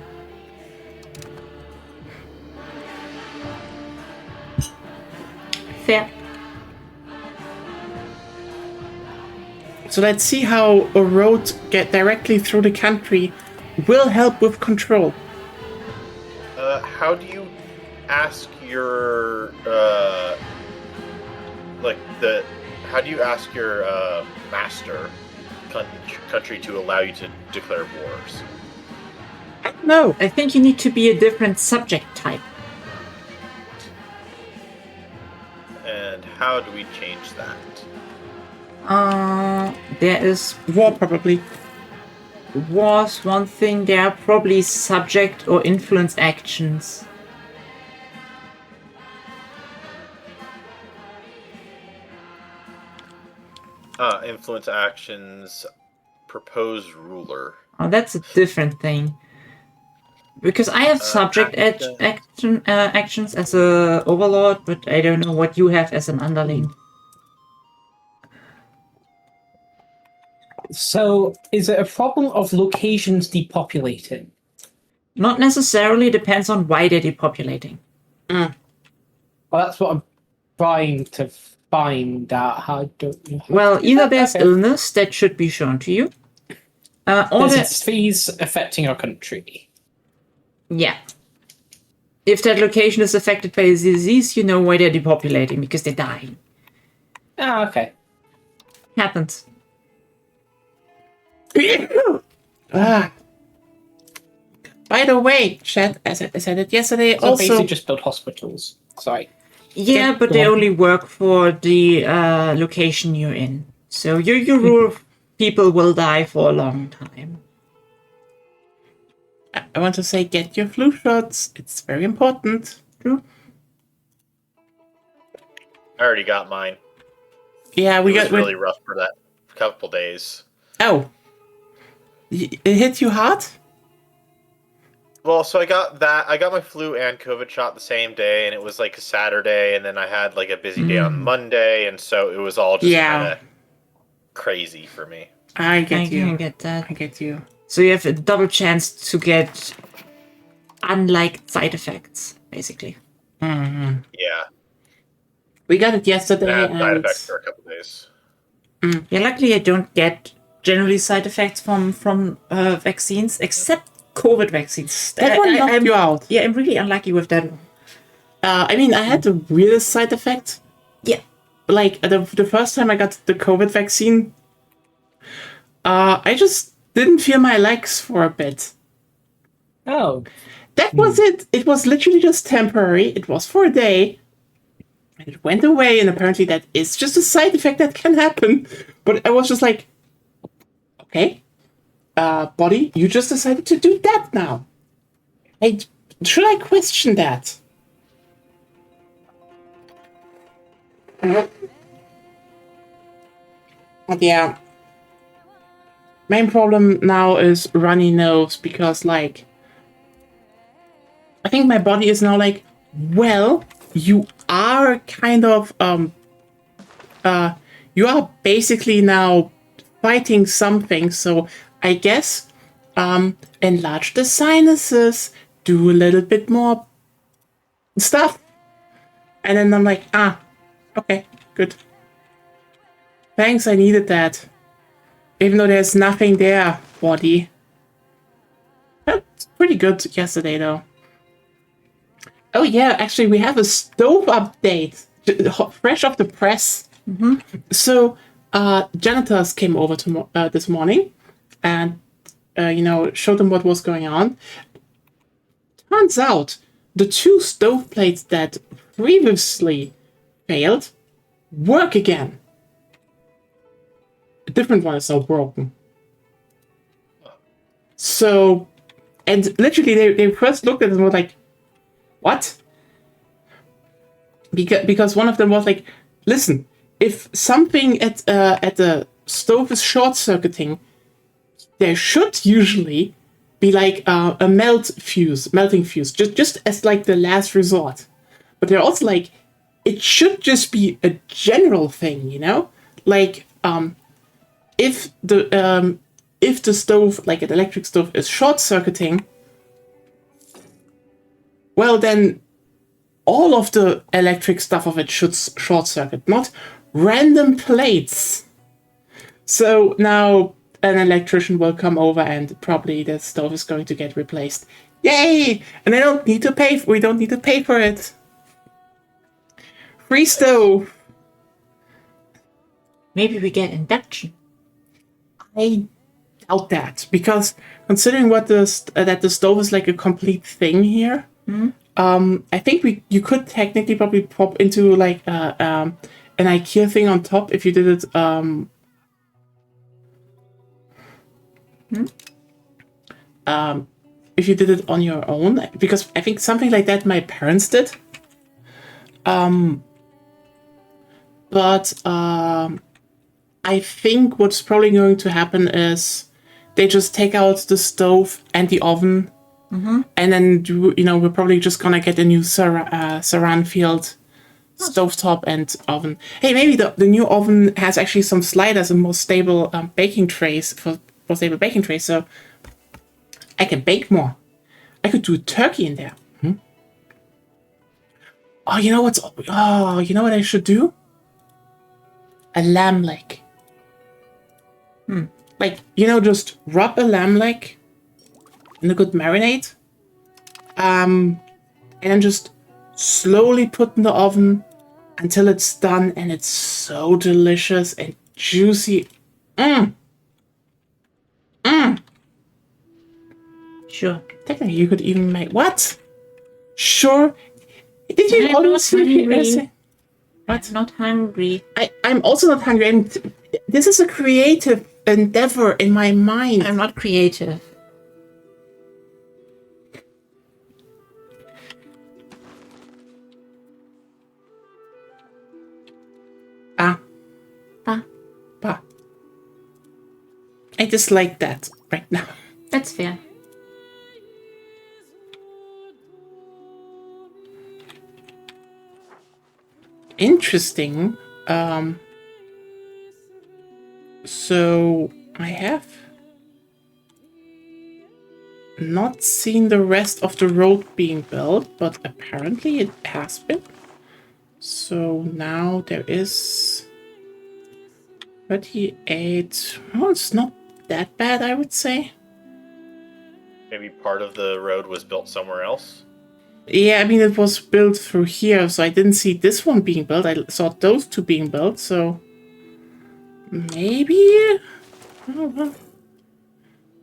Fair. So let's see how a road get directly through the country will help with control. How do you ask your how do you ask your master country to allow you to declare wars? No. I think you need to be a different subject type. And how do we change that? There is War, probably. was one thing. There are probably subject or influence actions. Influence actions, propose ruler. Oh, that's a different thing. Because I have subject actions as a overlord, but I don't know what you have as an underling. So, is it a problem of locations depopulating? Not necessarily, depends on why they're depopulating. Well, that's what I'm trying to find out. How do you... Well, either there's Okay. illness that should be shown to you, or There's there's... disease affecting our country. Yeah. If that location is affected by a disease, you know why they're depopulating, because they're dying. Ah, okay. Happens. Ah. By the way, chat, as I said it yesterday, So also... basically just build hospitals. Sorry. Yeah, but they only work for the location you're in. So your rule of people will die for a long time. I want to say, get your flu shots. It's very important. True. I already got mine. Yeah, we It was got really rough for that couple days. Oh, it hit you hard. Well, so I got my flu and COVID shot the same day, and it was like a Saturday, and then I had like a busy day on Monday, and so it was all just kind of crazy for me. I get I you. can get that. I get you. So you have a double chance to get unliked side effects, basically. Mm-hmm. Yeah, We got it yesterday. I had side and effects for a couple days. Yeah, luckily I don't get generally side effects from vaccines, except COVID vaccines. that one knocked I'm, you out. Yeah, I'm really unlucky with that one. I mean, I had the weirdest side effect. Yeah. Like the first time I got the COVID vaccine, I just didn't feel my legs for a bit. Oh. That was it. It was literally just temporary. It was for a day. And it went away, and apparently that is just a side effect that can happen. But I was just like, okay, body, you just decided to do that now. Should I question that? But yeah. Main problem now is runny nose because, like, I think my body is now like, well, you are kind of, you are basically now fighting something, so I guess, enlarge the sinuses, do a little bit more stuff. And then I'm like, okay, good. Thanks, I needed that. Even though there's nothing there, body. That's pretty good yesterday, though. Oh yeah, actually we have a stove update. fresh off the press. So janitors came over this morning and showed them what was going on. Turns out the 2 stove plates that previously failed work again. A different one is now broken. So, and literally they first looked at it and were like, what? Because one of them was like, listen, if something at the stove is short-circuiting, there should usually be like a melting fuse, just as like the last resort. But they're also like, it should just be a general thing, like if the stove, like an electric stove, is short-circuiting, well then all of the electric stuff of it should short-circuit, not random plates. So now an electrician will come over and probably the stove is going to get replaced. Yay! And we don't need to pay for it. Free stove. Maybe we get induction. I doubt that, because considering that the stove is like a complete thing here, I think you could technically probably pop into like an IKEA thing on top if you did it. If you did it on your own, because I think something like that my parents did. But I think what's probably going to happen is they just take out the stove and the oven, and then we're probably just gonna get a new Saran field stovetop and oven. Hey, maybe the new oven has actually some sliders and more stable baking trays, so I can bake more. I could do a turkey in there. Oh, you know what I should do? A lamb leg. Like, just rub a lamb leg in a good marinade. And then just slowly put in the oven until it's done, and it's so delicious and juicy. Sure. Technically, you could even make what? Sure. Did you I'm always not hungry. What? I'm not hungry. I'm also not hungry, and this is a creative endeavor in my mind. I'm not creative. I just like that right now. That's fair. Interesting. So I have not seen the rest of the road being built, but apparently it has been. So now there is 38. Well, it's not that bad, I would say. Maybe part of the road was built somewhere else? Yeah, I mean, it was built through here, so I didn't see this one being built. I saw those two being built, so maybe. Oh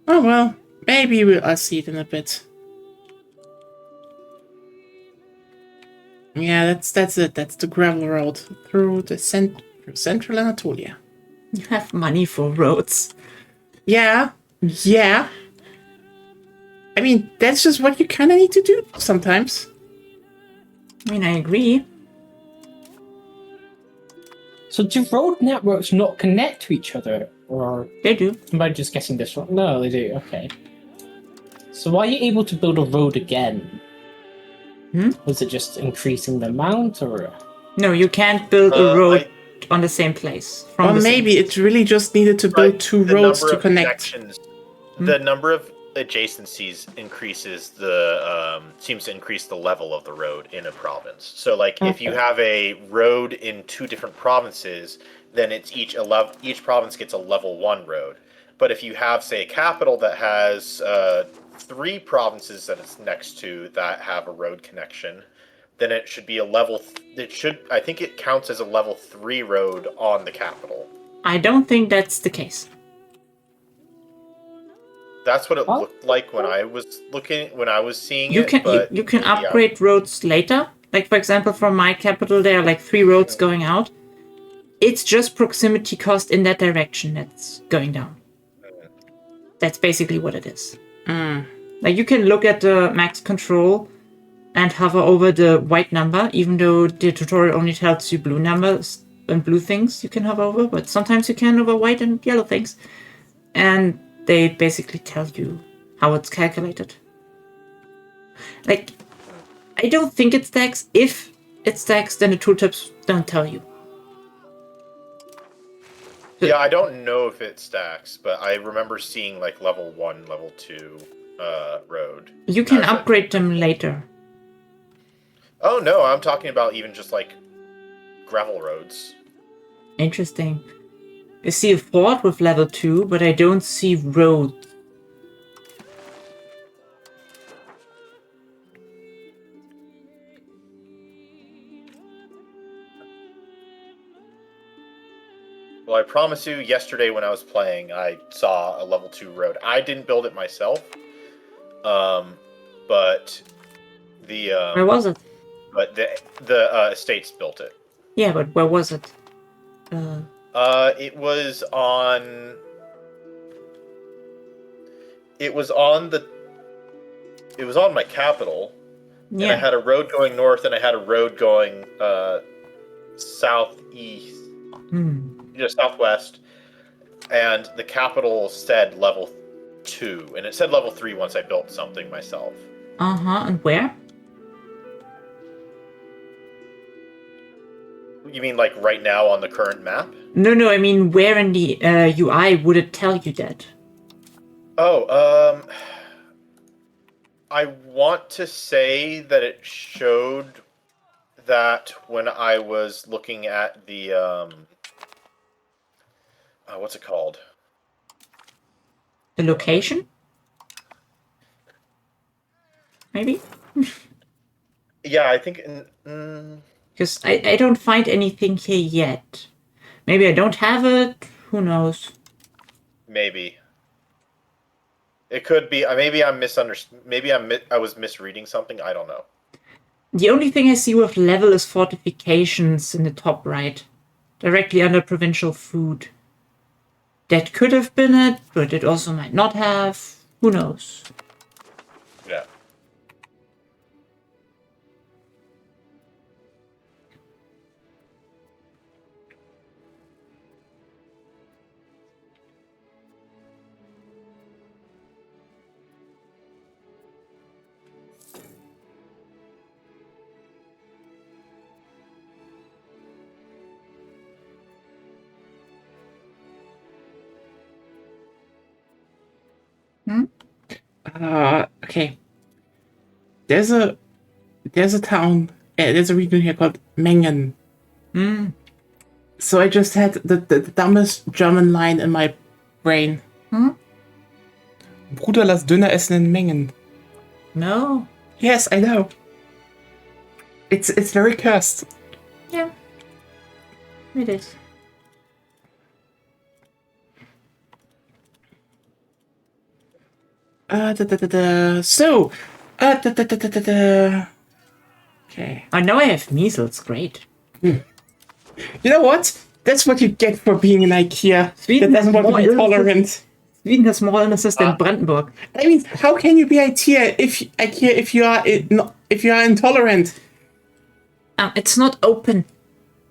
well. Maybe I'll see it in a bit. Yeah, that's it. That's the gravel road through central Anatolia. You have money for roads. Yeah. I mean, that's just what you kind of need to do sometimes. I mean, I agree. So do road networks not connect to each other? Or They do. am I just guessing this wrong? No, they do. Okay. So why are you able to build a road again? Was it just increasing the amount, or? No, you can't build a road on the same place. Or maybe it really just needed to build two roads to connect. The number of adjacencies seems to increase the level of the road in a province. So, like, if you have a road in two different provinces, then it's each province gets a level 1 road. But if you have, say, a capital that has 3 provinces that it's next to that have a road connection, then it should be a level. I think it counts as a level 3 road on the capital. I don't think that's the case. That's what it What? looked like when I was seeing You it. can But you can maybe I'm- upgrade roads later. Like for example, from my capital, there are like 3 roads going out. It's just proximity cost in that direction that's going down. That's basically what it is. Like you can look at the max control and hover over the white number, even though the tutorial only tells you blue numbers and blue things you can hover over, but sometimes you can over white and yellow things. And they basically tell you how it's calculated. Like, I don't think it stacks. If it stacks, then the tooltips don't tell you. Yeah, I don't know if it stacks, but I remember seeing like level 1, level 2 road. You can as a- upgrade them later. Oh no, I'm talking about even just like gravel roads. Interesting. I see a fort with level 2, but I don't see roads. Well, I promise you, yesterday when I was playing, I saw a level 2 road. I didn't build it myself, but the Where was it? the estates built it. Yeah, but where was it? It was on. It was on my capital, and I Yeah. had a road going north, and I had a road going southeast. Southwest, and the capital said level 2, and it said level 3 once I built something myself. And where? You mean like right now on the current map? No, I mean, where in the UI would it tell you that? Oh, I want to say that it showed that when I was looking at the what's it called? The location? Maybe? Yeah, I think. Because I don't find anything here yet. Maybe I don't have it. Who knows? Maybe. It could be. Maybe I'm misunderstood. Maybe I was misreading something. I don't know. The only thing I see with level is fortifications in the top right. Directly under provincial food. That could have been it, but it also might not have. Who knows? Yeah. Okay. There's a town. There's a region here called Mengen. So I just had the dumbest German line in my brain. Bruder, lass Döner essen in Mengen. No. Yes, I know. It's very cursed. Yeah. It is. So, okay. I know I have measles. Great. You know what? That's what you get for being in IKEA. Sweden That doesn't has want to more be illnesses. tolerant. Sweden has more illnesses than Brandenburg. I mean, how can you be IKEA if you are intolerant? It's not open.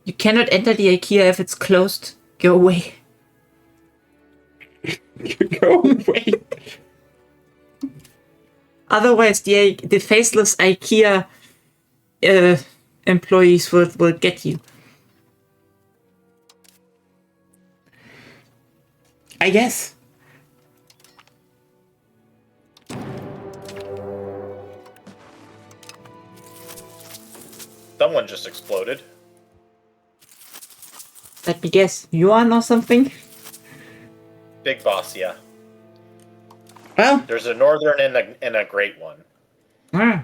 You cannot enter the IKEA if it's closed. Go away. Go away. Otherwise, the faceless IKEA employees will get you. I guess. Someone just exploded. Let me guess. Yuan or something? Big boss, yeah. Well, There's a northern and a great one. Ah.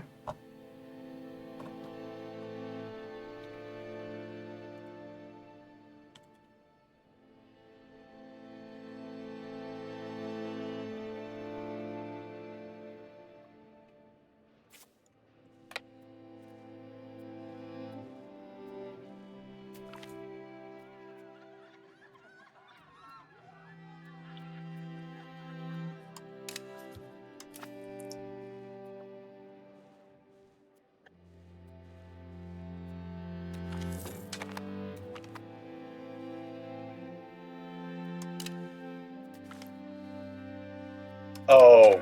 Oh,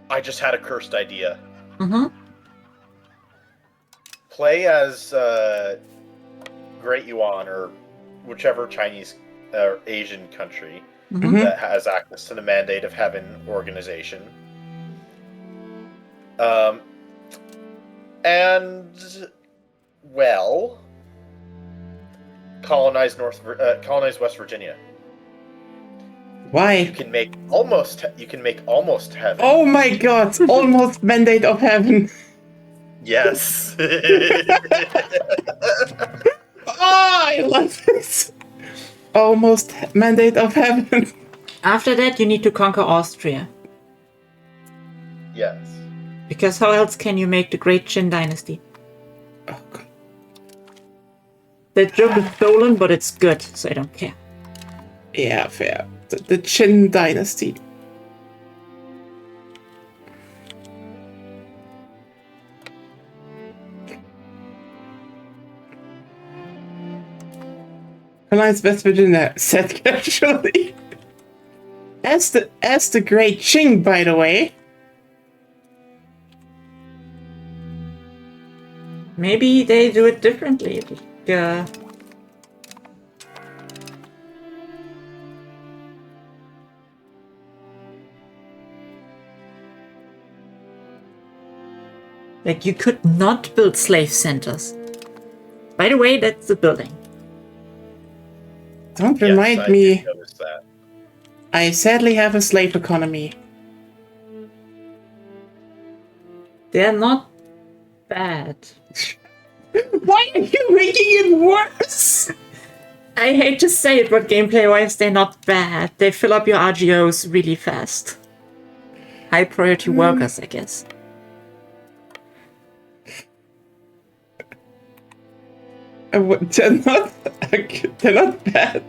I just had a cursed idea. Mm-hmm. Play as Great Yuan or whichever Chinese or Asian country Mm-hmm. that has access to the Mandate of Heaven organization. And well, colonize West Virginia. Why? You can make almost heaven. Oh my god! Almost Mandate of Heaven. Yes. I love this. Almost Mandate of Heaven. After that, you need to conquer Austria. Yes. Because how else can you make the Great Qin dynasty? Oh god. That joke is stolen, but it's good, so I don't care. Yeah, fair. The Qin dynasty. Colonize West Virginia, said casually. As the Great Qing, by the way. Maybe they do it differently. Like, you could not build slave centers. By the way, that's the building. Don't Yes, remind I me. did notice that. I sadly have a slave economy. They're not bad. Why are you making it worse? I hate to say it, but gameplay-wise, they're not bad. They fill up your RGOs really fast. High priority workers, I guess. They're not bad.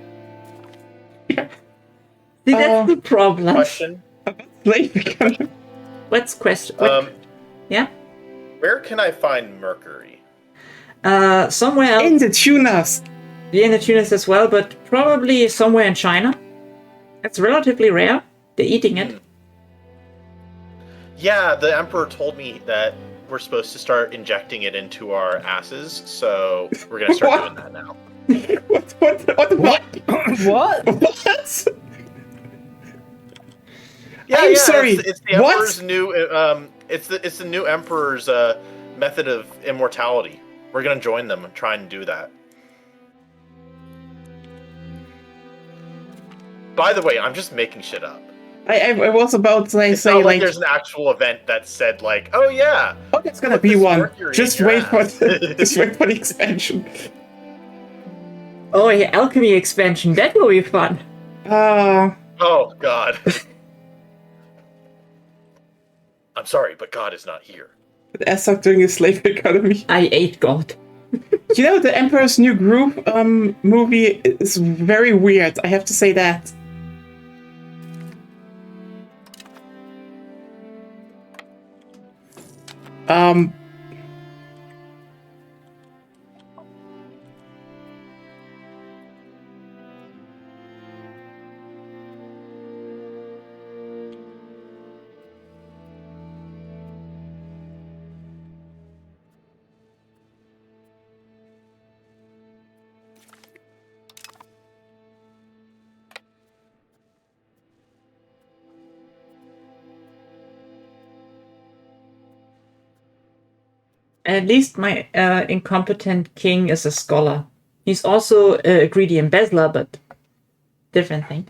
See, that's the problem. Question. Slave economy. What's question? What? Yeah? Where can I find mercury? Somewhere else. In the tunas. Yeah, in the Tunis as well, but probably somewhere in China. It's relatively rare. They're eating it. Yeah, the Emperor told me that we're supposed to start injecting it into our asses, so we're gonna start doing that now. What? What? What? Yeah, I'm yeah, sorry. It's the What? Emperor's new. It's the new Emperor's method of immortality. We're gonna join them and try and do that. By the way, I'm just making shit up. I was about to It's say not like like, there's an actual event that said like, oh yeah, oh, there's gonna put be this one. mercury Just in your wait for ass. just wait for the expansion. Oh, yeah, alchemy expansion. That will be fun. Oh god. I'm sorry, but God is not here. As start doing a slave economy. I ate God. You know, the Emperor's New Groove movie is very weird. I have to say that. At least my incompetent king is a scholar. He's also a greedy embezzler, but different thing.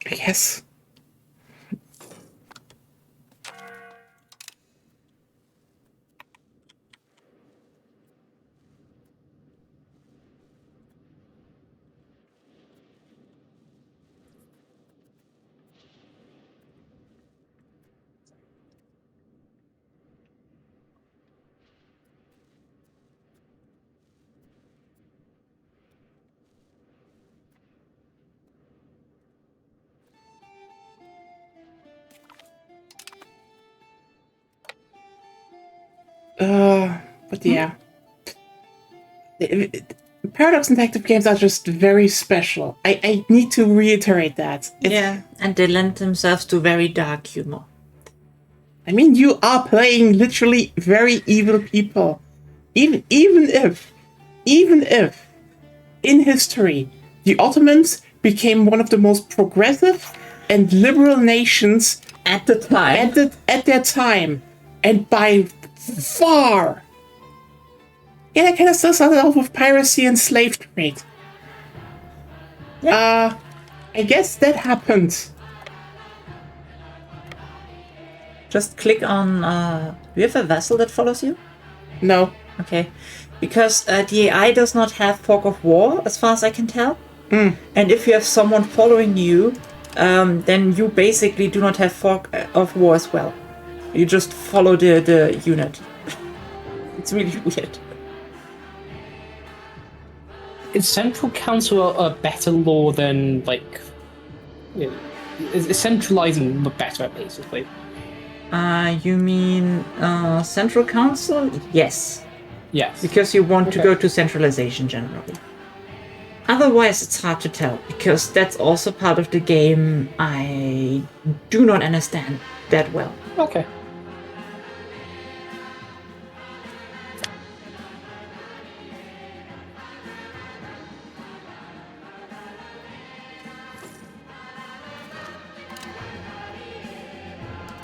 Yes. But yeah. Paradox Interactive games are just very special. I need to reiterate that. Yeah, and they lend themselves to very dark humor. I mean, you are playing literally very evil people. Even if in history the Ottomans became one of the most progressive and liberal nations At the time. at their time, and by far. Yeah, that kind of still started off with piracy and slave trade. Yeah. I guess that happened. Just click on... do you have a vessel that follows you? No. Okay. Because the AI does not have fog of war, as far as I can tell. And if you have someone following you, then you basically do not have fog of war as well. You just follow the unit. It's really weird. Is Central Council a better law than, like... Is centralizing better, basically? You mean Central Council? Yes. Yes. Because you want to go to centralization generally. Otherwise, it's hard to tell, because that's also part of the game I do not understand that well. Okay.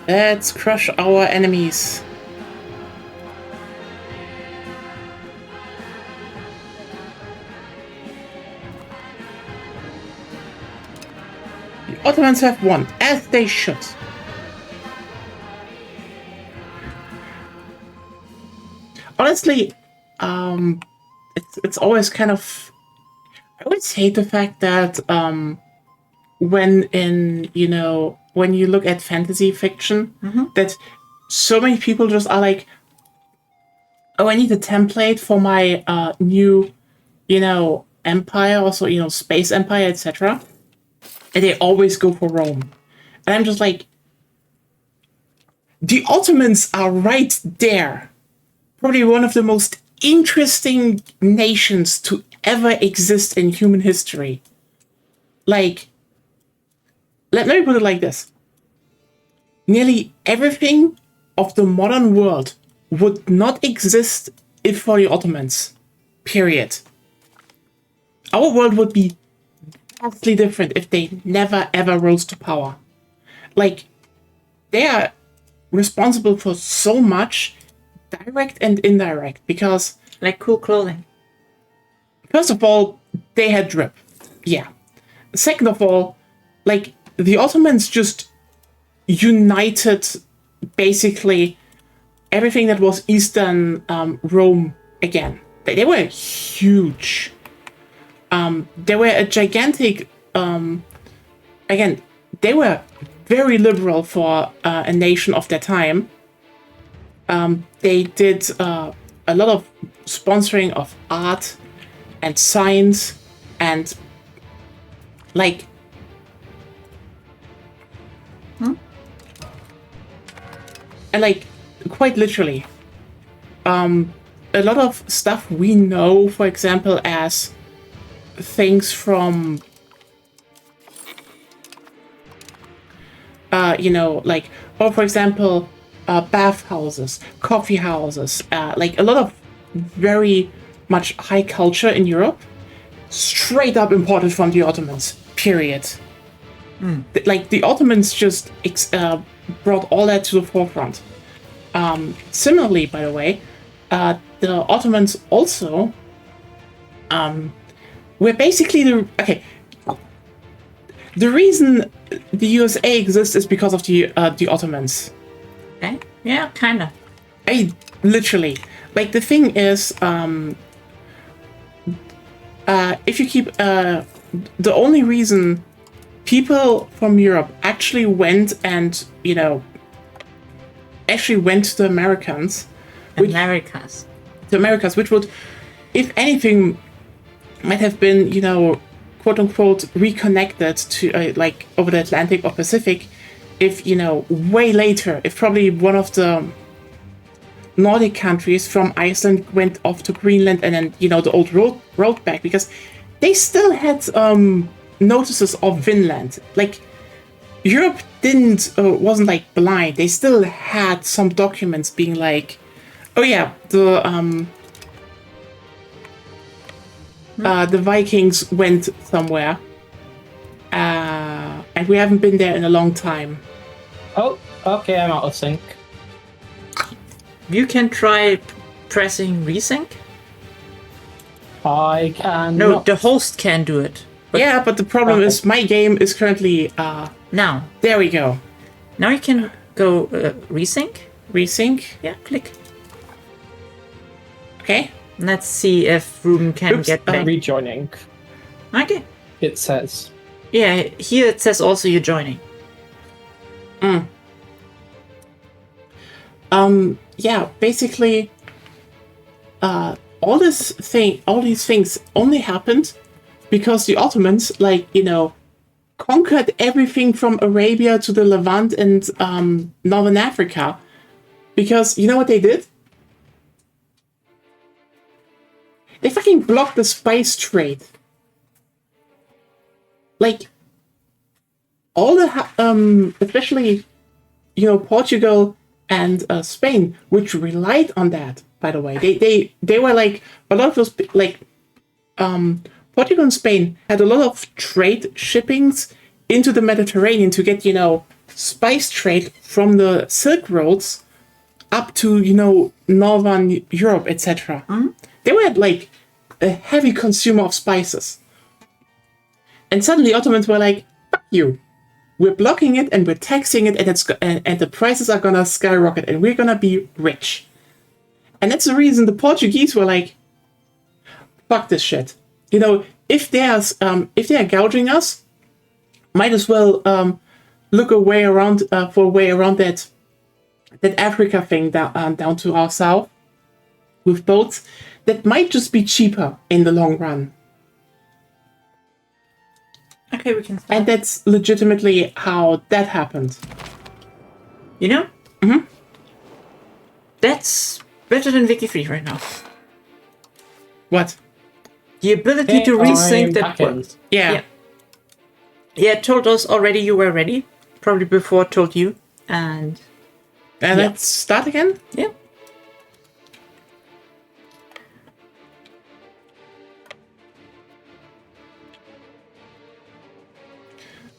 Let's crush our enemies. The Ottomans have won, as they should. Honestly, it's always kind of... I always hate the fact that when you look at fantasy fiction, that so many people just are like, oh, I need a template for my new, empire, also, space empire, etc. And they always go for Rome. And I'm just like, the Ottomans are right there. Probably one of the most interesting nations to ever exist in human history. Like, let me put it like this. Nearly everything of the modern world would not exist if for the Ottomans. Period. Our world would be vastly different if they never ever rose to power. Like, they are responsible for so much, direct and indirect, because... Like cool clothing. First of all, they had drip. Yeah. Second of all, like, the Ottomans just united basically everything that was Eastern Rome again. They were huge. They were a gigantic... again, they were very liberal for a nation of their time. They did a lot of sponsoring of art and science and like... And like, quite literally, a lot of stuff we know, for example, as things from, like, or for example, bathhouses, coffee houses, like a lot of very much high culture in Europe, straight up imported from the Ottomans, period. Like, the Ottomans just brought all that to the forefront. Similarly, by the way, the Ottomans also were basically the reason the USA exists is because of the Ottomans. Okay. Yeah, kinda. Literally, like, the thing is, if you keep the only reason people from Europe actually went and to the Americas, which would, if anything, might have been, quote unquote, reconnected to like over the Atlantic or Pacific, if way later, if probably one of the Nordic countries from Iceland went off to Greenland and then, the old road back, because they still had notices of Vinland. Like, Europe wasn't like blind. They still had some documents being like, oh yeah, the Vikings went somewhere. And we haven't been there in a long time. Oh, okay, I'm out of sync. You can try pressing resync. I can. No, not. the host can do it. Yeah, but the problem is my game is currently Now. there we go. Now you can go resync. Resync. Yeah, click. Okay. Let's see if Ruben can Oops, get back. Rejoining. Okay. It says. Yeah, here it says also you're joining. Yeah, basically all these things only happened because the Ottomans, conquered everything from Arabia to the Levant and Northern Africa. Because you know what they did? They fucking blocked the spice trade. Like, all the, especially, Portugal and Spain, which relied on that, by the way. They were like, a lot of those, Portugal and Spain had a lot of trade shippings into the Mediterranean to get, spice trade from the Silk Roads up to, Northern Europe, etc. They were like a heavy consumer of spices. And suddenly Ottomans were like, fuck you. We're blocking it and we're taxing it, and the prices are gonna skyrocket and we're gonna be rich. And that's the reason the Portuguese were like, fuck this shit. If they're gouging us, might as well look a way around for a way around that Africa thing down to our south with boats that might just be cheaper in the long run. Okay, we can start. And that's legitimately how that happened. That's better than Wiki 3 right now. What? The ability to resync that works. Yeah. Yeah, it told us already you were ready. Probably before it told you. And Let's start again? yeah.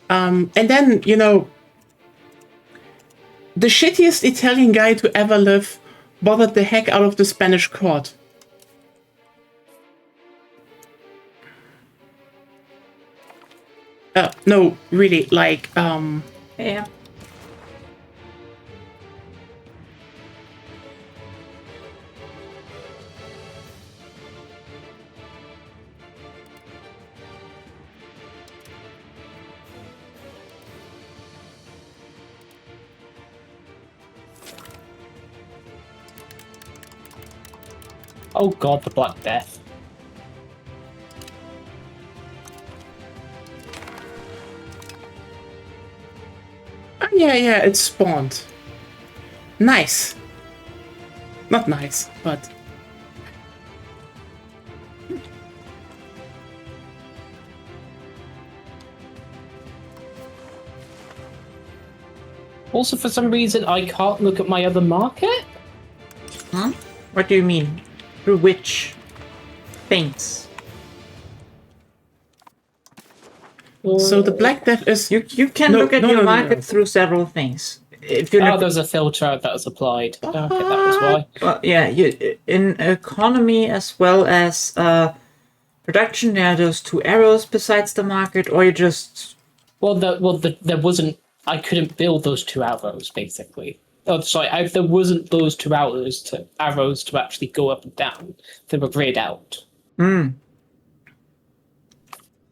And then, the shittiest Italian guy to ever live bothered the heck out of the Spanish court. No, really, Yeah. Oh god, the Black Death. Yeah, it spawned. Nice. Not nice, but... Also, for some reason, I can't look at my other market. Huh? What do you mean? Through which things? So the Black Death is... You can look at your market through several things. If you Oh, look, there's a filter that was applied. Okay, that was why. well, yeah, in economy as well as production, there are those two arrows besides the market, or you just There wasn't. I couldn't build those two arrows, basically. Oh, sorry, there wasn't those two arrows to actually go up and down. They were grayed out.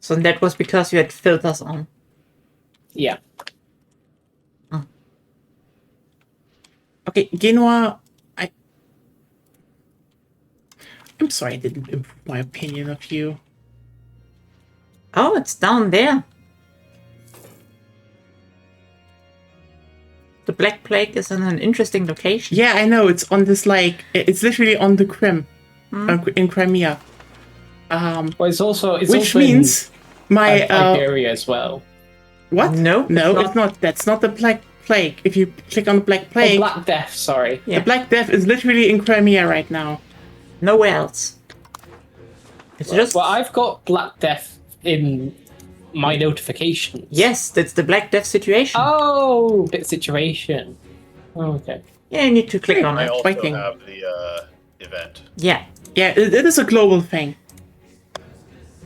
So that was because you had filters on. Yeah. Okay, Genoa, I'm sorry I didn't improve my opinion of you. Oh, it's down there. The Black Plague is in an interesting location. Yeah, I know. It's on this, like, it's literally on the Crim, in Crimea. Well, it's also Which means my Iberia as well. what? No, no, it's it's not. That's not the Black Plague. If you click on the Black Oh, Plague, Black Death. Sorry. Yeah. the Black Death is literally in Crimea right now. Nowhere else. It's just Well, I've got Black Death in my notifications. yes, that's the Black Death situation. Oh, bit situation. Oh, okay. Yeah, you need to click on I it. also Fighting. have the event. Yeah. Yeah, it is a global thing.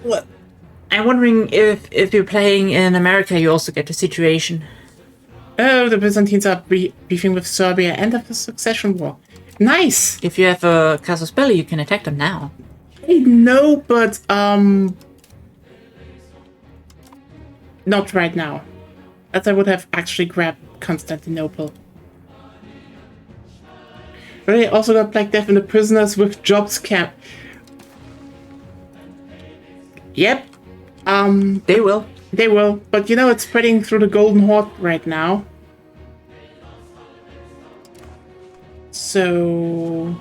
What? I'm wondering if you're playing in America, you also get the situation. Oh, the Byzantines are beefing with Serbia. End of the succession war. Nice. If you have a casus belli, you can attack them now. I know, but not right now. As I would have actually grabbed Constantinople. But I also got Black Death in the prisoners with jobs camp. Yep. They will. They will, but you know it's spreading through the Golden Horde right now. So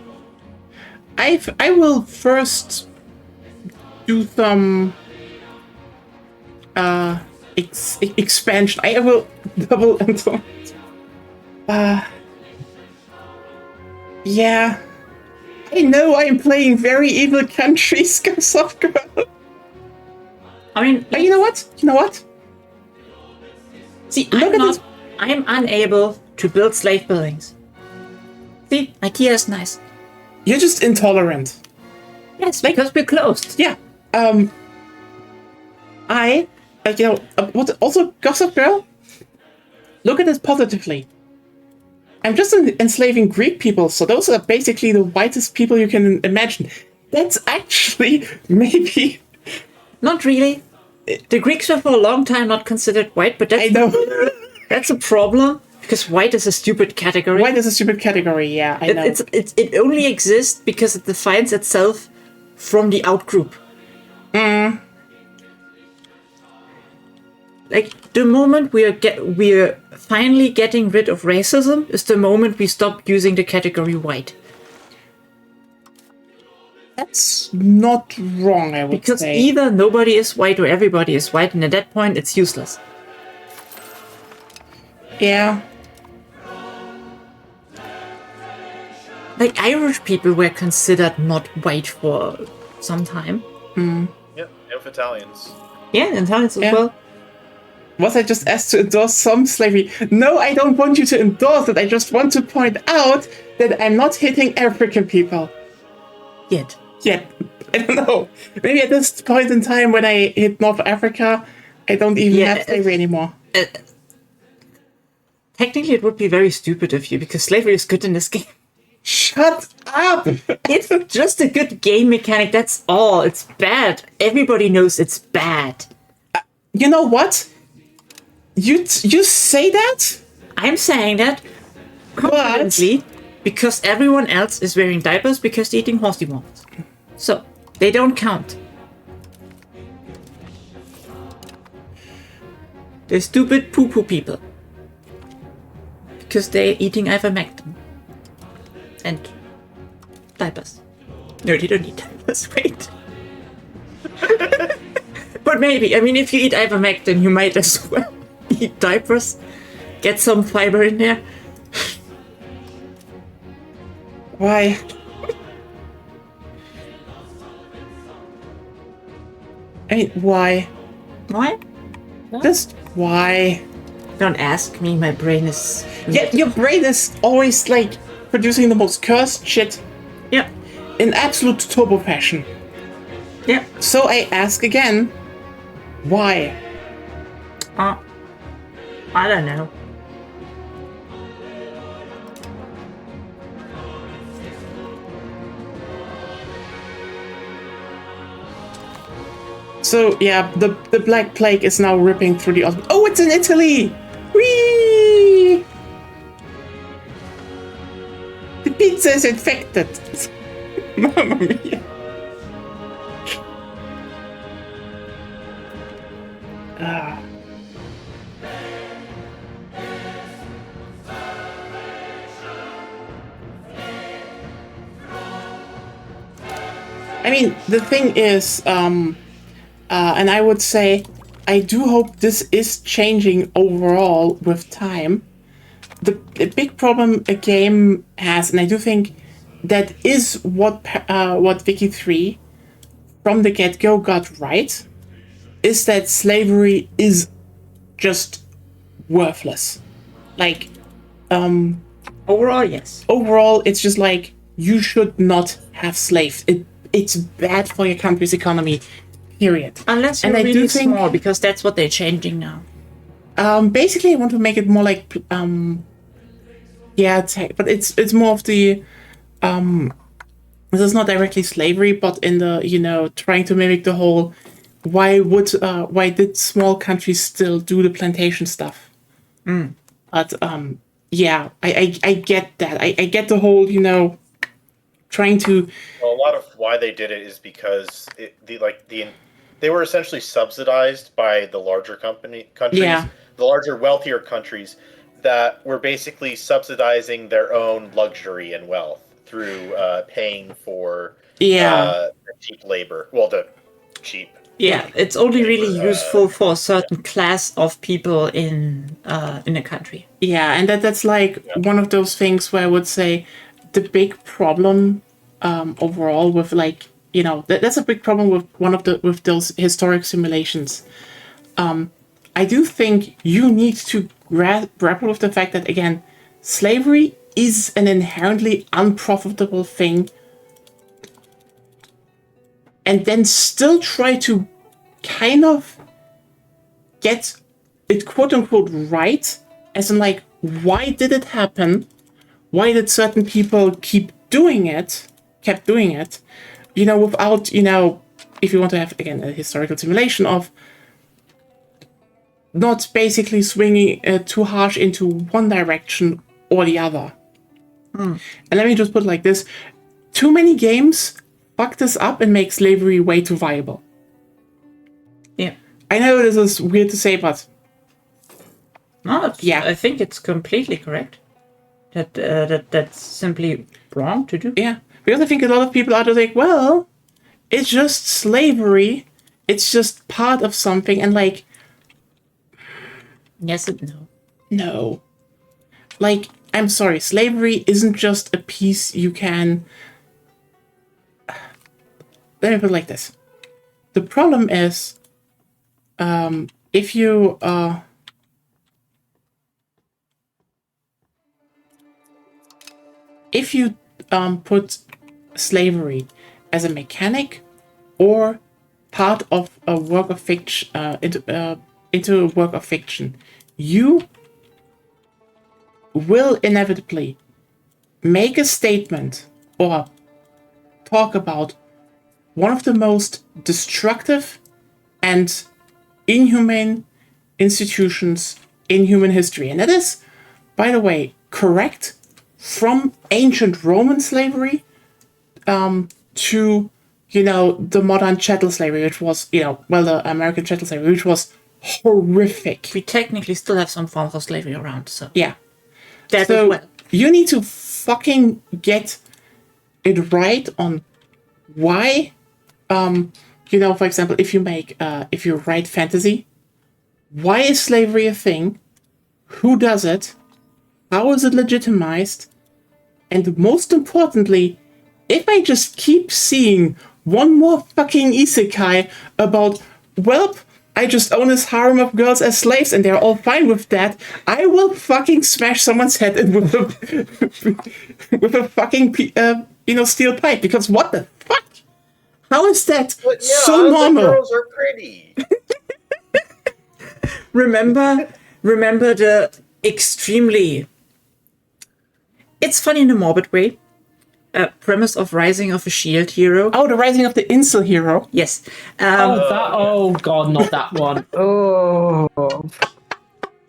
I will first do some expansion. I will double and yeah. I know I'm playing very evil countries, soft girl. I mean, But you know what? You know what? see, Look at this. I'm unable to build slave buildings. See, IKEA is nice. You're just intolerant. Yes, because we're closed. Yeah. What? Also, Gossip Girl. Look at this positively. I'm just enslaving Greek people, so those are basically the whitest people you can imagine. That's actually maybe. Not really. The Greeks were for a long time not considered white, but I that's, know. that's a problem because white is a stupid category. White is a stupid category. Yeah, I know. It only exists because it defines itself from the outgroup. Like the moment we're finally getting rid of racism is the moment we stop using the category white. That's not wrong, I would Because say. either nobody is white or everybody is white, and at that point it's useless. Yeah. Like Irish people were considered not white for some time. Yep, and Italians. Yeah, and Italians as Yeah. well. Was I just asked to endorse some slavery? No, I don't want you to endorse it. I just want to point out that I'm not hitting African people. Yet. Yet. I don't know. Maybe at this point in time when I hit North Africa, I don't even Yeah, have slavery anymore. Technically, it would be very stupid of you because slavery is good in this game. Shut up! It's just a good game mechanic, that's all. It's bad. Everybody knows it's bad. You know what? You say that? I'm saying that confidently because everyone else is wearing diapers because they're eating horsey worms. So, they don't count. They're stupid poo-poo people. Because they're eating ivermectin. And diapers. No, they don't eat diapers, wait. But maybe, I mean, if you eat ivermectin, you might as well eat diapers. Get some fiber in there. Why? I mean, why? Why? Just why? Don't ask me, my brain is... Yeah, your brain is always like producing the most cursed shit Yeah. in absolute turbo fashion. Yeah. So I ask again, why? I don't know. So yeah, the Black Plague is now ripping through the Ottoman. Oh, it's in Italy! Whee! The pizza is infected. Mamma mia. I mean, the thing is, and I would say, I do hope this is changing overall with time. The big problem a game has, and I do think that is what Wiki 3 from the get-go got right, is that slavery is just worthless. Like, Overall, yes. overall, it's just like, you should not have slaves. It's bad for your country's economy, period. Unless you're And I do really think- small, because that's what they're changing now. Basically, I want to make it more like, but it's more of the, this is not directly slavery, but in the, trying to mimic the whole, why did small countries still do the plantation stuff? But, yeah, I get that. I get the whole, trying to, Well, a lot of why they did it is because they were essentially subsidized by the larger countries, Yeah. the larger, wealthier countries that were basically subsidizing their own luxury and wealth through paying for the cheap labor. Well, the cheap. Yeah, it's only really useful for a certain class of people in a country. yeah, and that's like one of those things where I would say the big problem overall with like, that's a big problem with with those historic simulations. I do think you need to grapple with the fact that, again, slavery is an inherently unprofitable thing, and then still try to kind of get it quote unquote right, as in like, why did it happen? Why did certain people kept doing it, without, if you want to have, again, a historical simulation of not basically swinging too harsh into one direction or the other. And let me just put it like this. Too many games fuck this up and make slavery way too viable. Yeah. I know this is weird to say, but No, Yeah. I think it's completely correct. That's simply wrong to do. yeah. Because I think a lot of people are just like, well, it's just slavery. It's just part of something. And like, Yes and no. no. Like, I'm sorry, slavery isn't just a piece you can... Let me put it like this. The problem is, if you... put slavery as a mechanic or part of a work of fiction into a work of fiction, you will inevitably make a statement or talk about one of the most destructive and inhumane institutions in human history. And that is, by the way, correct from ancient Roman slavery to, the modern chattel slavery, which was, the American chattel slavery, which was horrific. We technically still have some forms of slavery around, so Yeah. that So as well. you need to fucking get it right on why, for example, if you write fantasy, why is slavery a thing? Who does it? How is it legitimized? And most importantly, if I just keep seeing one more fucking isekai about, well, I just own this harem of girls as slaves and they're all fine with that, I will fucking smash someone's head in with a fucking steel pipe. Because what the fuck? How is that But yeah, so other normal? girls are pretty. Remember the extremely... It's funny in a morbid way. Premise of Rising of a Shield Hero. Oh, the rising of the incel hero. Yes. Oh god, not that one. Oh.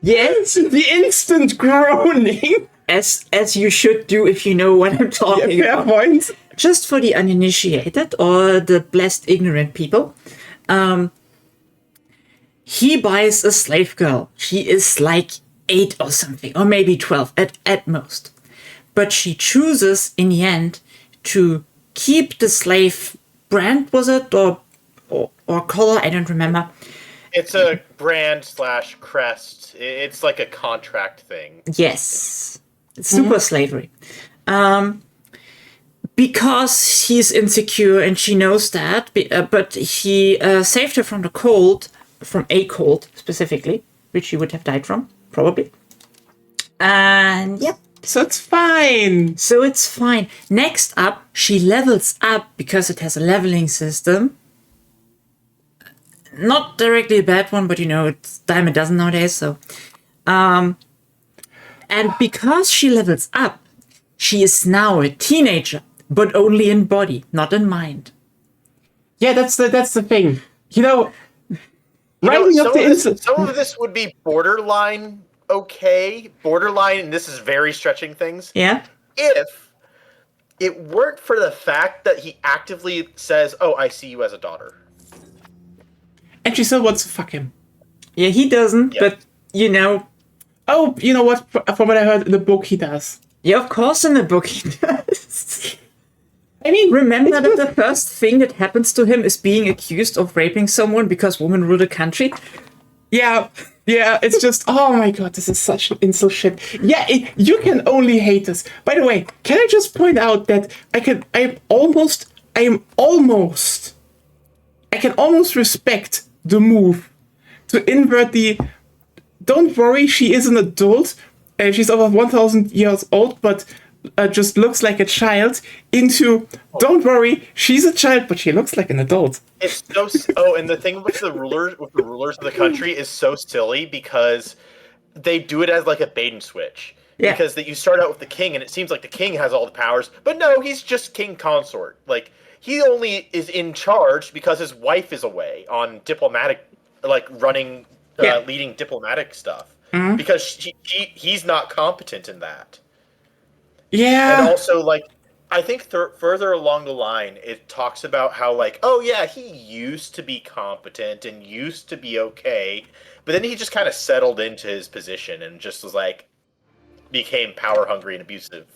Yes. The instant groaning. As you should do if you know what I'm talking Fair about. point. Just for the uninitiated or the blessed ignorant people, he buys a slave girl. She is like 8 or something, or maybe 12 at most. But she chooses in the end to keep the slave brand was it or color? I don't remember. It's a brand / crest. It's like a contract thing. Yes, it's super slavery. Because he's insecure and she knows that, but he saved her from the cold, from a cold specifically, which she would have died from, probably. And yep. So it's fine. So it's fine. Next up, she levels up because it has a leveling system. Not directly a bad one, but it's dime a dozen nowadays, so. And because she levels up, she is now a teenager, but only in body, not in mind. Yeah, that's the thing. Some of this would be borderline okay. Borderline, and this is very stretching things. Yeah. If it weren't for the fact that he actively says, "Oh, I see you as a daughter." And she still wants to fuck him. Yeah, he doesn't, Yeah. but Oh, you know what? From what I heard in the book, he does. Yeah, of course in the book he does. I mean, Remember that the first thing that happens to him is being accused of raping someone because women rule the country? Yeah, it's just, oh my god, this is such an insult shit. Yeah, you can only hate this. By the way, can I just point out that I can almost respect the move to invert the, don't worry, she is an adult, she's over 1,000 years old, but just looks like a child, into, don't worry, she's a child, but she looks like an adult. It's so. And the thing with the rulers of the country is so silly because they do it as like a bait and switch. Yeah. Because you start out with the king, and it seems like the king has all the powers, but no, he's just king consort. Like he only is in charge because his wife is away on diplomatic, like running, leading diplomatic stuff. Mm-hmm. Because he's not competent in that. Yeah. And also, like, I think further along the line, it talks about how, like, oh yeah, he used to be competent and used to be okay, but then he just kind of settled into his position and just was like, became power hungry and abusive.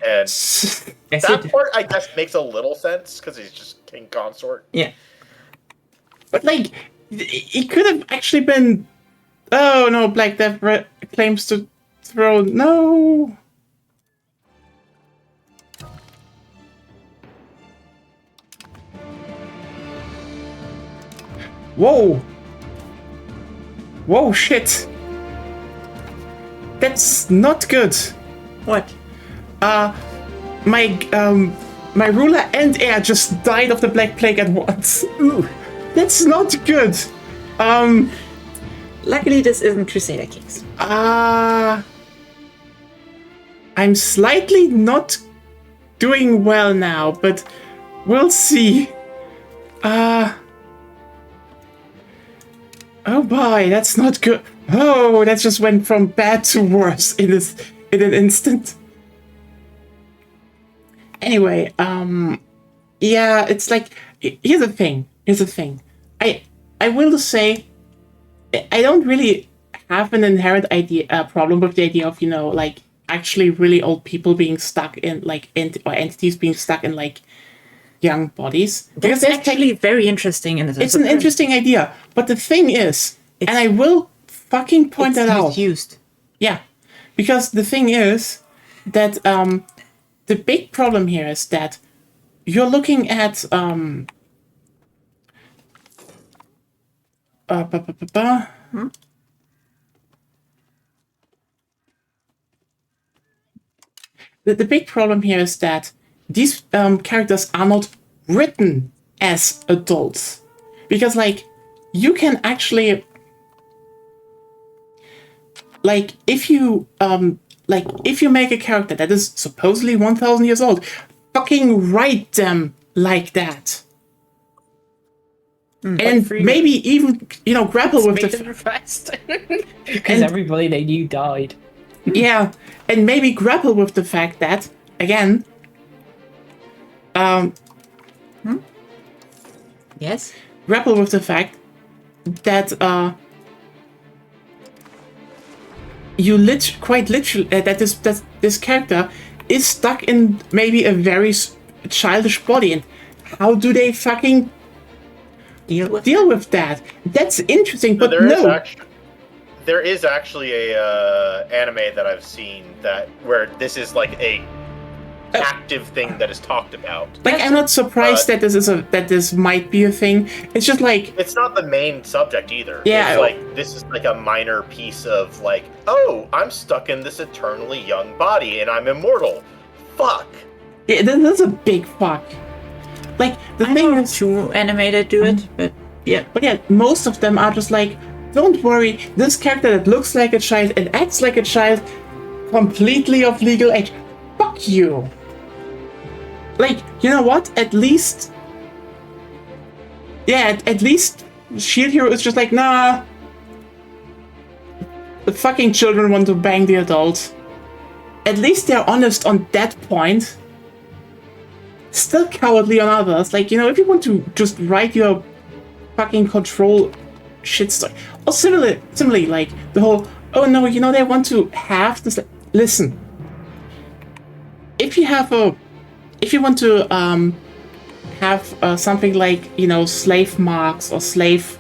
And that part, I guess, makes a little sense because he's just king consort. Yeah. But, like, it could have actually been. Oh no, Black Death claims to throne. No. Whoa! Whoa, shit! That's not good. What? My ruler and heir just died of the Black Plague at once. Ooh, that's not good. Luckily, this isn't Crusader Kings. I'm slightly not doing well now, but we'll see. Oh boy, that's not good. Oh, that just went from bad to worse in an instant. Anyway, yeah, it's like, here's the thing. I will say, I don't really have an inherent problem with the idea of, like, actually really old people being stuck in, like, or entities being stuck in, like, young bodies. That's actually very interesting in the sense. It's an interesting idea, but the thing is, and I will fucking point that out. Used. Yeah, because the thing is that the big problem here is that you're looking at The big problem here is that these characters are not written as adults. Because, like, you can actually... Like, if you make a character that is supposedly 1,000 years old, fucking write them like that. And maybe even, grapple with the fact. Because everybody they knew died. Yeah, and maybe grapple with the fact that, again, Yes? grapple with the fact that quite literally that this character is stuck in maybe a very childish body, and how do they fucking Deal with deal with that? That's interesting, but there is actually a anime that I've seen where this is like a active thing that is talked about. Like, I'm not surprised that this might be a thing. It's just like, it's not the main subject either. Yeah, it's like this is like a minor piece of like, oh, I'm stuck in this eternally young body and I'm immortal. Fuck. yeah, that's a big fuck. Like, the thing is, two anime that do it, but yeah. but yeah, most of them are just like, don't worry, this character that looks like a child and acts like a child, completely of legal age. Fuck you. Like, you know what? At least, at least Shield Hero is just like, nah. The fucking children want to bang the adults. At least they're honest on that point. Still cowardly on others. Like, you know, if you want to just write your fucking control shit story. Or similarly, like, the whole, oh no, you know, they want to have this. Listen. If you want to have something like, you know, slave marks or slave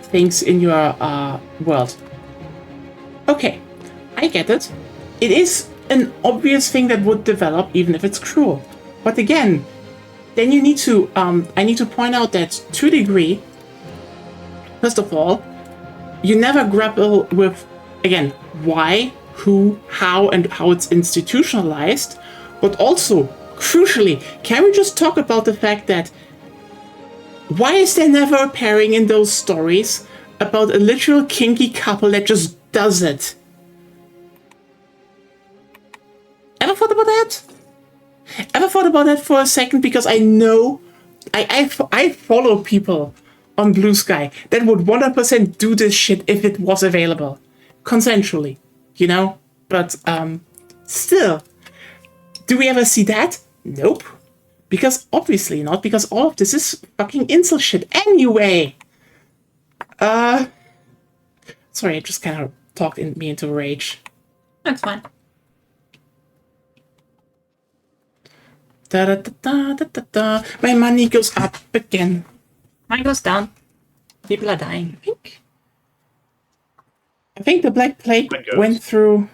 things in your world. Okay, I get it. It is an obvious thing that would develop, even if it's cruel. But again, then you need to, I need to point out that to a degree, first of all, you never grapple with, again, why, who, how, and how it's institutionalized, but also, crucially, can we just talk about the fact that why is there never a pairing in those stories about a literal kinky couple that just does it? Ever thought about that? Ever thought about that for a second? Because I know I follow people on Blue Sky that would 100% do this shit if it was available. Consensually, you know? But still, do we ever see that? Nope. Because obviously not, because all of this is fucking incel shit anyway. Sorry, I just kind of talked me into rage. That's fine. Da, da, da, da, da, da. My money goes up again. Mine goes down. People are dying. I think the Black Plague went through.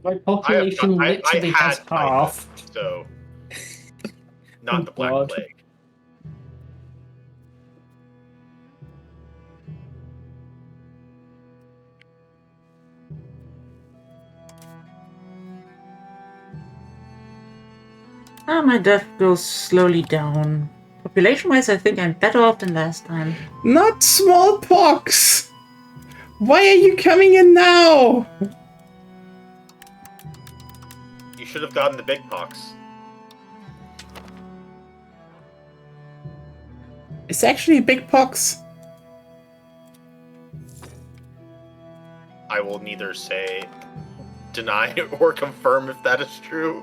My population literally has half. So, not the Black Plague. My death goes slowly down. Population-wise, I think I'm better off than last time. Not smallpox! Why are you coming in now? You should have gotten the big pox. It's actually big pox. I will neither deny or confirm if that is true.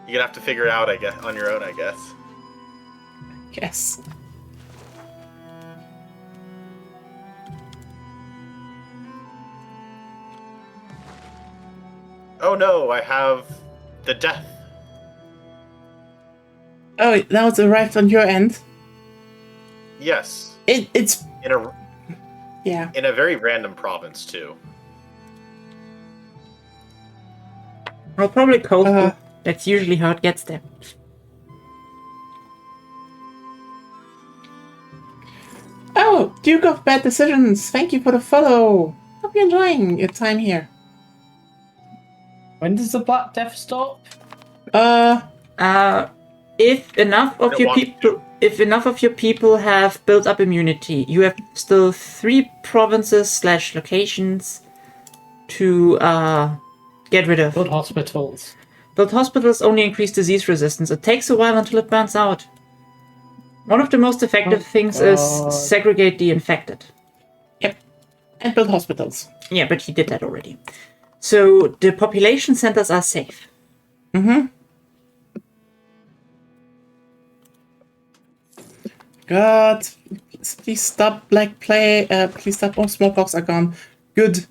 You're gonna have to figure it out, I guess, on your own, I guess. Yes. Oh no, I have the death. Oh, now it's arrived on your end. Yes. It's in a very random province too. I'll probably coastal. That's usually how it gets there. Oh, Duke of Bad Decisions, thank you for the follow. Hope you're enjoying your time here. When does the Black Death stop? If enough of your people have built up immunity, you have still 3 provinces / locations to get rid of. Build hospitals. Build hospitals only increase disease resistance. It takes a while until it burns out. One of the most effective things is segregate the infected. Yep. And build hospitals. Yeah, but he did that already. So the population centers are safe. Mm-hmm. God, Please stop Black Plague. Please stop. Oh, smallpox are gone. Good.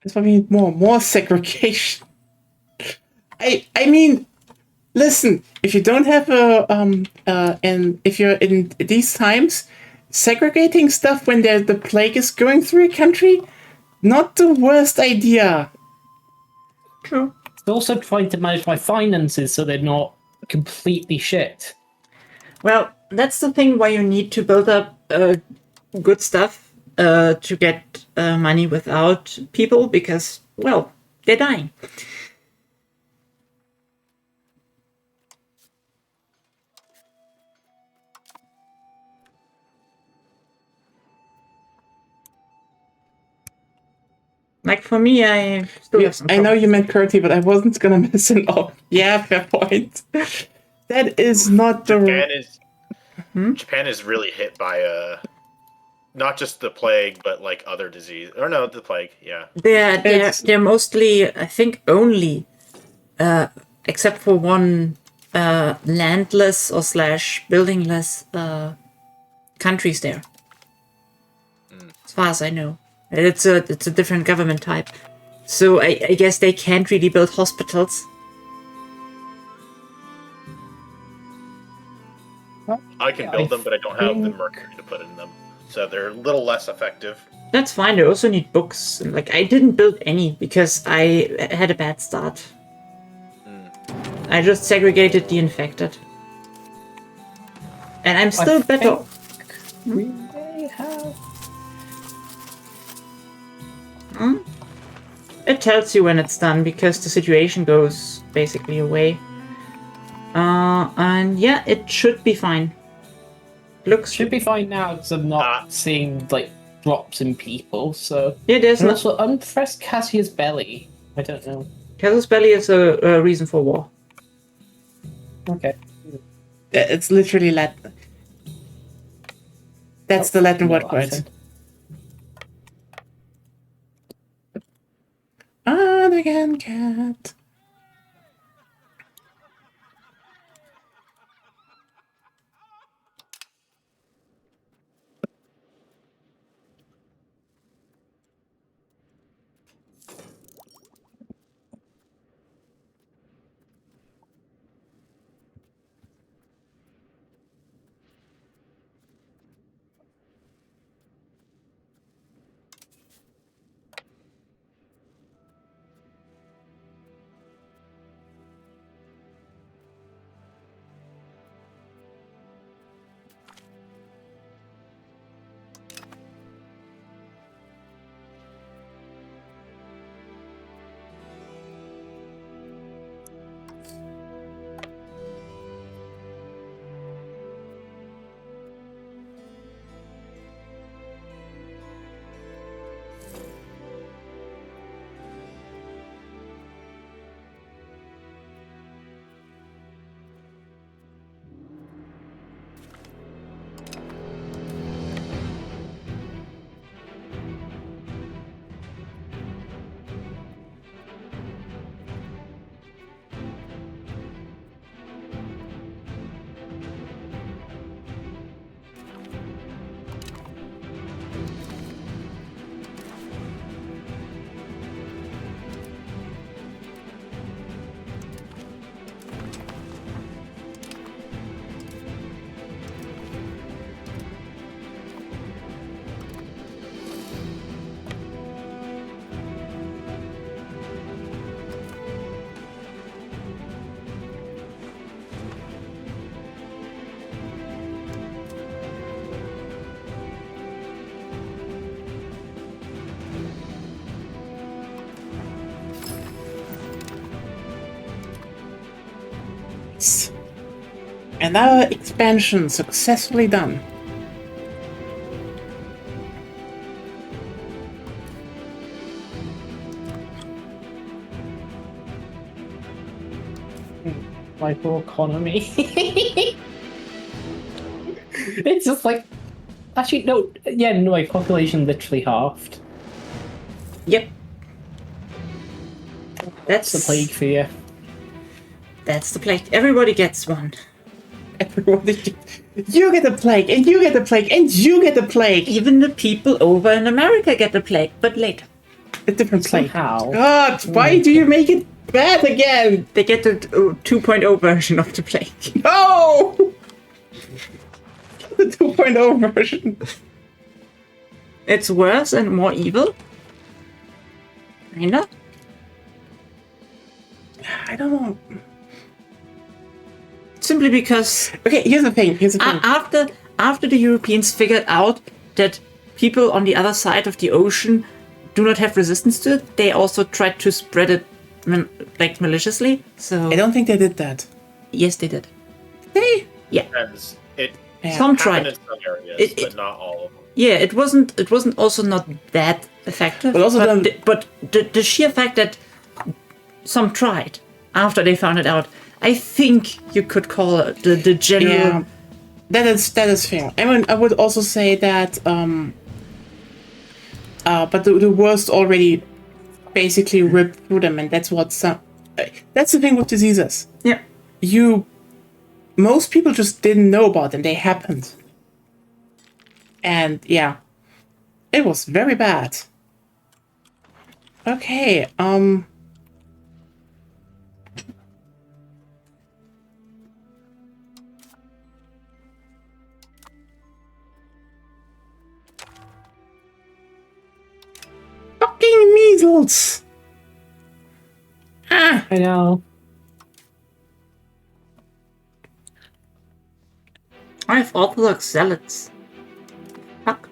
That's what we need more segregation. I mean, listen, if you don't have and if you're in these times, segregating stuff when the plague is going through a country, not the worst idea. True. Also trying to manage my finances so they're not completely shit. Well, that's the thing why you need to build up good stuff to get money without people because, well, they're dying. Like for me, I still have some I know problems. you meant currency, but I wasn't gonna miss it off. Yeah, fair point. That is not the. Japan is really hit by not just the plague, but like other disease. Or no, the plague. Yeah. They're mostly, I think, only, except for one landless or / buildingless countries there. As far as I know, it's a different government type. So I guess they can't really build hospitals. I can build them, but I don't have the mercury to put in them, so they're a little less effective. That's fine. They also need books. Like I didn't build any because I had a bad start. I just segregated the infected, and I'm still better. We may have. It tells you when it's done because the situation goes basically away. And yeah, it should be fine. Should be fine now because I'm not seeing like drops in people. So yeah, there's and no. also unpressed Cassia's belly. I don't know. Casus belli is a reason for war. Okay. It's literally Latin. That's the Latin word for it. On again, cat. And our expansion successfully done. Microeconomy. It's just like, actually, no, yeah, no, my population literally halved. Yep. That's the plague for you. That's the plague. Everybody gets one. Everybody, you get the plague, and you get the plague, and you get the plague. Even the people over in America get the plague, but later. A different plague. How? God, why do you make it bad again? They get the 2.0 version of the plague. No! The 2.0 version. It's worse and more evil. Kinda. I don't know. Simply because Okay, here's the thing. after the Europeans figured out that people on the other side of the ocean do not have resistance to it, they also tried to spread it like maliciously. So I don't think they did that. yes, they did. Hey? Depends. It Yeah. Some happened tried. in some areas, It- but not all of them. Yeah, it wasn't also not that effective. But also but the sheer fact that some tried after they found it out, I think you could call it the general. Yeah, that is fair. I mean, I would also say that, but the worst already basically ripped through them, and that's what that's the thing with diseases. Yeah. Most people just didn't know about them. They happened, and yeah, it was very bad. Okay, fucking measles. Ah, I know. I have Orthodox zealots. Fuck.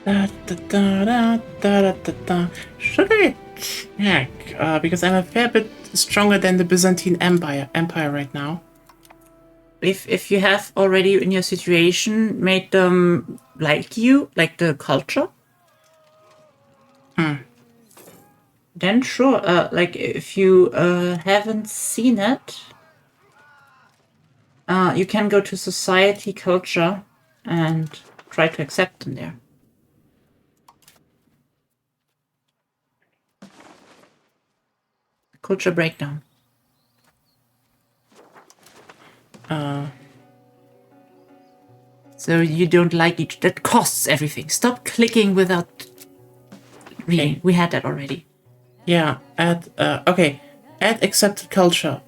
Da, da, da, da, da, da, da. Should I check? Because I'm a fair bit stronger than the Byzantine Empire right now. If you have already in your situation made them like you, like the culture, then sure. Like if you haven't seen it, you can go to society culture and try to accept them there. Culture breakdown. So you don't like each. That costs everything. Stop clicking without reading. We had that already. Yeah, okay. Add accepted culture.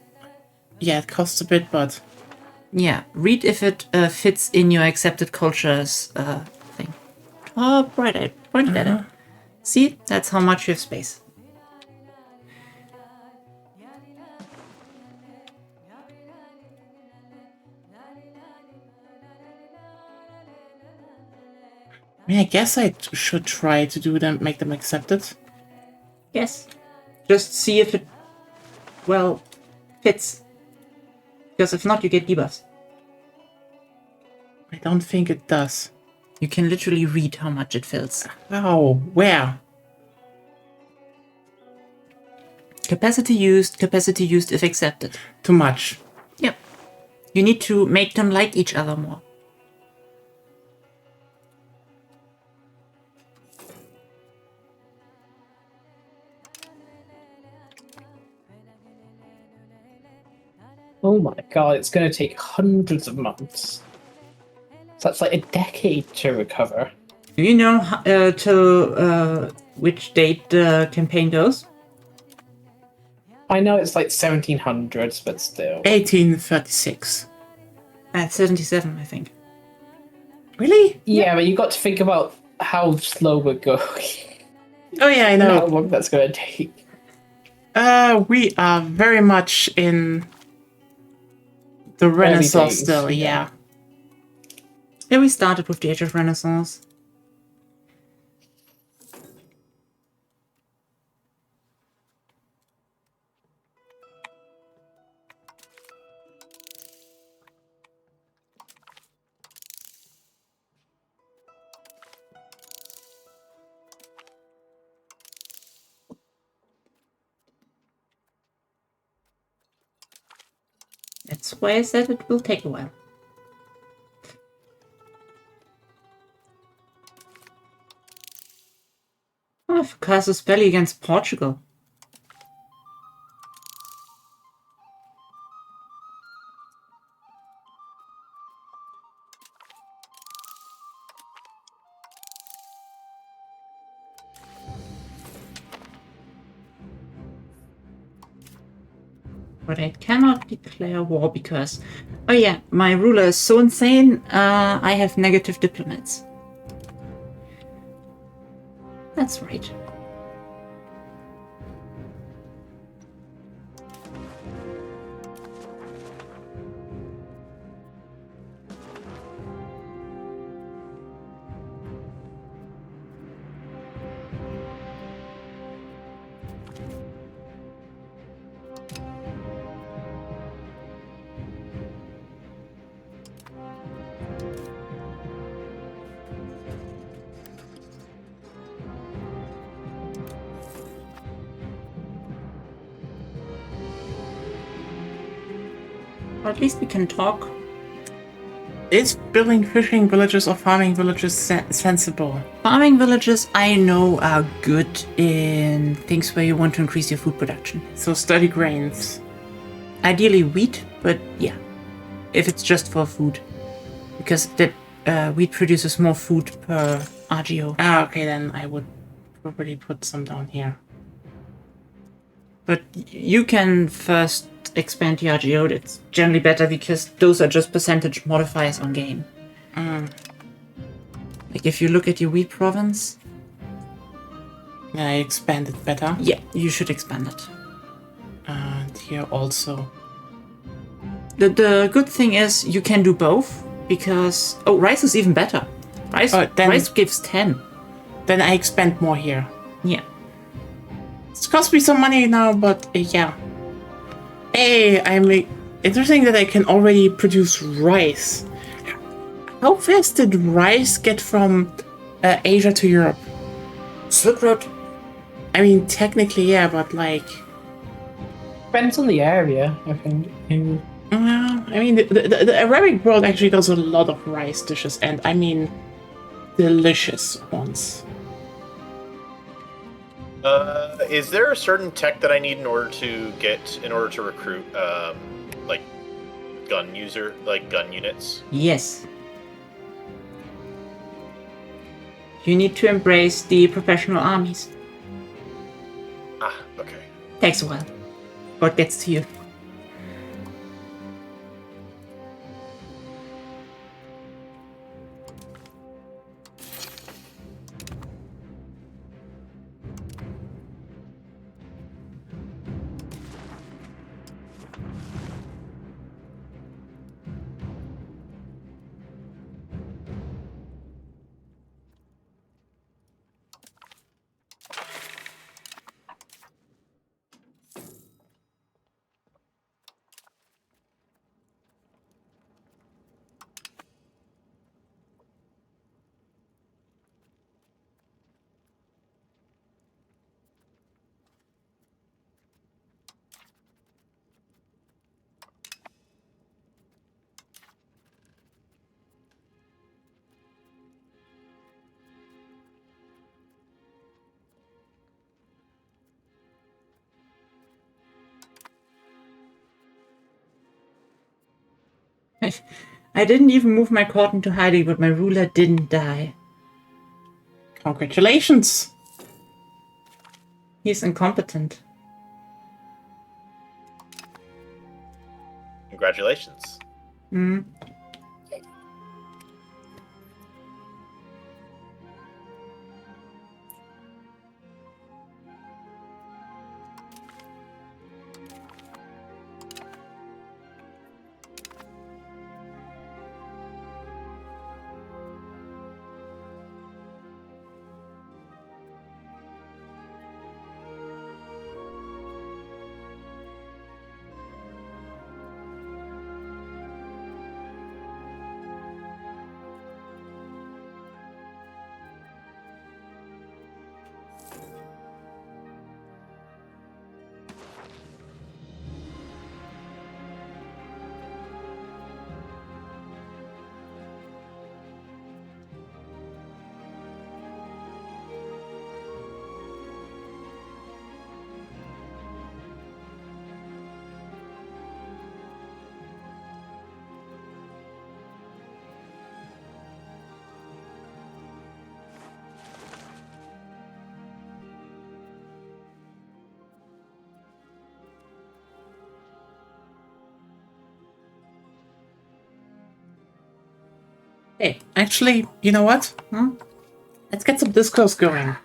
Yeah, it costs a bit, but Yeah, read if it fits in your accepted cultures thing. Oh, right, I pointed at it. See, that's how much you have space. I mean, I guess I should try to do them, make them accepted. Yes. Just see if it, well, fits. Because if not, you get debuffs. I don't think it does. You can literally read how much it fills. How? Where? Capacity used if accepted. Too much. Yep. You need to make them like each other more. Oh my god, it's going to take hundreds of months. So that's like a decade to recover. Do you know till which date the campaign goes? I know it's like 1700s, but still. 1836. At 77, I think. Really? Yeah, but you got to think about how slow we're going. Oh yeah, I And how know. long that's going to take. We are very much in the Renaissance days, still, yeah. yeah. Yeah, we started with the Age of Renaissance. That's why I said it will take a while. Oh, Casus Belli against Portugal. But I cannot declare war because... Oh yeah, my ruler is so insane, I have negative diplomats. That's right. Or at least we can talk. Is building fishing villages or farming villages sensible? Farming villages, I know, are good in things where you want to increase your food production. So study grains. Ideally wheat, but yeah, if it's just for food. Because the wheat produces more food per RGO. Ah, okay, then I would probably put some down here. But you can first expand the RGO. It's generally better because those are just percentage modifiers on game. Like if you look at your wheat province, Yeah, I expand it better. yeah, you should expand it. And here also. The good thing is you can do both because rice is even better. Rice gives 10. Then I expand more here. Yeah. It's cost me some money now, but yeah. Hey, interesting that I can already produce rice. How fast did rice get from Asia to Europe? Silk Road. I mean, technically, yeah, but like... Depends on the area, I think. I mean, the Arabic world actually does a lot of rice dishes, and I mean, delicious ones. Is there a certain tech that I need in order to recruit, like gun units? Yes. You need to embrace the professional armies. Ah, okay. Takes a while. What gets to you? I didn't even move my court into hiding, but my ruler didn't die. Congratulations! He's incompetent. Congratulations. Hey, actually, you know what? Let's get some discourse going.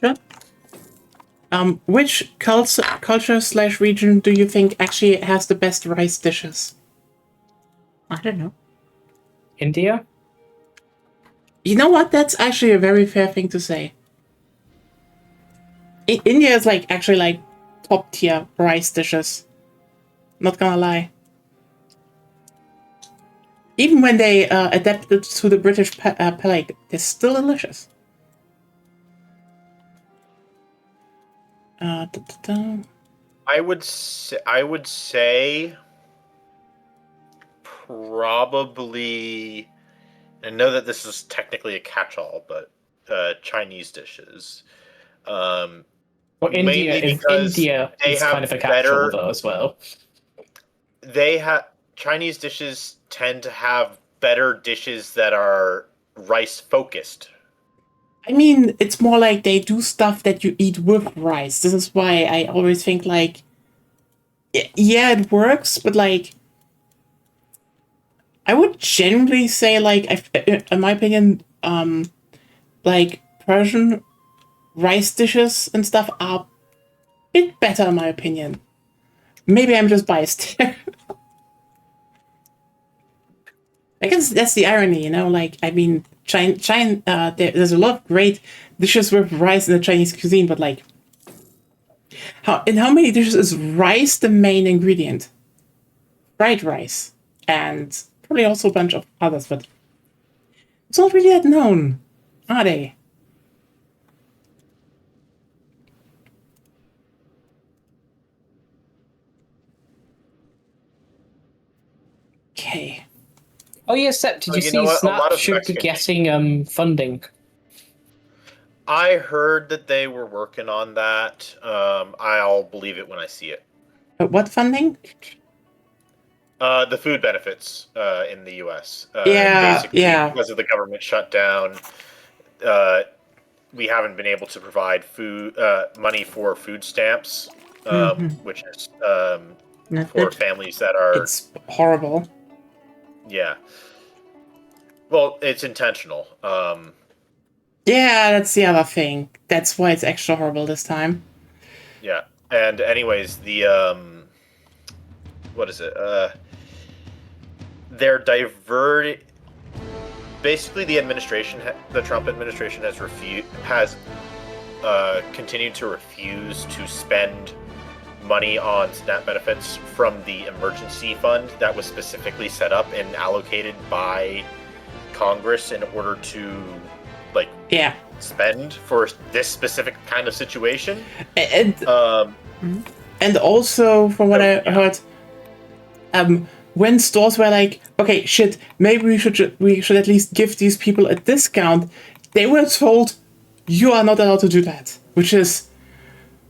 Sure. Which culture/region do you think actually has the best rice dishes? I don't know. India? You know what? That's actually a very fair thing to say. India is actually top tier rice dishes. Not gonna lie. Even when they adapted to the British palate, they're still delicious. I would say probably. I know that this is technically a catch-all, but Chinese dishes. Well, Mainly India they is have kind of a better- catch-all though as well. Chinese dishes tend to have better dishes that are rice focused. I mean, it's more like they do stuff that you eat with rice. This is why I always think yeah, it works, but I would generally say in my opinion, Persian rice dishes and stuff are a bit better in my opinion. Maybe I'm just biased. I guess that's the irony, you know. I mean, there's a lot of great dishes with rice in the Chinese cuisine, but in how many dishes is rice the main ingredient? Fried rice, and probably also a bunch of others, but it's not really that known, are they? Okay. Oh yeah, Sep, did you you know see what? A lot Snap of should be Mexican getting funding? I heard that they were working on that. I'll believe it when I see it. But what funding? The food benefits in the U.S. Yeah, Basically, yeah. because of the government shutdown, we haven't been able to provide money for food stamps, which is Not for good. families that are It's horrible. yeah. Well, it's intentional. Yeah, that's the other thing. That's why it's extra horrible this time. Yeah. And anyways, the what is it? They're diverted. Basically, the Trump administration has continued to refuse to spend money on SNAP benefits from the emergency fund that was specifically set up and allocated by Congress in order to Yeah. spend for this specific kind of situation. And also, from what I heard, when stores were okay, shit, maybe we should at least give these people a discount, they were told you are not allowed to do that, which is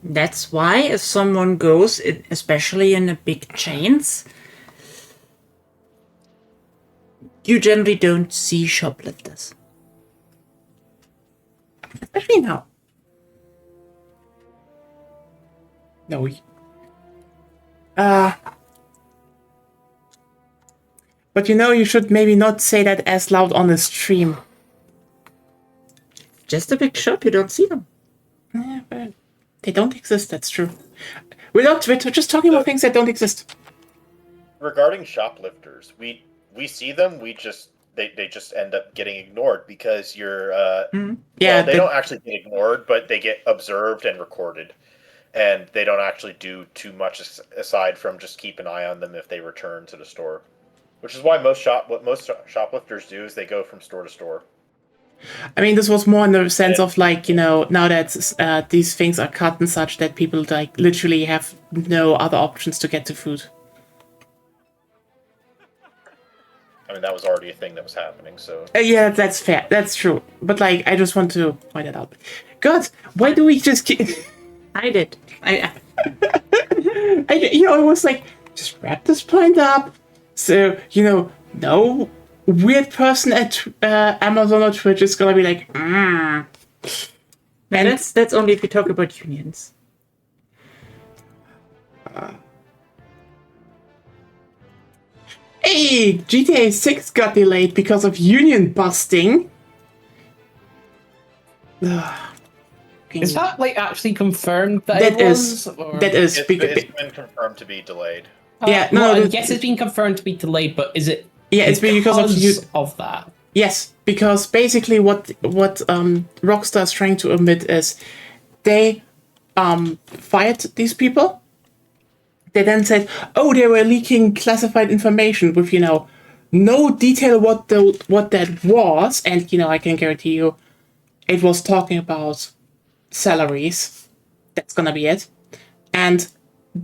That's why if someone goes, especially in the big chains, you generally don't see shoplifters. especially now. No. But you should maybe not say that as loud on the stream. Just a big shop, you don't see them. Yeah, but they don't exist, that's true. We're just talking about things that don't exist. Regarding shoplifters, we see them. They just end up getting ignored because you're. Yeah, they don't actually get ignored, but they get observed and recorded, and they don't actually do too much aside from just keep an eye on them if they return to the store, which is why most shoplifters do is they go from store to store. I mean, this was more in the sense of now that these things are cut and such that people literally have no other options to get to food. I mean, that was already a thing that was happening, so... Yeah, that's fair. That's true. But, I just want to point it out. God, why do we just keep... I did. I was just wrap this point up. So, no weird person at Amazon or Twitch is gonna be And that's only if you talk about unions. Hey, GTA 6 got delayed because of union busting. Is that like actually confirmed that That it is- was? Or... that is It's been confirmed to be delayed. Yeah, yes, it's been confirmed to be delayed, but is it? Yeah, it's because of that. Yes, because basically what Rockstar is trying to admit is they fired these people. They then said, "Oh, they were leaking classified information with no detail what that was," and I can guarantee you, it was talking about salaries. That's gonna be it. And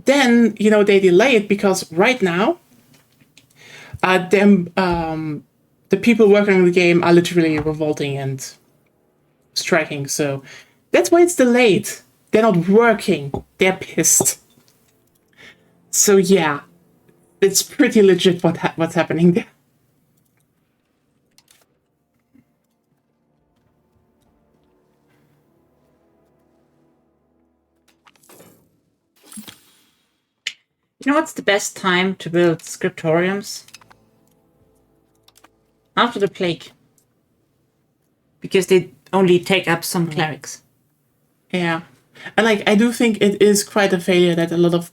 then they delay it because right now, the people working on the game are literally revolting and striking. So that's why it's delayed. They're not working. They're pissed. So yeah, it's pretty legit what's happening there. You know what's the best time to build scriptoriums? After the plague. Because they only take up some clerics. Yeah. And I do think it is quite a failure that a lot of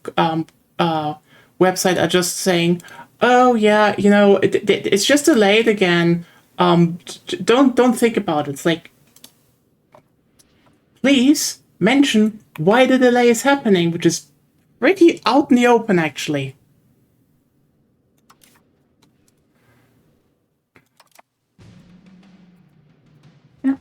websites are just saying, "Oh yeah, it's just delayed again. Don't think about it." It's like, please mention why the delay is happening, which is pretty out in the open, actually. Yeah.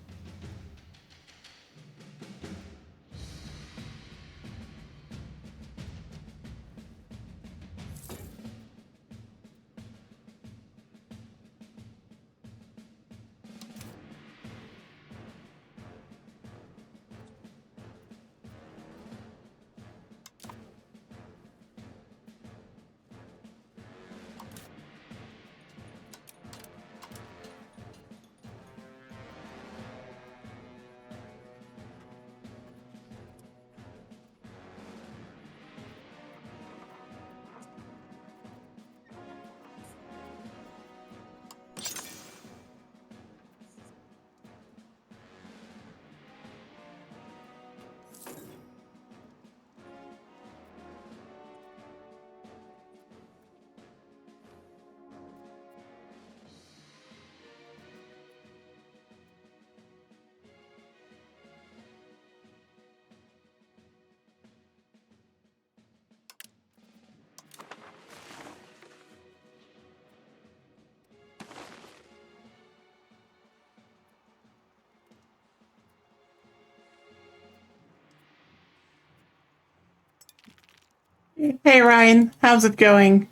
Hey Ryan, how's it going?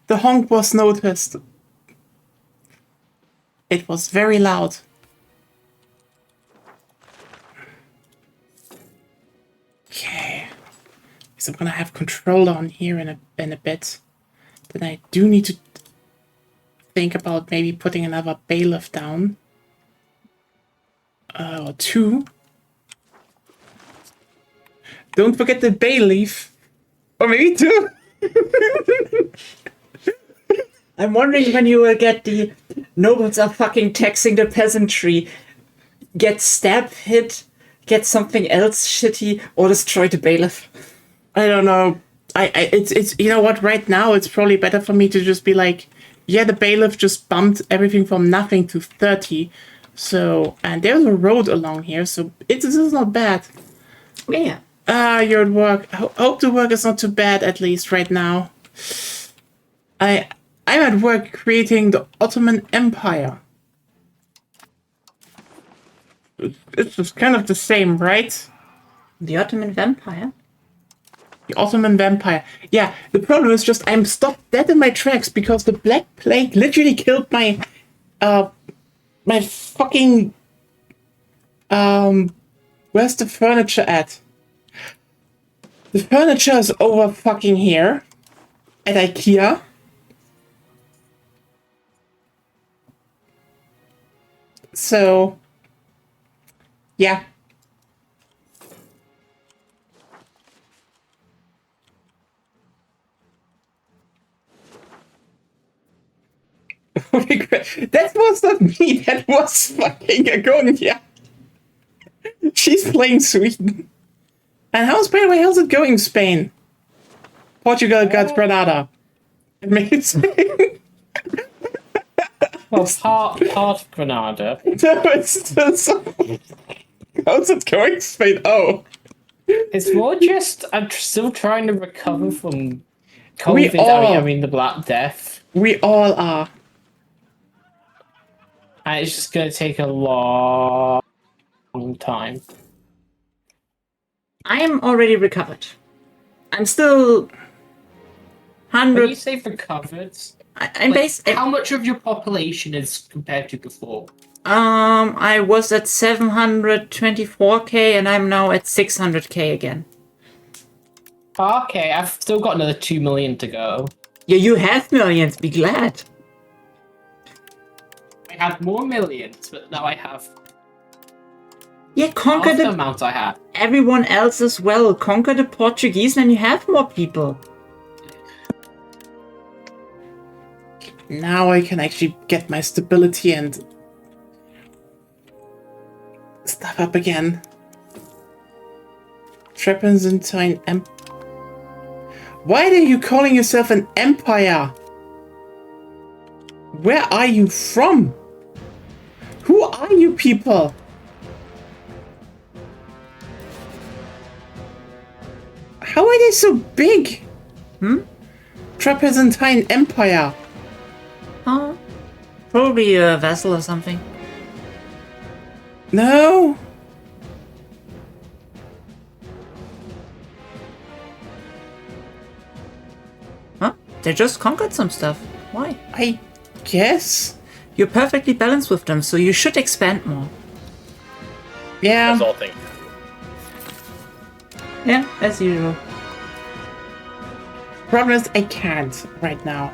The honk was noticed. It was very loud. Okay. So I'm gonna have control on here in a bit. Then I do need to think about maybe putting another bailiff down. Or two. Don't forget the bailiff. Or maybe two. I'm wondering when you will get the nobles are fucking taxing the peasantry, get stab hit, get something else shitty, or destroy the bailiff. I don't know. It's you know what? Right now, it's probably better for me to just be like, yeah, the bailiff just bumped everything from nothing to 30. So, and there's a road along here, so this is not bad. Yeah. You're at work. I hope the work is not too bad, at least right now. I'm at work creating the Ottoman Empire. It's just kind of the same, right? The Ottoman vampire? The Ottoman Vampire. Yeah, the problem is just I'm stopped dead in my tracks because the Black Plague literally killed my fucking where's the furniture at? The furniture is over fucking here at IKEA. So yeah. That was not me. That was fucking Agonia. She's playing Sweden. And by the way, how's it going, Spain? Portugal got Granada. Amazing. Well, part of Granada. No, it's still so... How's it going, Spain? Oh. It's more just I'm still trying to recover from COVID. We all- I mean the Black Death. We all are. And it's just going to take a long time. I'm already recovered. I'm still When you 100. say recovered, I'm like, based. how much of your population is compared to before? I was at 724k and I'm now at 600k again. Okay, I've still got another 2 million to go. Yeah, you have millions. Be glad. I had more millions, but now I have Yeah, conquer half the the amount I had. everyone else as well. Conquer the Portuguese, and you have more people. Now I can actually get my stability and stuff up again. Trapezontine Why are you calling yourself an empire? Where are you from? Who are you people? How are they so big? Trapezontine Empire. Huh? Probably a vessel or something. No. Huh? They just conquered some stuff. Why? I guess. You're perfectly balanced with them, so you should expand more. Yeah. That's all things. Yeah, as usual. Problem is, I can't right now.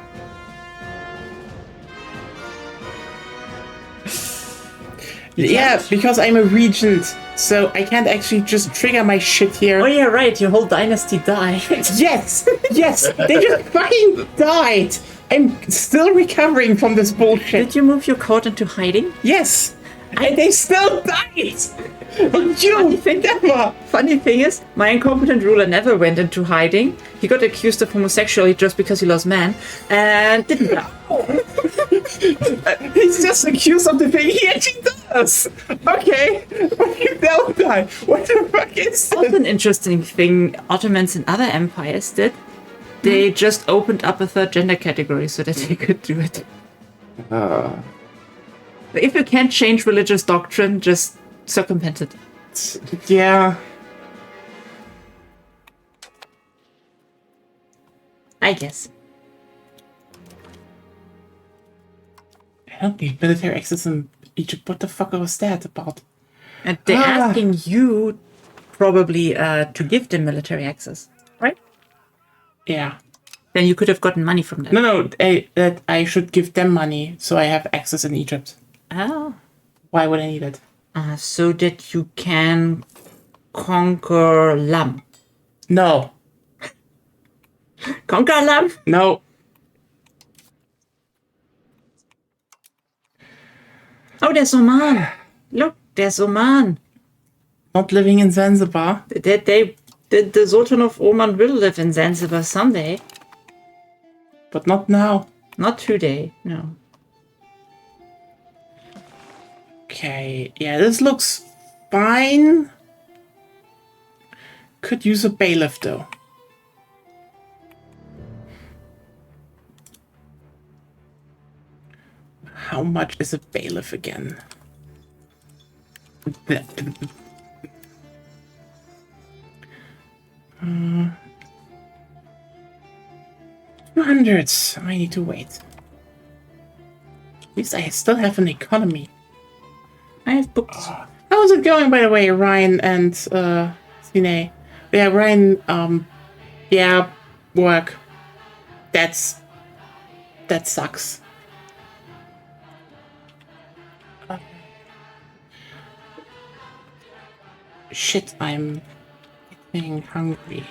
Yeah, because I'm a regent, so I can't actually just trigger my shit here. Oh yeah, right. Your whole dynasty died. Yes! Yes! They just fucking died! I'm still recovering from this bullshit. Did you move your court into hiding? Yes! And they still died! And you, never! Funny thing is, my incompetent ruler never went into hiding. He got accused of homosexuality just because he lost man, and didn't die. He's just accused of the thing he actually does! Okay, but he don't die! What the fuck is Also this? an interesting thing Ottomans and other empires did. They just opened up a third gender category so that they could do it. If you can't change religious doctrine, just circumvent it. Yeah. I guess. I don't need military access in Egypt. What the fuck was that about? And they're asking you probably to give them military access, right? Yeah. Then you could have gotten money from them. No, that I should give them money so I have access in Egypt. Oh. Why would I need it? So that you can conquer Lam. No. Conquer Lam? No. Oh, there's Oman. Look, there's Oman. Not living in Zanzibar. The Sultan of Oman will live in Zanzibar someday. But not now. Not today, no. Okay, yeah, this looks fine. Could use a bailiff though. How much is a bailiff again? 200. I need to wait. At least I still have an economy. I have books. How's it going, by the way, Ryan and Sine? Yeah, Ryan, yeah, work. That sucks. Shit, I'm getting hungry.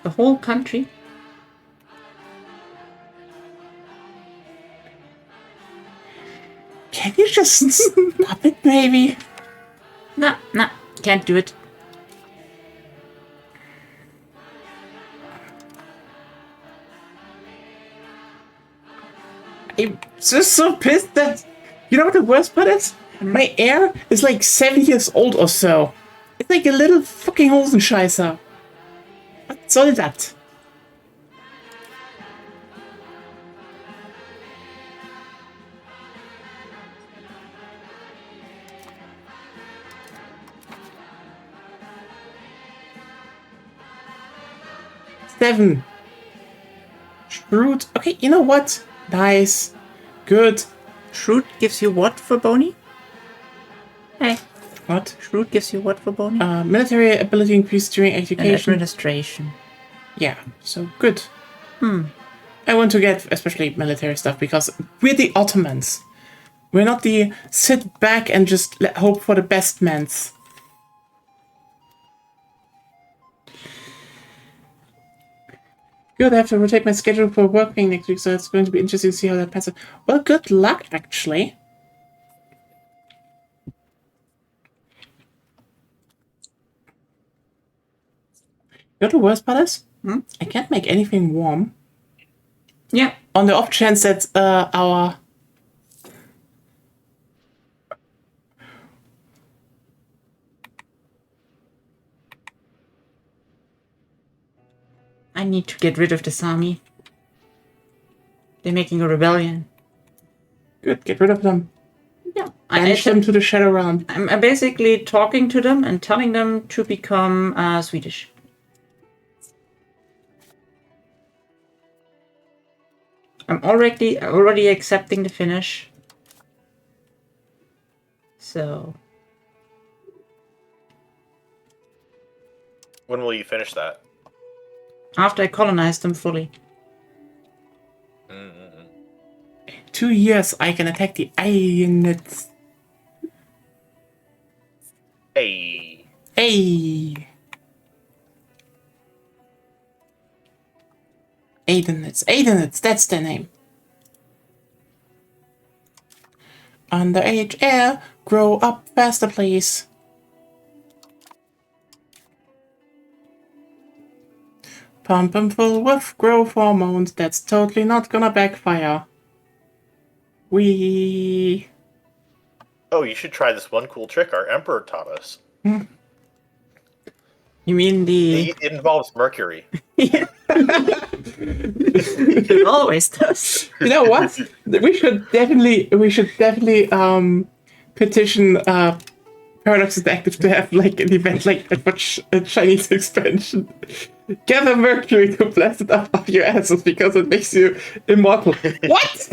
The whole country. Can you just stop it, maybe? No, can't do it. I'm just so pissed that... You know what the worst part is? My heir is like 7 years old or so. It's like a little fucking Hosenscheißer. Was soll das? Seven. Shrewd. Okay, you know what? Nice. Good. Shrewd gives you what for Boney? Hey, What? Shrewd gives you what for Boney? Military ability increased during And education. administration. Yeah, so good. I want to get especially military stuff because we're the Ottomans. We're not the sit back and just hope for the best mans. Good, I have to rotate my schedule for working next week, so it's going to be interesting to see how that pans out. Well, good luck, actually. You know what the worst part is? I can't make anything warm. Yeah. On the off chance that our... I need to get rid of this army. They're making a rebellion. Good, get rid of them. Yeah. Banish them to the Shadow Realm. I'm basically talking to them and telling them to become Swedish. I'm already accepting the Finnish. So When will you finish that? after I colonize them fully. 2 years, I can attack the Aenets. Hey. Hey! Aidenets, that's their name. Underage heir, grow up faster, please. Pump 'em full with growth hormones, that's totally not gonna backfire. Oh, you should try this one cool trick our emperor taught us. You mean the... It involves mercury. It always does. You know what? We should definitely petition Paradox Interactive to have like an event like that for a Chinese expansion. Gather mercury to blast it up your asses because it makes you immortal. What?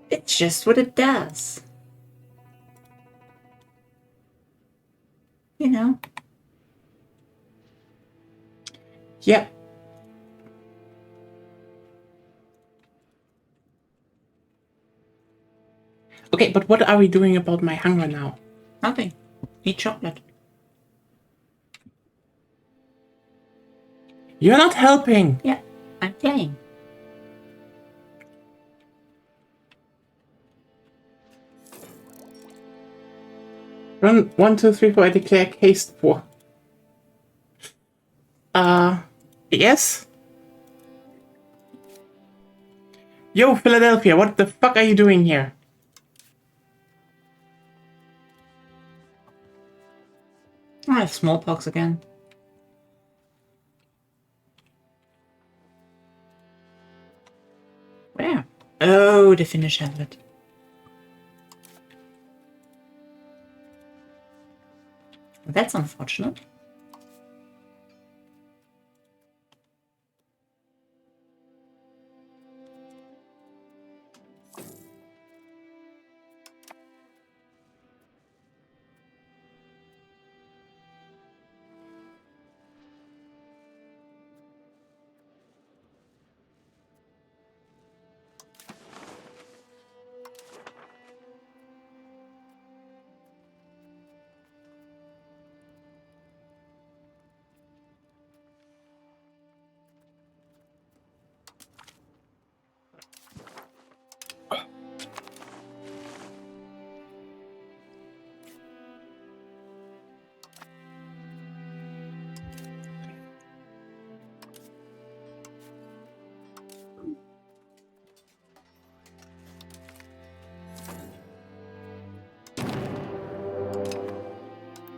It's just what it does. You know. Yeah. Okay, but what are we doing about my hunger now? Nothing. Eat chocolate. You're not helping. Yeah, I'm playing. Run 1, 2, 3, 4. I declare haste 4. Yes? Yo, Philadelphia, what the fuck are you doing here? I have smallpox again. Where? Oh, the Finnish have it. That's unfortunate.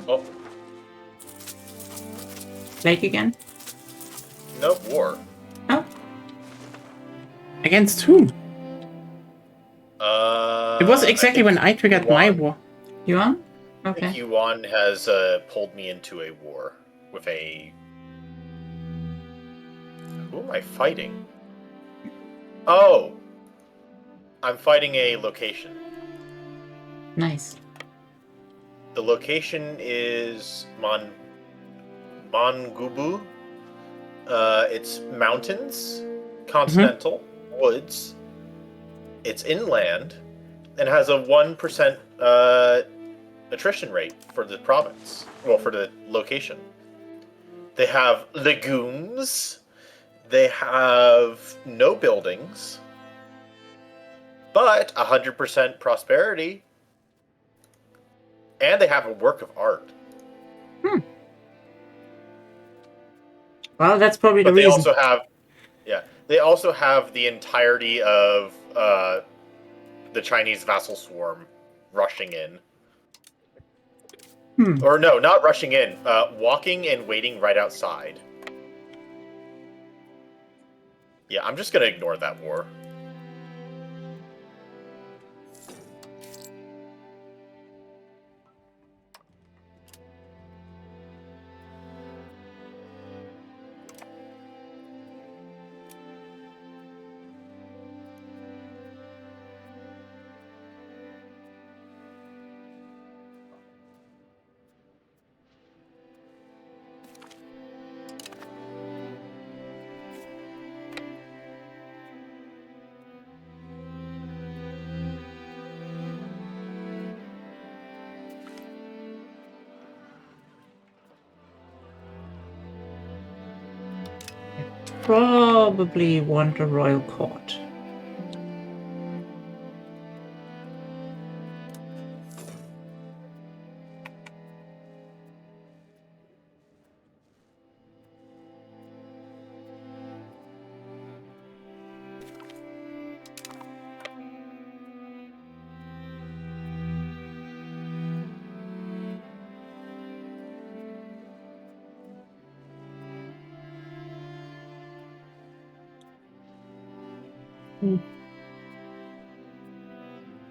Oh, Lake again? no war. Oh. Against whom? It was I exactly think when I triggered my Yuan. war. You on? I think Okay. Yuan has pulled me into a war with a... Who am I fighting? Oh! I'm fighting a location. Nice. The location is Mangubu. It's mountains, continental, woods. It's inland, and has a 1% attrition rate for the province. Well, for the location. They have lagoons. They have no buildings, but 100% prosperity. And they have a work of art. Well, that's probably But the they reason. also have, they also have the entirety of the Chinese vassal swarm rushing in. Or no, not rushing in, walking and waiting right outside. Yeah, I'm just gonna ignore that war. Probably want a royal court.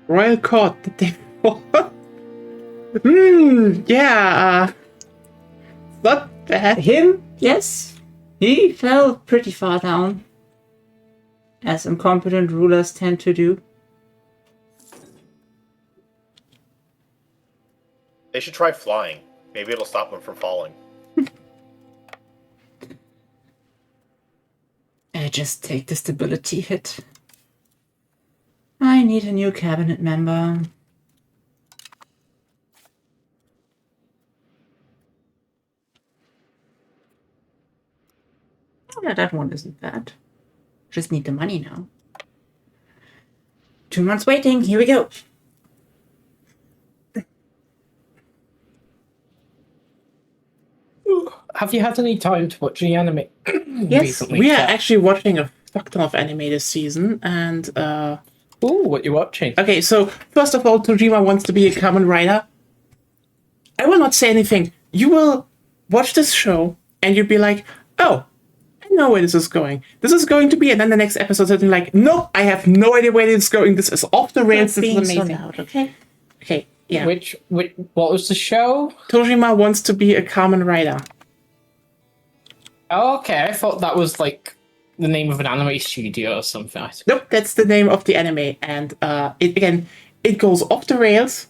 Royal Court, the day before. Yeah. Not bad. Him? Yes. He fell pretty far down. As incompetent rulers tend to do. They should try flying. Maybe it'll stop them from falling. I just take the stability hit. I need a new cabinet member. Oh, yeah, that one isn't bad. Just need the money now. 2 months waiting. Here we go. Have you had any time to watch any anime Yes, recently? We are Kat? actually watching a fuck ton of anime this season, and Ooh, what you watching? okay, so first of all, Tojima wants to be a Kamen Rider. I will not say anything. You will watch this show, and you'll be like, oh, I know where this is going. This is going to be, and then the next episode is like, no, I have no idea where this is going. This is off the rails. This is amazing. Okay. Okay, yeah. Which, what was the show? Tojima wants to be a Kamen Rider. Oh, okay, I thought that was like the name of an anime studio or something. Nope, that's the name of the anime, and it goes off the rails.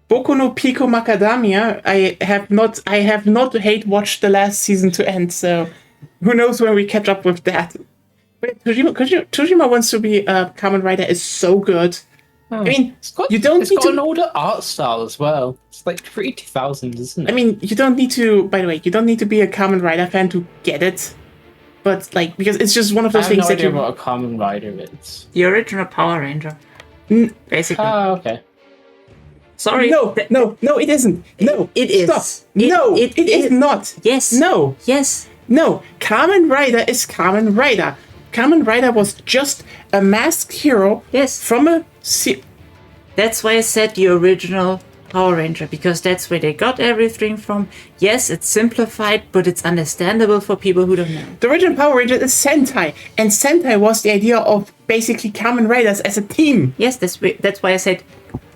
Boku no Pico Macadamia. I have not hate watched the last season to end, so who knows when we catch up with that. But Tojima wants to be a Kamen Rider is so good. I mean, you don't It's need got an to. older art style as well. It's like pretty 2000s, isn't it? I mean, you don't need to. By the way, you don't need to be a Kamen Rider fan to get it. But like, because it's just one of I those have no things that idea you. what a Kamen Rider is. The original Power Ranger. Basically. Oh, okay. Sorry. No, it isn't. No, It is. Stop. No, it is not. Yes. No. Yes. No, Kamen Rider is Kamen Rider. Kamen Rider was just a masked hero Yes. from a... That's why I said the original Power Ranger, because that's where they got everything from. Yes, it's simplified, but it's understandable for people who don't know. The original Power Ranger is Sentai, and Sentai was the idea of basically Kamen Riders as a team. Yes, that's why I said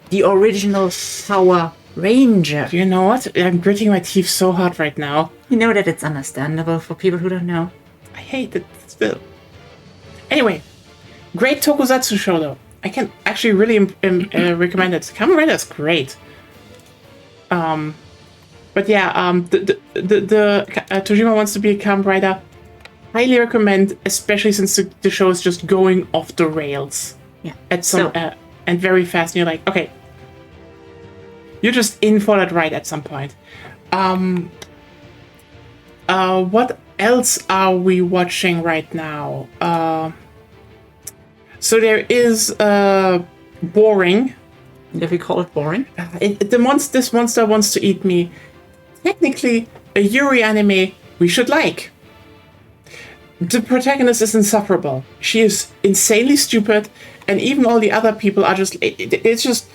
the original Power Ranger. You know what? I'm gritting my teeth so hard right now. You know that it's understandable for people who don't know. I hate it still. Anyway, great tokusatsu show though. I can actually really recommend it. Kamen Rider is great. But yeah, Tojima wants to be a Kamen Rider. Highly recommend, especially since the show is just going off the rails. Yeah. And very fast. And you're like, okay, you're just in for that ride at some point. What else are we watching right now? So there is Boring. If we call it boring. This monster wants to eat me. Technically, a Yuri anime we should like. The protagonist is insufferable. She is insanely stupid, and even all the other people are just... It's just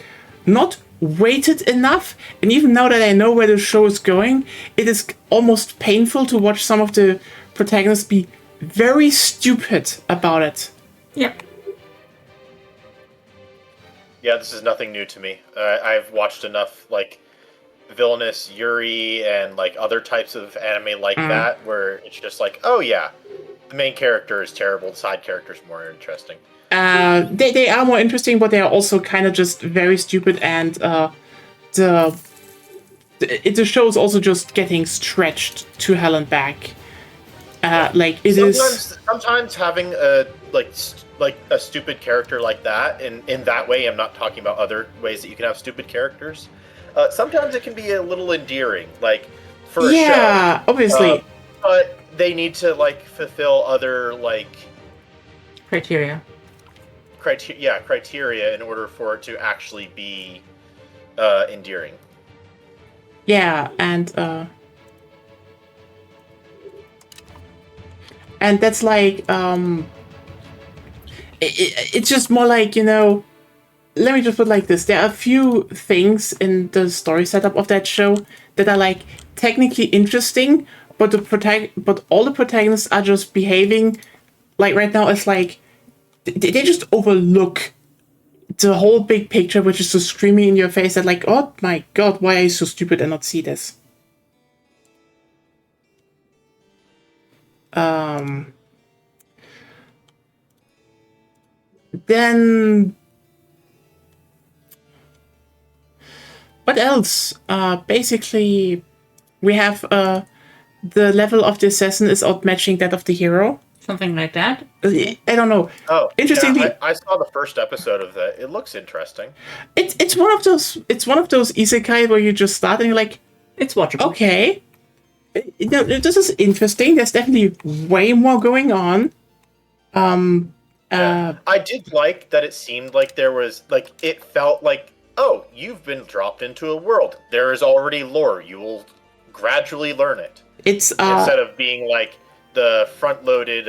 not weighted enough. And even now that I know where the show is going, it is almost painful to watch some of the protagonists be very stupid about it. Yeah. Yeah, this is nothing new to me. I've watched enough, like, villainous Yuri and, like, other types of anime like that, where it's just like, oh yeah, the main character is terrible, the side character is more interesting. They are more interesting, but they are also kind of just very stupid, and the show is also just getting stretched to hell and back. Sometimes having a a stupid character like that, and in that way, I'm not talking about other ways that you can have stupid characters. Sometimes it can be a little endearing, like for a show. Yeah, obviously. But they need to fulfill other criteria in order for it to actually be endearing. Yeah, and that's it's just more like, let me just put it like this. There are a few things in the story setup of that show that are technically interesting, but all the protagonists are just behaving right now. It's they just overlook the whole big picture, which is just screaming in your face that oh my god, why are you so stupid and not see this? Then what else? Basically, we have the level of the assassin is outmatching that of the hero. Something like that. I don't know. Oh, interestingly, yeah, I saw the first episode of that. It looks interesting. It's one of those isekai where you just start and you're like, it's watchable. Okay, this is interesting. There's definitely way more going on. I did like that. It seemed like there was it felt like, oh, you've been dropped into a world. There is already lore. You will gradually learn it. It's instead of being the front-loaded.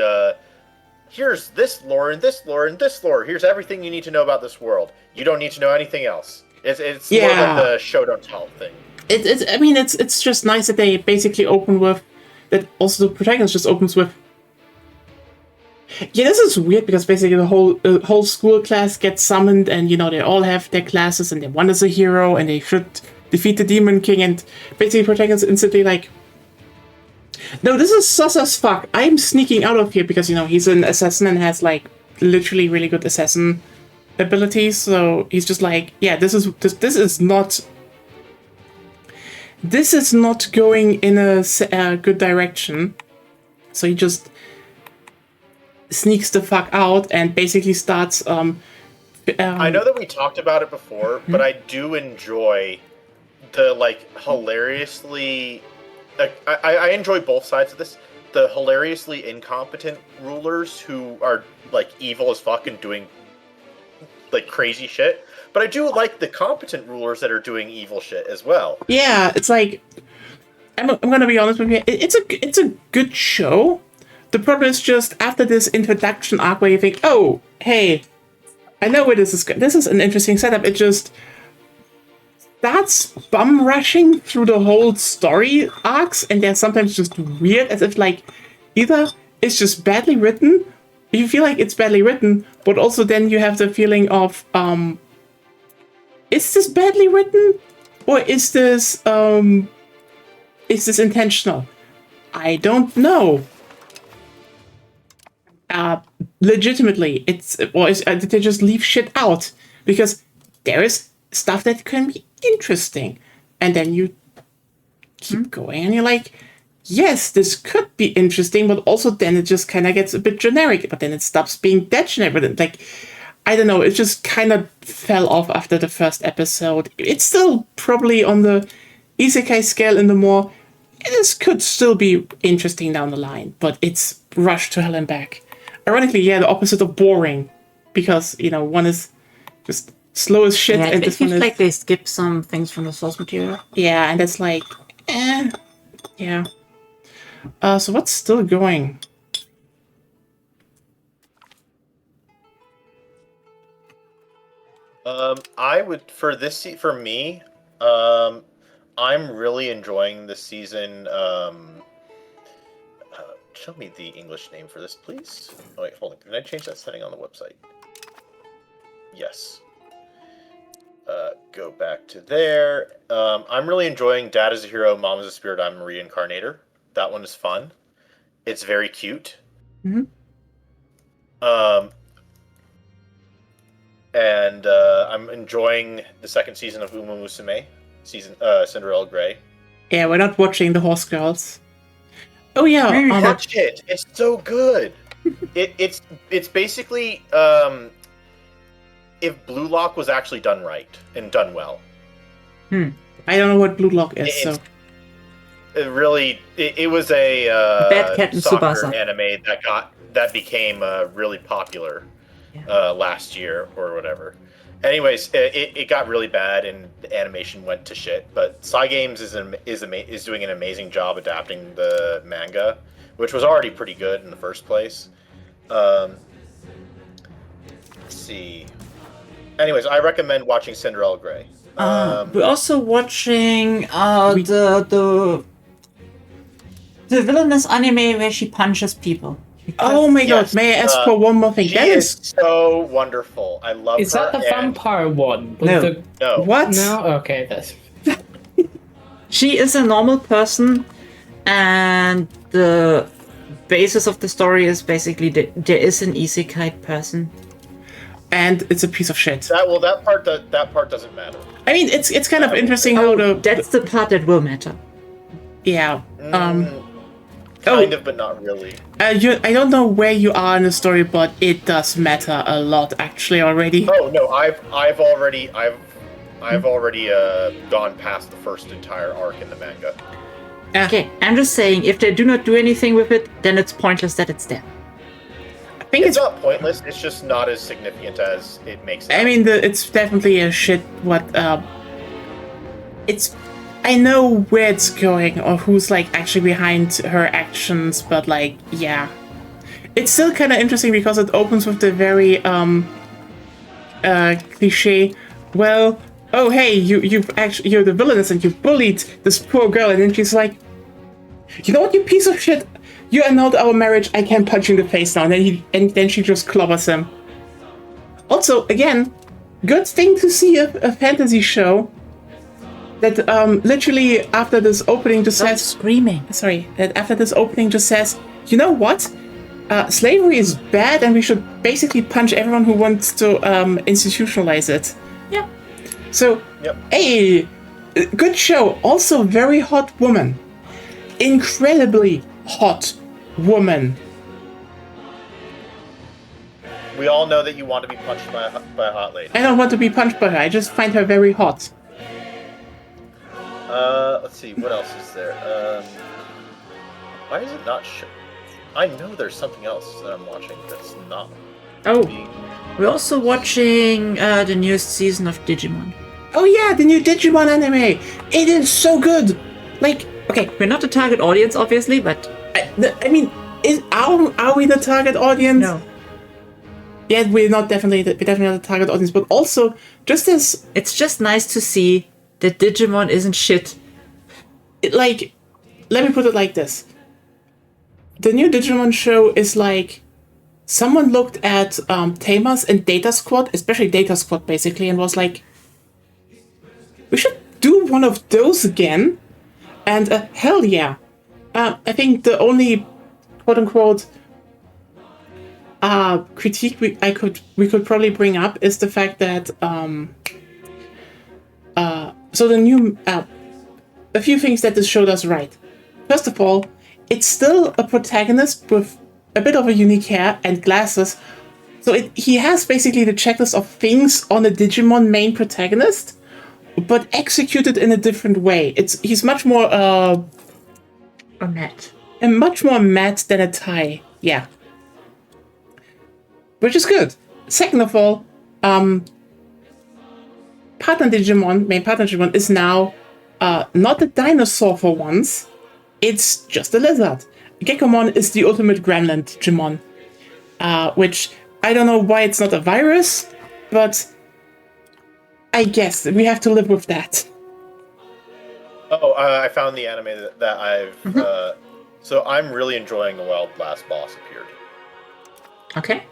Here's this lore and this lore and this lore. Here's everything you need to know about this world. You don't need to know anything else. It's more like the show don't tell thing. It's just nice that they basically open with that. Also, the protagonist just opens with. Yeah, this is weird because basically the whole school class gets summoned, and they all have their classes, and one is a hero, and they should defeat the Demon King, and basically the protagonist instantly no, this is sus as fuck. I'm sneaking out of here because he's an assassin and has literally really good assassin abilities. So he's just yeah, this is not going in a good direction. So he just sneaks the fuck out and basically starts. I know that we talked about it before, but I do enjoy the hilariously. I enjoy both sides of this. The hilariously incompetent rulers who are evil as fuck and doing crazy shit, but I do like the competent rulers that are doing evil shit as well. Yeah, it's I'm gonna be honest with you. It's a good show. The problem is just after this introduction arc where you think, oh, hey, I know where this is. This is an interesting setup. It just that's bum rushing through the whole story arcs, and they're sometimes just weird, as if like either it's just badly written, you feel like it's badly written, but also then you have the feeling of is this badly written, or is this intentional? I don't know. Legitimately, did they just leave shit out? Because there is stuff that can be interesting, and then you keep going, and you're like, yes, this could be interesting, but also then it just kind of gets a bit generic, but then it stops being that generic. But then, like, I don't know, it just kind of fell off after the first episode. It's still probably on the isekai scale in the more, this could still be interesting down the line, but it's rushed to hell and back. Ironically, yeah, the opposite of boring, because, you know, one is just slow as shit, Yeah, and it this one feels is... like they skip some things from the source material. Yeah, and it's like, yeah. So what's still going? I would for me, I'm really enjoying this season. Show me the English name for this, please. Oh wait, hold on. Can I change that setting on the website? Yes. Go back to there. I'm really enjoying Dad is a Hero, Mom is a Spirit, I'm a Reincarnator. That one is fun. It's very cute. Mm-hmm. And I'm enjoying the second season of Uma Musume, Cinderella Grey. Yeah, we're not watching the Horse Girls. Oh yeah, Watch it. It's so good. It's basically if Blue Lock was actually done right and done well. I don't know what Blue Lock is, so... It was a Bad Cat and soccer Tsubasa anime that became really popular last year or whatever. Anyways, it got really bad and the animation went to shit. But Cygames is doing an amazing job adapting the manga, which was already pretty good in the first place. Let's see. Anyways, I recommend watching Cinderella Grey. We're also watching the villainous anime where she punches people. Oh my god, may I ask for one more thing? She is so wonderful. I love her. Is that the vampire one? No. No. What? No? Okay, that's... She is a normal person, and the basis of the story is basically that there is an isekai person. And it's a piece of shit. That part doesn't matter. I mean, it's kind of interesting how That's the part that will matter. Yeah. Kind of, but not really. I don't know where you are in the story, but it does matter a lot actually already. Oh no, I've already gone past the first entire arc in the manga. Okay, I'm just saying, if they do not do anything with it, then it's pointless that it's there. I think It's not pointless. It's just not as significant as it makes it. I mean, it's definitely a shit. I know where it's going or who's like actually behind her actions, but like, yeah, it's still kind of interesting because it opens with the very cliche. Well, oh hey, you're the villainess and you bullied this poor girl, and then she's like, you know what, you piece of shit. You annulled our marriage. I can't punch you in the face now. And then she just clobbers him. Also, again, good thing to see a fantasy show that literally after this opening just says... screaming. Sorry, that after this opening just says, you know what? Slavery is bad and we should basically punch everyone who wants to institutionalize it. Yeah. So, hey, good show. Also very hot woman. Incredibly hot woman. We all know that you want to be punched by a hot lady. I don't want to be punched by her. I just find her very hot. Let's see, what else is there? Why is it not I know there's something else that I'm watching that's not. We're also watching the newest season of Digimon. Oh yeah, the new Digimon anime. It is so good. Like, okay, We're not the target audience, obviously, but I mean, are we the target audience? no. Yeah, we're definitely not the target audience, but also just as It's just nice to see that Digimon isn't shit. Like, let me put it like this. The new Digimon show is like, someone looked at Tamers and Data Squad, especially Data Squad basically, and was like, we should do one of those again. And hell yeah. I think the only quote unquote critique we could probably bring up is the fact that so the new a few things that this show does right. First of all, it's still a protagonist with a bit of a unique hair and glasses. So he has basically the checklist of things on a Digimon main protagonist, but executed in a different way. He's much more A net. and much more matte than a tie. Yeah. Which is good. Second of all, main partner Digimon is now not a dinosaur for once. It's just a lizard. Gekomon is the ultimate gremlin Digimon. Which, I don't know why it's not a virus, but I guess we have to live with that. Oh, I found the anime that I've... so I'm really enjoying the Wild Blast boss appeared. Okay.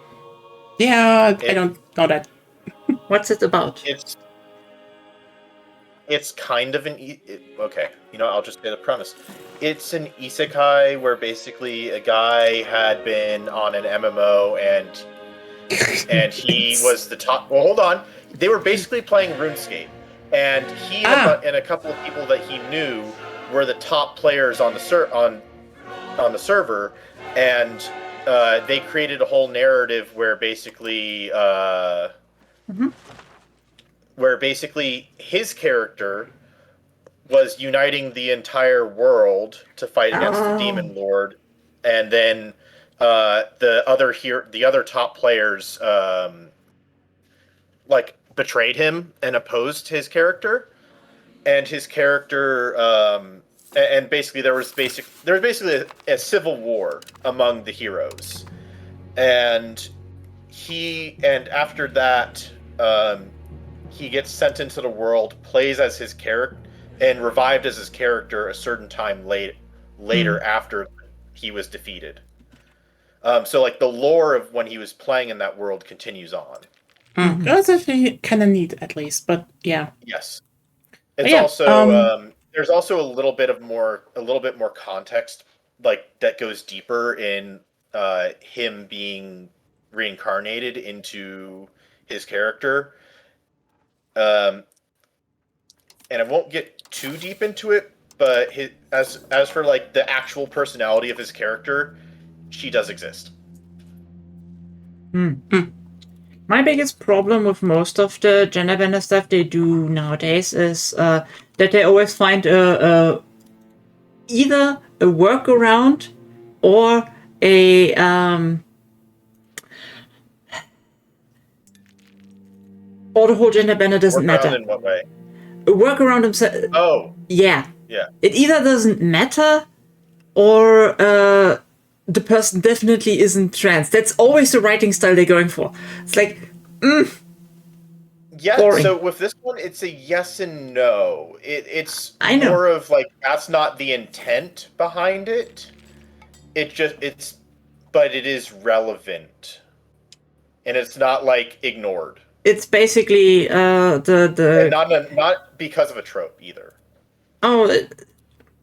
Yeah, I don't know that. What's it about? It's kind of okay, I'll just say the premise. It's an isekai where basically a guy had been on an MMO and he was the top. Well, hold on. They were basically playing RuneScape, and he and a couple of people that he knew were the top players on the server, and they created a whole narrative where basically. Where basically his character was uniting the entire world to fight against the Demon Lord, and then the other top players betrayed him and opposed his character, and his character and basically there was basically a civil war among the heroes, and after that. He gets sent into the world, plays as his character, and revived as his character a certain time later after he was defeated. So the lore of when he was playing in that world continues on. That's actually kind of neat, at least. But yeah. Yes. It's there's also a little bit more context that goes deeper in him being reincarnated into his character. And I won't get too deep into it, but as for the actual personality of his character, she does exist. My biggest problem with most of the gender bender stuff they do nowadays is that they always find either a workaround or a or the whole gender bender doesn't matter. In what way? A workaround himself. Oh. Yeah. Yeah. It either doesn't matter or the person definitely isn't trans. That's always the writing style they're going for. It's yeah, boring. So with this one, it's a yes and no. It's I know. more of that's not the intent behind it. But it is relevant. And it's not ignored. It's basically And not because of a trope either. Oh,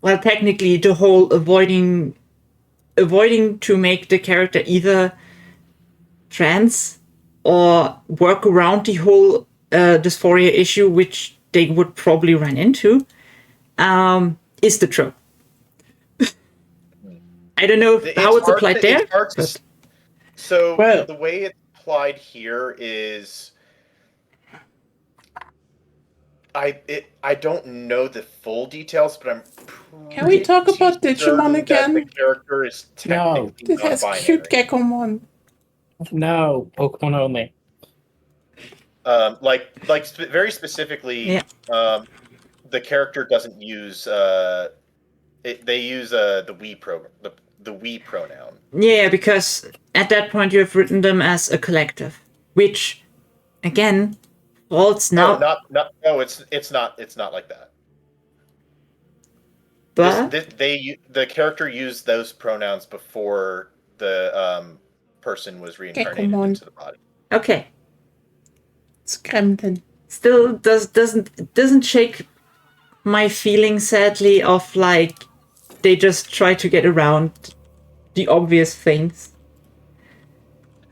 well, technically the whole avoiding to make the character either trans or work around the whole dysphoria issue, which they would probably run into, is the trope. I don't know how it's applied there. So the way it's applied here is I don't know the full details, but I'm. Can we talk about Digimon again? The character is technically this has cute Gekomon. No, Pokemon only. Very specifically, the character doesn't use they use the we program the we pronoun. Yeah, because at that point you have written them as a collective, which again False No, now, no, it's not like that. but The character used those pronouns before the person was reincarnated Geckomon. into the body. okay. Scramden. Still doesn't shake my feeling, sadly, of like they just try to get around the obvious things.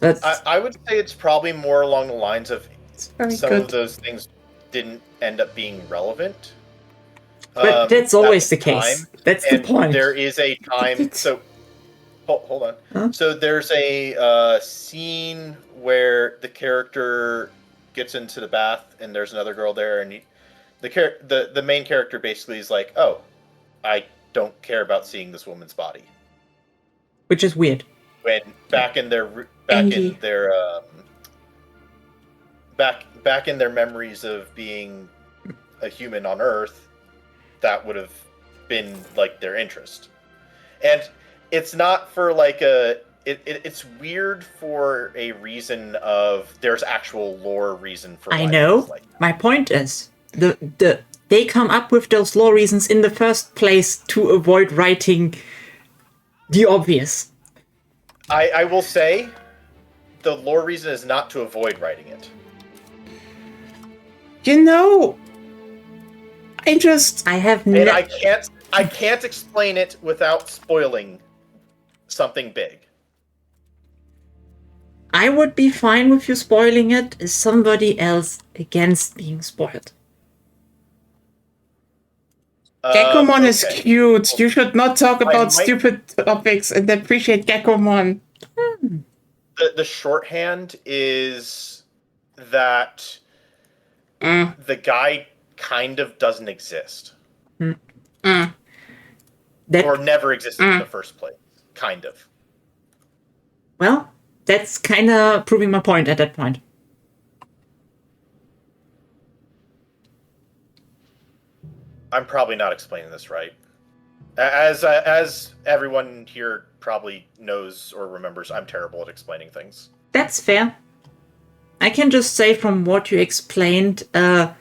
But I would say it's probably more along the lines of It's very some good. of those things didn't end up being relevant. that's at always the time. case. That's the And point. there is a time. So hold on. Huh? So there's a scene where the character gets into the bath, and there's another girl there, and the main character basically is like, "Oh, I don't care about seeing this woman's body." Which is weird. When back in their Andy. back in their memories of being a human on Earth, that would have been like their interest. And it's not for like it's weird for a reason of there's actual lore reason for why I know. it's like that. My point is they come up with those law reasons in the first place to avoid writing the obvious. I will say the lore reason is not to avoid writing it. You know, I have And I can't explain it without spoiling something big. I would be fine with you spoiling it. Is somebody else against being spoiled? Geckomon is Okay. cute. You should not talk about might- stupid topics and appreciate Geckomon. The shorthand is that the guy kind of doesn't exist. That Or never existed in the first place. Kind of. well, that's kind of proving my point at that point. I'm probably not explaining this right. As everyone here probably knows or remembers, I'm terrible at explaining things. That's fair. I can just say from what you explained, that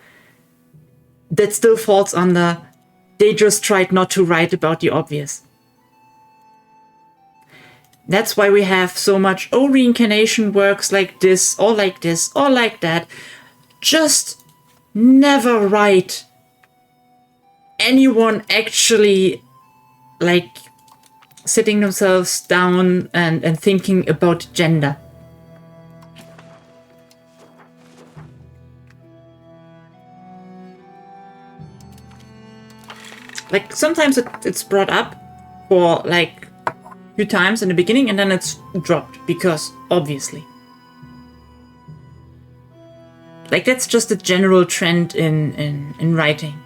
still falls under they just tried not to write about the obvious. That's why we have so much, reincarnation works like this, or like this, or like that. Just never write anyone actually, like, sitting themselves down and thinking about gender. Like, sometimes it's brought up for, like, a few times in the beginning, and then it's dropped, because, obviously. Like, that's just a general trend in writing.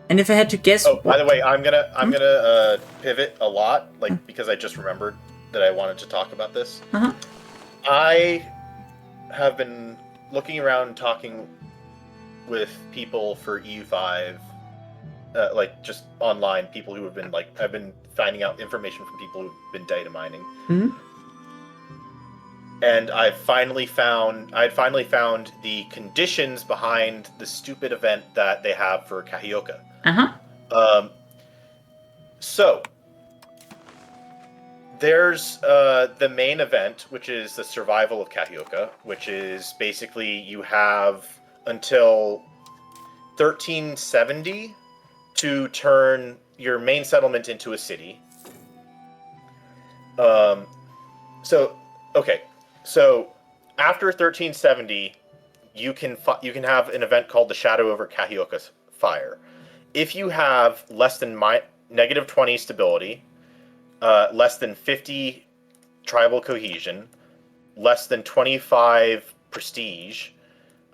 And if I had to guess... Oh, by the way, I'm gonna pivot a lot, like, because I just remembered that I wanted to talk about this. Uh-huh. I have been looking around talking with people for EU5, like just online, people who have been like, I've been finding out information from people who've been data mining. Mm-hmm. And I'd finally found the conditions behind the stupid event that they have for Kahioka. Uh-huh. So there's the main event, which is the survival of Kahioka, which is basically you have until 1370 to turn your main settlement into a city. So after 1370, you can have an event called the Shadow over Kahioka's Fire. If you have less than negative 20 stability, less than 50 tribal cohesion, less than 25 prestige,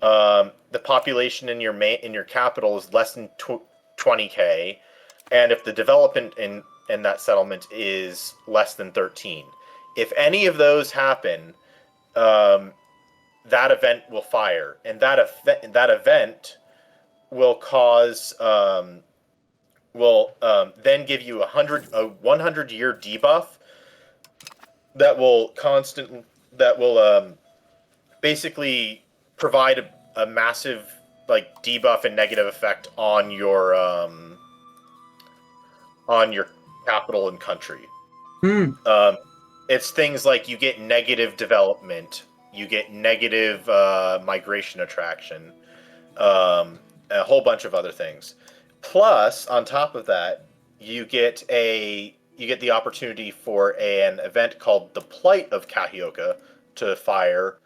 the population in your capital is less than 20k, and if the development in that settlement is less than 13. If any of those happen, that event will fire, and that event will cause then give you a 100-year debuff that will basically provide a massive like debuff and negative effect on your capital and country. It's things like you get negative development, you get negative migration attraction, a whole bunch of other things. Plus, on top of that, you get the opportunity for an event called the Plight of Kahioka to fire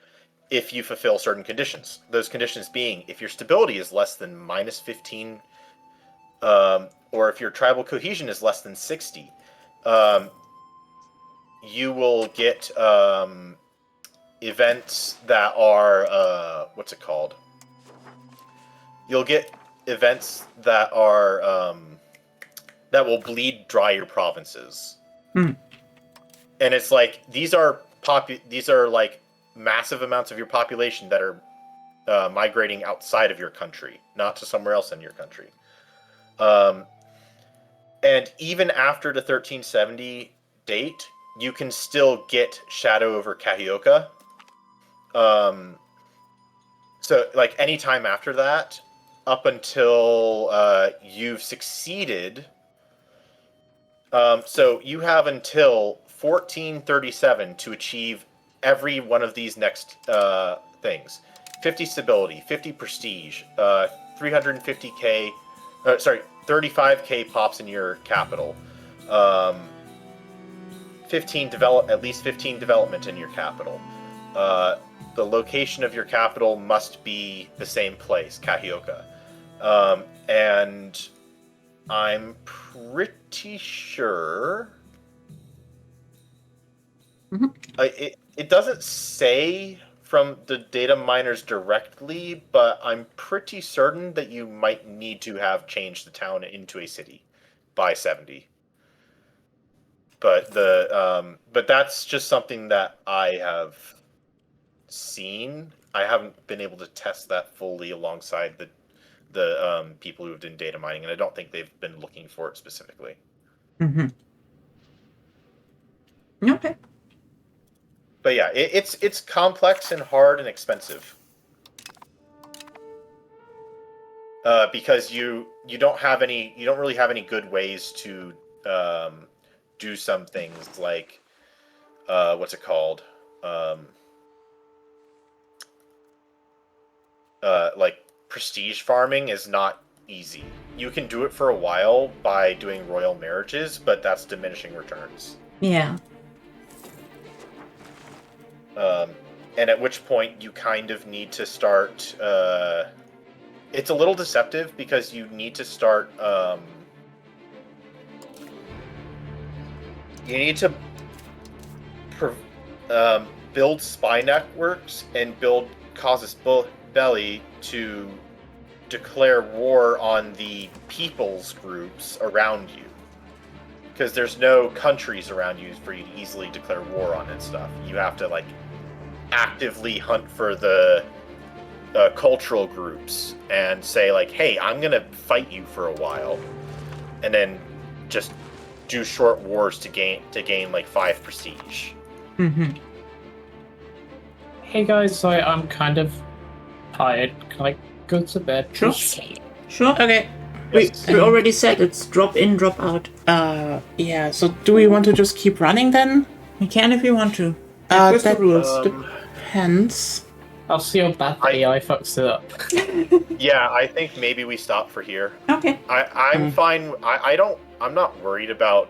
if you fulfill certain conditions. Those conditions being if your stability is less than -15, or if your tribal cohesion is less than 60, you will get events that are what's it called? You'll get events that are that will bleed dry your provinces. And it's like these are like massive amounts of your population that are migrating outside of your country, not to somewhere else in your country. And even after the 1370 date, you can still get Shadow over Kahioka. So, like, any time after that, up until you've succeeded. So you have until 1437 to achieve every one of these next things. 50 stability, 50 prestige, 350k, 35k pops in your capital. 15 at least 15 development in your capital. The location of your capital must be the same place, Kahioka. And I'm pretty sure it doesn't say from the data miners directly, but I'm pretty certain that you might need to have changed the town into a city by 70. But but that's just something that I have seen. I haven't been able to test that fully alongside the people who have done data mining, and I don't think they've been looking for it specifically. Okay. But yeah, it's complex and hard and expensive. Because you don't really have any good ways to do some things like what's it called? Like prestige farming is not easy. You can do it for a while by doing royal marriages, but that's diminishing returns. Yeah. And at which point you kind of need to start. It's a little deceptive because you need to start. You need to build spy networks and build casus belli to declare war on the people's groups around you. Because there's no countries around you for you to easily declare war on and stuff. You have to like actively hunt for the cultural groups and say like, hey, I'm gonna fight you for a while, and then just do short wars to gain like 5 prestige. Hey guys, sorry, I'm kind of tired. Can I go to bed? Sure. Sure. Okay. We already said it's drop in, drop out. Yeah, so do we want to just keep running then? You can if you want to. That the rules. depends. I'll see how bad the AI fucks it up. Yeah, I think maybe we stop for here. Okay. I'm fine. I'm not worried about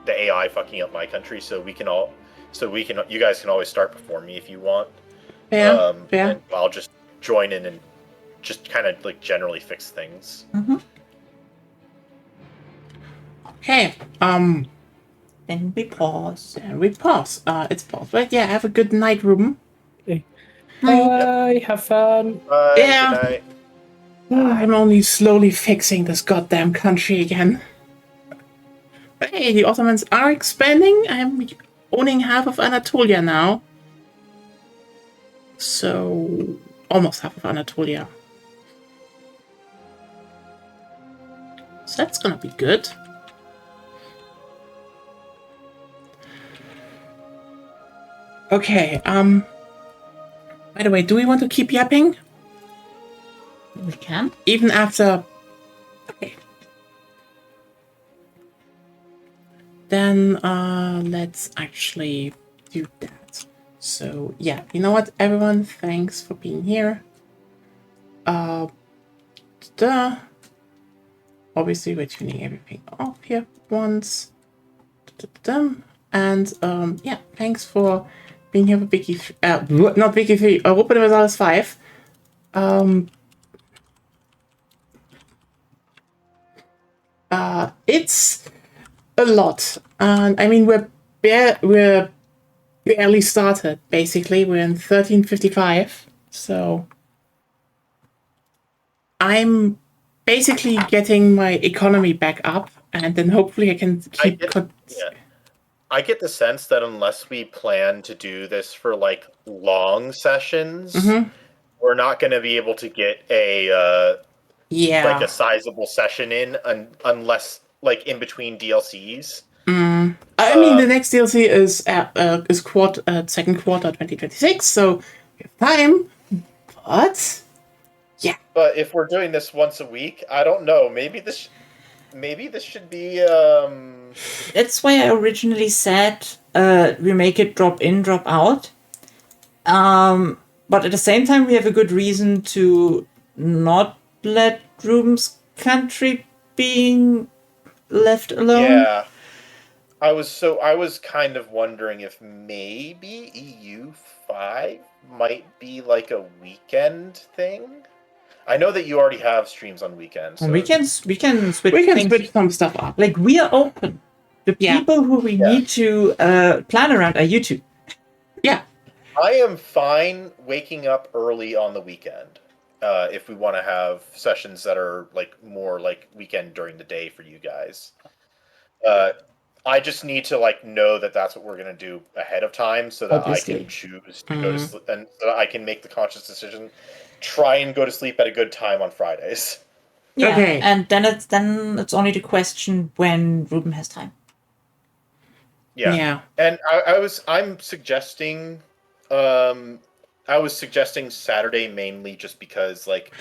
the AI fucking up my country, you guys can always start before me if you want. Yeah. And I'll just join in and just kind of like generally fix things. Okay. Then we pause. And we pause. It's paused, right? Yeah, have a good night, Ruben. Bye, have fun. Yeah. Good night. I'm only slowly fixing this goddamn country again. But hey, the Ottomans are expanding. I'm owning half of Anatolia now. So, almost half of Anatolia. So that's gonna be good. Okay, by the way, do we want to keep yapping? We can. Even after... Okay. Then, let's actually do that. So, yeah, you know what, everyone? Thanks for being here. Obviously, we're tuning everything off here once. And, yeah, thanks for being here for Wiki 3, not Wiki 3, Europa Universalis 5. It's a lot. And I mean, we're barely started, basically. We're in 1355. So I'm basically getting my economy back up, and then hopefully I can keep... I get the sense that unless we plan to do this for like long sessions, we're not going to be able to get a like a sizable session in unless like in between DLCs. I mean, the next DLC is second quarter 2026, so we have time. But yeah. But if we're doing this once a week, I don't know. Maybe this should be. That's why I originally said we make it drop in, drop out. But at the same time, we have a good reason to not let Ruben's country being left alone. Yeah. I was kind of wondering if maybe EU5 might be like a weekend thing. I know that you already have streams on weekends. So we can switch. We can switch some stuff up. Like, we are open. The people who we need to plan around are you two. Yeah. I am fine waking up early on the weekend if we want to have sessions that are like more like weekend during the day for you guys. I just need to like know that that's what we're gonna do ahead of time, so that I can choose to go to sleep, and so that I can make the conscious decision. Try and go to sleep at a good time on Fridays. Yeah, okay. And then it's only the question when Ruben has time. Yeah. And I'm suggesting I was suggesting Saturday mainly just because like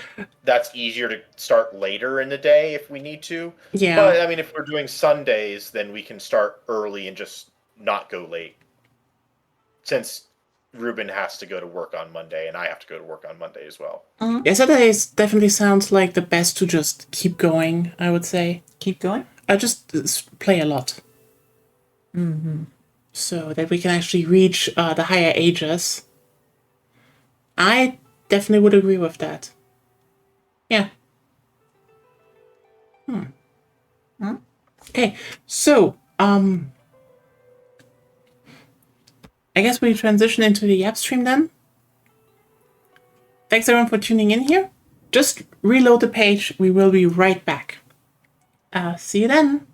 that's easier to start later in the day if we need to. Yeah. But I mean, if we're doing Sundays, then we can start early and just not go late. Since Ruben has to go to work on Monday and I have to go to work on Monday as well. Yeah, Saturdays definitely sounds like the best to just keep going, I would say. Keep going? I just play a lot. So that we can actually reach the higher ages. I definitely would agree with that. Yeah. Okay, so, I guess we transition into the app stream then. Thanks everyone for tuning in here. Just reload the page. We will be right back. See you then.